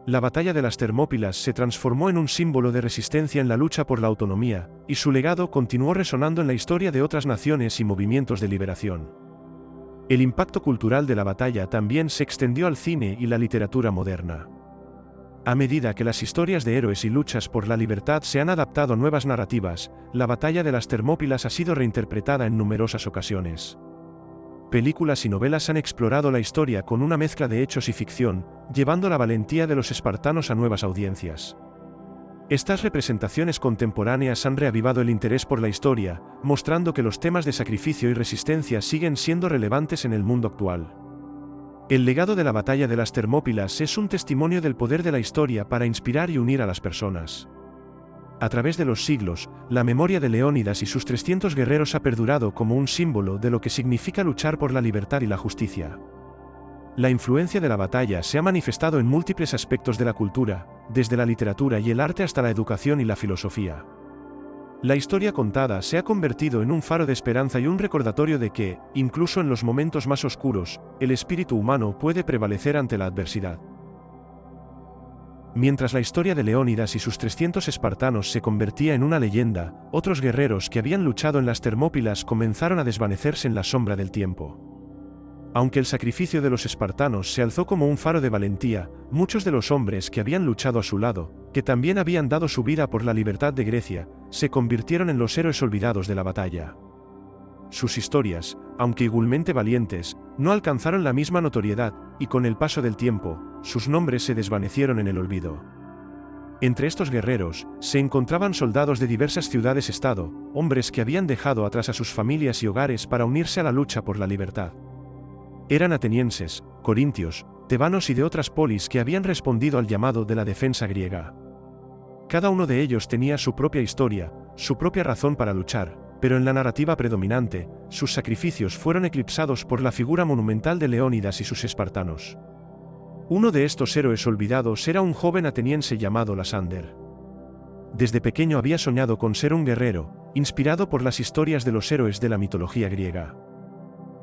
La batalla de las Termópilas se transformó en un símbolo de resistencia en la lucha por la autonomía, y su legado continuó resonando en la historia de otras naciones y movimientos de liberación. El impacto cultural de la batalla también se extendió al cine y la literatura moderna. A medida que las historias de héroes y luchas por la libertad se han adaptado a nuevas narrativas, la batalla de las Termópilas ha sido reinterpretada en numerosas ocasiones. Películas y novelas han explorado la historia con una mezcla de hechos y ficción, llevando la valentía de los espartanos a nuevas audiencias. Estas representaciones contemporáneas han reavivado el interés por la historia, mostrando que los temas de sacrificio y resistencia siguen siendo relevantes en el mundo actual. El legado de la batalla de las Termópilas es un testimonio del poder de la historia para inspirar y unir a las personas. A través de los siglos, la memoria de Leónidas y sus 300 guerreros ha perdurado como un símbolo de lo que significa luchar por la libertad y la justicia. La influencia de la batalla se ha manifestado en múltiples aspectos de la cultura, desde la literatura y el arte hasta la educación y la filosofía. La historia contada se ha convertido en un faro de esperanza y un recordatorio de que, incluso en los momentos más oscuros, el espíritu humano puede prevalecer ante la adversidad. Mientras la historia de Leónidas y sus 300 espartanos se convertía en una leyenda, otros guerreros que habían luchado en las Termópilas comenzaron a desvanecerse en la sombra del tiempo. Aunque el sacrificio de los espartanos se alzó como un faro de valentía, muchos de los hombres que habían luchado a su lado, que también habían dado su vida por la libertad de Grecia, se convirtieron en los héroes olvidados de la batalla. Sus historias, aunque igualmente valientes, no alcanzaron la misma notoriedad, y con el paso del tiempo, sus nombres se desvanecieron en el olvido. Entre estos guerreros, se encontraban soldados de diversas ciudades-estado, hombres que habían dejado atrás a sus familias y hogares para unirse a la lucha por la libertad. Eran atenienses, corintios, tebanos y de otras polis que habían respondido al llamado de la defensa griega. Cada uno de ellos tenía su propia historia, su propia razón para luchar, pero en la narrativa predominante, sus sacrificios fueron eclipsados por la figura monumental de Leónidas y sus espartanos. Uno de estos héroes olvidados era un joven ateniense llamado Lasander. Desde pequeño había soñado con ser un guerrero, inspirado por las historias de los héroes de la mitología griega.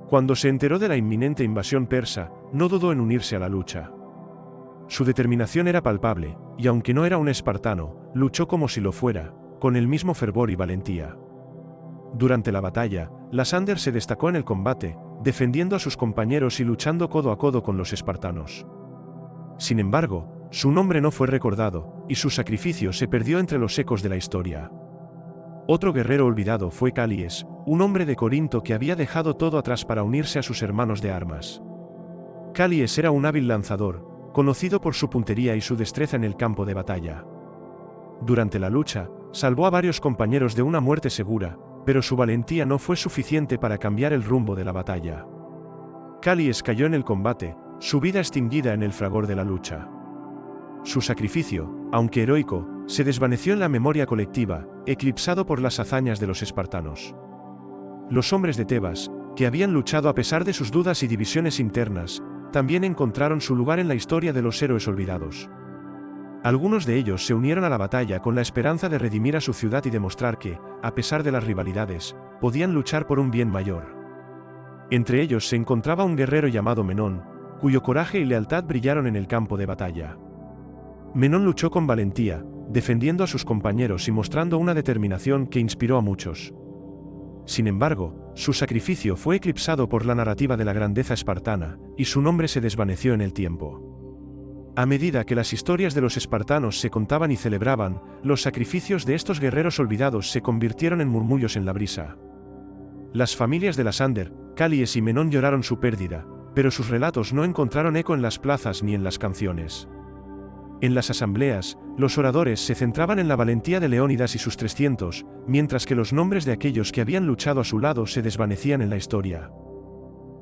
Cuando se enteró de la inminente invasión persa, no dudó en unirse a la lucha. Su determinación era palpable, y aunque no era un espartano, luchó como si lo fuera, con el mismo fervor y valentía. Durante la batalla, Lasander se destacó en el combate, defendiendo a sus compañeros y luchando codo a codo con los espartanos. Sin embargo, su nombre no fue recordado, y su sacrificio se perdió entre los ecos de la historia. Otro guerrero olvidado fue Calies, un hombre de Corinto que había dejado todo atrás para unirse a sus hermanos de armas. Calies era un hábil lanzador, conocido por su puntería y su destreza en el campo de batalla. Durante la lucha, salvó a varios compañeros de una muerte segura, pero su valentía no fue suficiente para cambiar el rumbo de la batalla. Calies cayó en el combate, su vida extinguida en el fragor de la lucha. Su sacrificio, aunque heroico, se desvaneció en la memoria colectiva, eclipsado por las hazañas de los espartanos. Los hombres de Tebas, que habían luchado a pesar de sus dudas y divisiones internas, también encontraron su lugar en la historia de los héroes olvidados. Algunos de ellos se unieron a la batalla con la esperanza de redimir a su ciudad y demostrar que, a pesar de las rivalidades, podían luchar por un bien mayor. Entre ellos se encontraba un guerrero llamado Menón, cuyo coraje y lealtad brillaron en el campo de batalla. Menón luchó con valentía, defendiendo a sus compañeros y mostrando una determinación que inspiró a muchos. Sin embargo, su sacrificio fue eclipsado por la narrativa de la grandeza espartana, y su nombre se desvaneció en el tiempo. A medida que las historias de los espartanos se contaban y celebraban, los sacrificios de estos guerreros olvidados se convirtieron en murmullos en la brisa. Las familias de Lasander, Calies y Menón lloraron su pérdida, pero sus relatos no encontraron eco en las plazas ni en las canciones. En las asambleas, los oradores se centraban en la valentía de Leónidas y sus 300, mientras que los nombres de aquellos que habían luchado a su lado se desvanecían en la historia.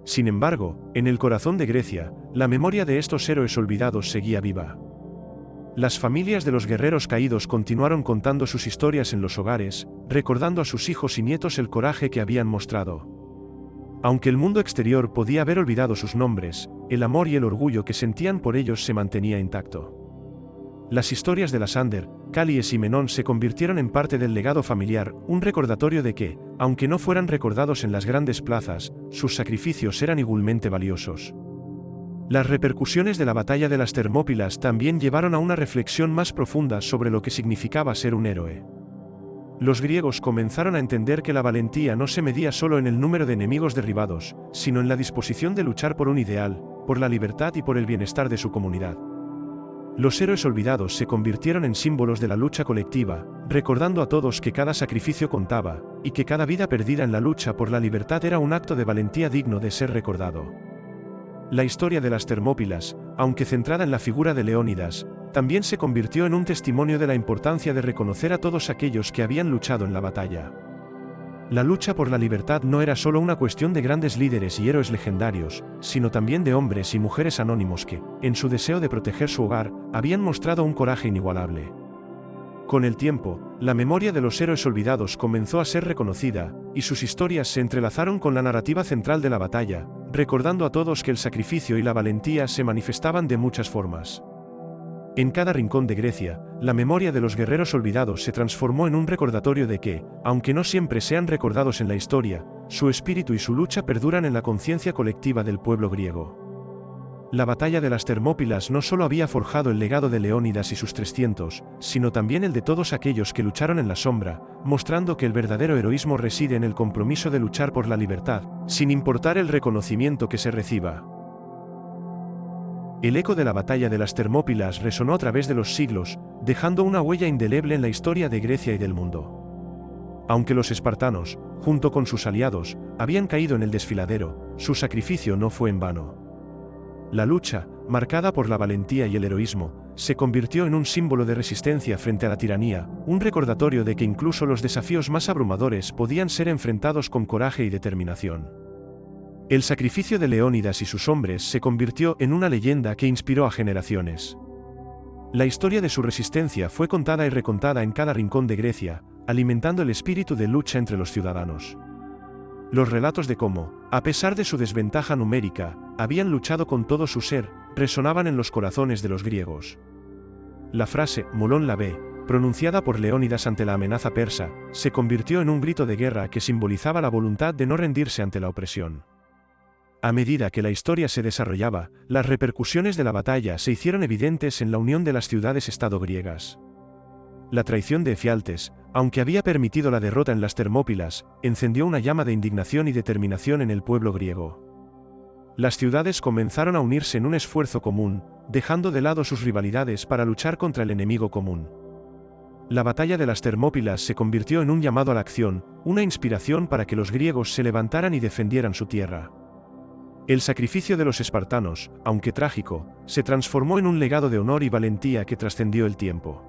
Sin embargo, en el corazón de Grecia, la memoria de estos héroes olvidados seguía viva. Las familias de los guerreros caídos continuaron contando sus historias en los hogares, recordando a sus hijos y nietos el coraje que habían mostrado. Aunque el mundo exterior podía haber olvidado sus nombres, el amor y el orgullo que sentían por ellos se mantenía intacto. Las historias de las Ander, Calies y Menón se convirtieron en parte del legado familiar, un recordatorio de que, aunque no fueran recordados en las grandes plazas, sus sacrificios eran igualmente valiosos. Las repercusiones de la batalla de las Termópilas también llevaron a una reflexión más profunda sobre lo que significaba ser un héroe. Los griegos comenzaron a entender que la valentía no se medía solo en el número de enemigos derribados, sino en la disposición de luchar por un ideal, por la libertad y por el bienestar de su comunidad. Los héroes olvidados se convirtieron en símbolos de la lucha colectiva, recordando a todos que cada sacrificio contaba, y que cada vida perdida en la lucha por la libertad era un acto de valentía digno de ser recordado. La historia de las Termópilas, aunque centrada en la figura de Leónidas, también se convirtió en un testimonio de la importancia de reconocer a todos aquellos que habían luchado en la batalla. La lucha por la libertad no era solo una cuestión de grandes líderes y héroes legendarios, sino también de hombres y mujeres anónimos que, en su deseo de proteger su hogar, habían mostrado un coraje inigualable. Con el tiempo, la memoria de los héroes olvidados comenzó a ser reconocida, y sus historias se entrelazaron con la narrativa central de la batalla, recordando a todos que el sacrificio y la valentía se manifestaban de muchas formas. En cada rincón de Grecia, la memoria de los guerreros olvidados se transformó en un recordatorio de que, aunque no siempre sean recordados en la historia, su espíritu y su lucha perduran en la conciencia colectiva del pueblo griego. La batalla de las Termópilas no solo había forjado el legado de Leónidas y sus 300, sino también el de todos aquellos que lucharon en la sombra, mostrando que el verdadero heroísmo reside en el compromiso de luchar por la libertad, sin importar el reconocimiento que se reciba. El eco de la batalla de las Termópilas resonó a través de los siglos, dejando una huella indeleble en la historia de Grecia y del mundo. Aunque los espartanos, junto con sus aliados, habían caído en el desfiladero, su sacrificio no fue en vano. La lucha, marcada por la valentía y el heroísmo, se convirtió en un símbolo de resistencia frente a la tiranía, un recordatorio de que incluso los desafíos más abrumadores podían ser enfrentados con coraje y determinación. El sacrificio de Leónidas y sus hombres se convirtió en una leyenda que inspiró a generaciones. La historia de su resistencia fue contada y recontada en cada rincón de Grecia, alimentando el espíritu de lucha entre los ciudadanos. Los relatos de cómo, a pesar de su desventaja numérica, habían luchado con todo su ser, resonaban en los corazones de los griegos. La frase, Molón la ve, pronunciada por Leónidas ante la amenaza persa, se convirtió en un grito de guerra que simbolizaba la voluntad de no rendirse ante la opresión. A medida que la historia se desarrollaba, las repercusiones de la batalla se hicieron evidentes en la unión de las ciudades-estado griegas. La traición de Efialtes, aunque había permitido la derrota en las Termópilas, encendió una llama de indignación y determinación en el pueblo griego. Las ciudades comenzaron a unirse en un esfuerzo común, dejando de lado sus rivalidades para luchar contra el enemigo común. La batalla de las Termópilas se convirtió en un llamado a la acción, una inspiración para que los griegos se levantaran y defendieran su tierra. El sacrificio de los espartanos, aunque trágico, se transformó en un legado de honor y valentía que trascendió el tiempo.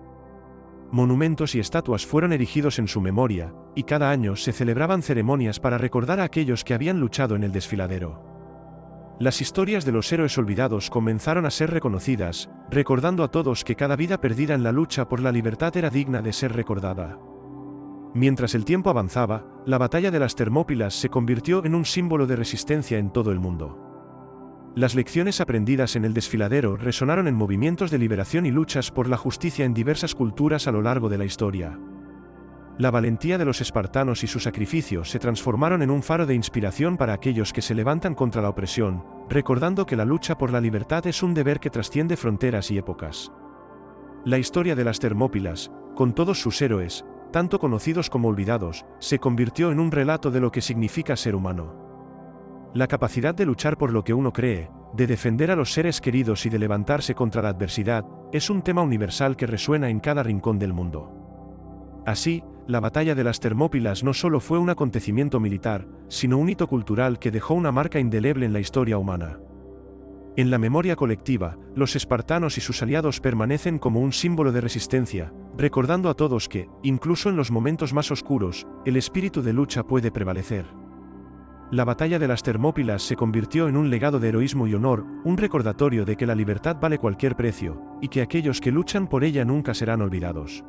Monumentos y estatuas fueron erigidos en su memoria, y cada año se celebraban ceremonias para recordar a aquellos que habían luchado en el desfiladero. Las historias de los héroes olvidados comenzaron a ser reconocidas, recordando a todos que cada vida perdida en la lucha por la libertad era digna de ser recordada. Mientras el tiempo avanzaba, la batalla de las Termópilas se convirtió en un símbolo de resistencia en todo el mundo. Las lecciones aprendidas en el desfiladero resonaron en movimientos de liberación y luchas por la justicia en diversas culturas a lo largo de la historia. La valentía de los espartanos y su sacrificio se transformaron en un faro de inspiración para aquellos que se levantan contra la opresión, recordando que la lucha por la libertad es un deber que trasciende fronteras y épocas. La historia de las Termópilas, con todos sus héroes, tanto conocidos como olvidados, se convirtió en un relato de lo que significa ser humano. La capacidad de luchar por lo que uno cree, de defender a los seres queridos y de levantarse contra la adversidad, es un tema universal que resuena en cada rincón del mundo. Así, la batalla de las Termópilas no solo fue un acontecimiento militar, sino un hito cultural que dejó una marca indeleble en la historia humana. En la memoria colectiva, los espartanos y sus aliados permanecen como un símbolo de resistencia, recordando a todos que, incluso en los momentos más oscuros, el espíritu de lucha puede prevalecer. La batalla de las Termópilas se convirtió en un legado de heroísmo y honor, un recordatorio de que la libertad vale cualquier precio, y que aquellos que luchan por ella nunca serán olvidados.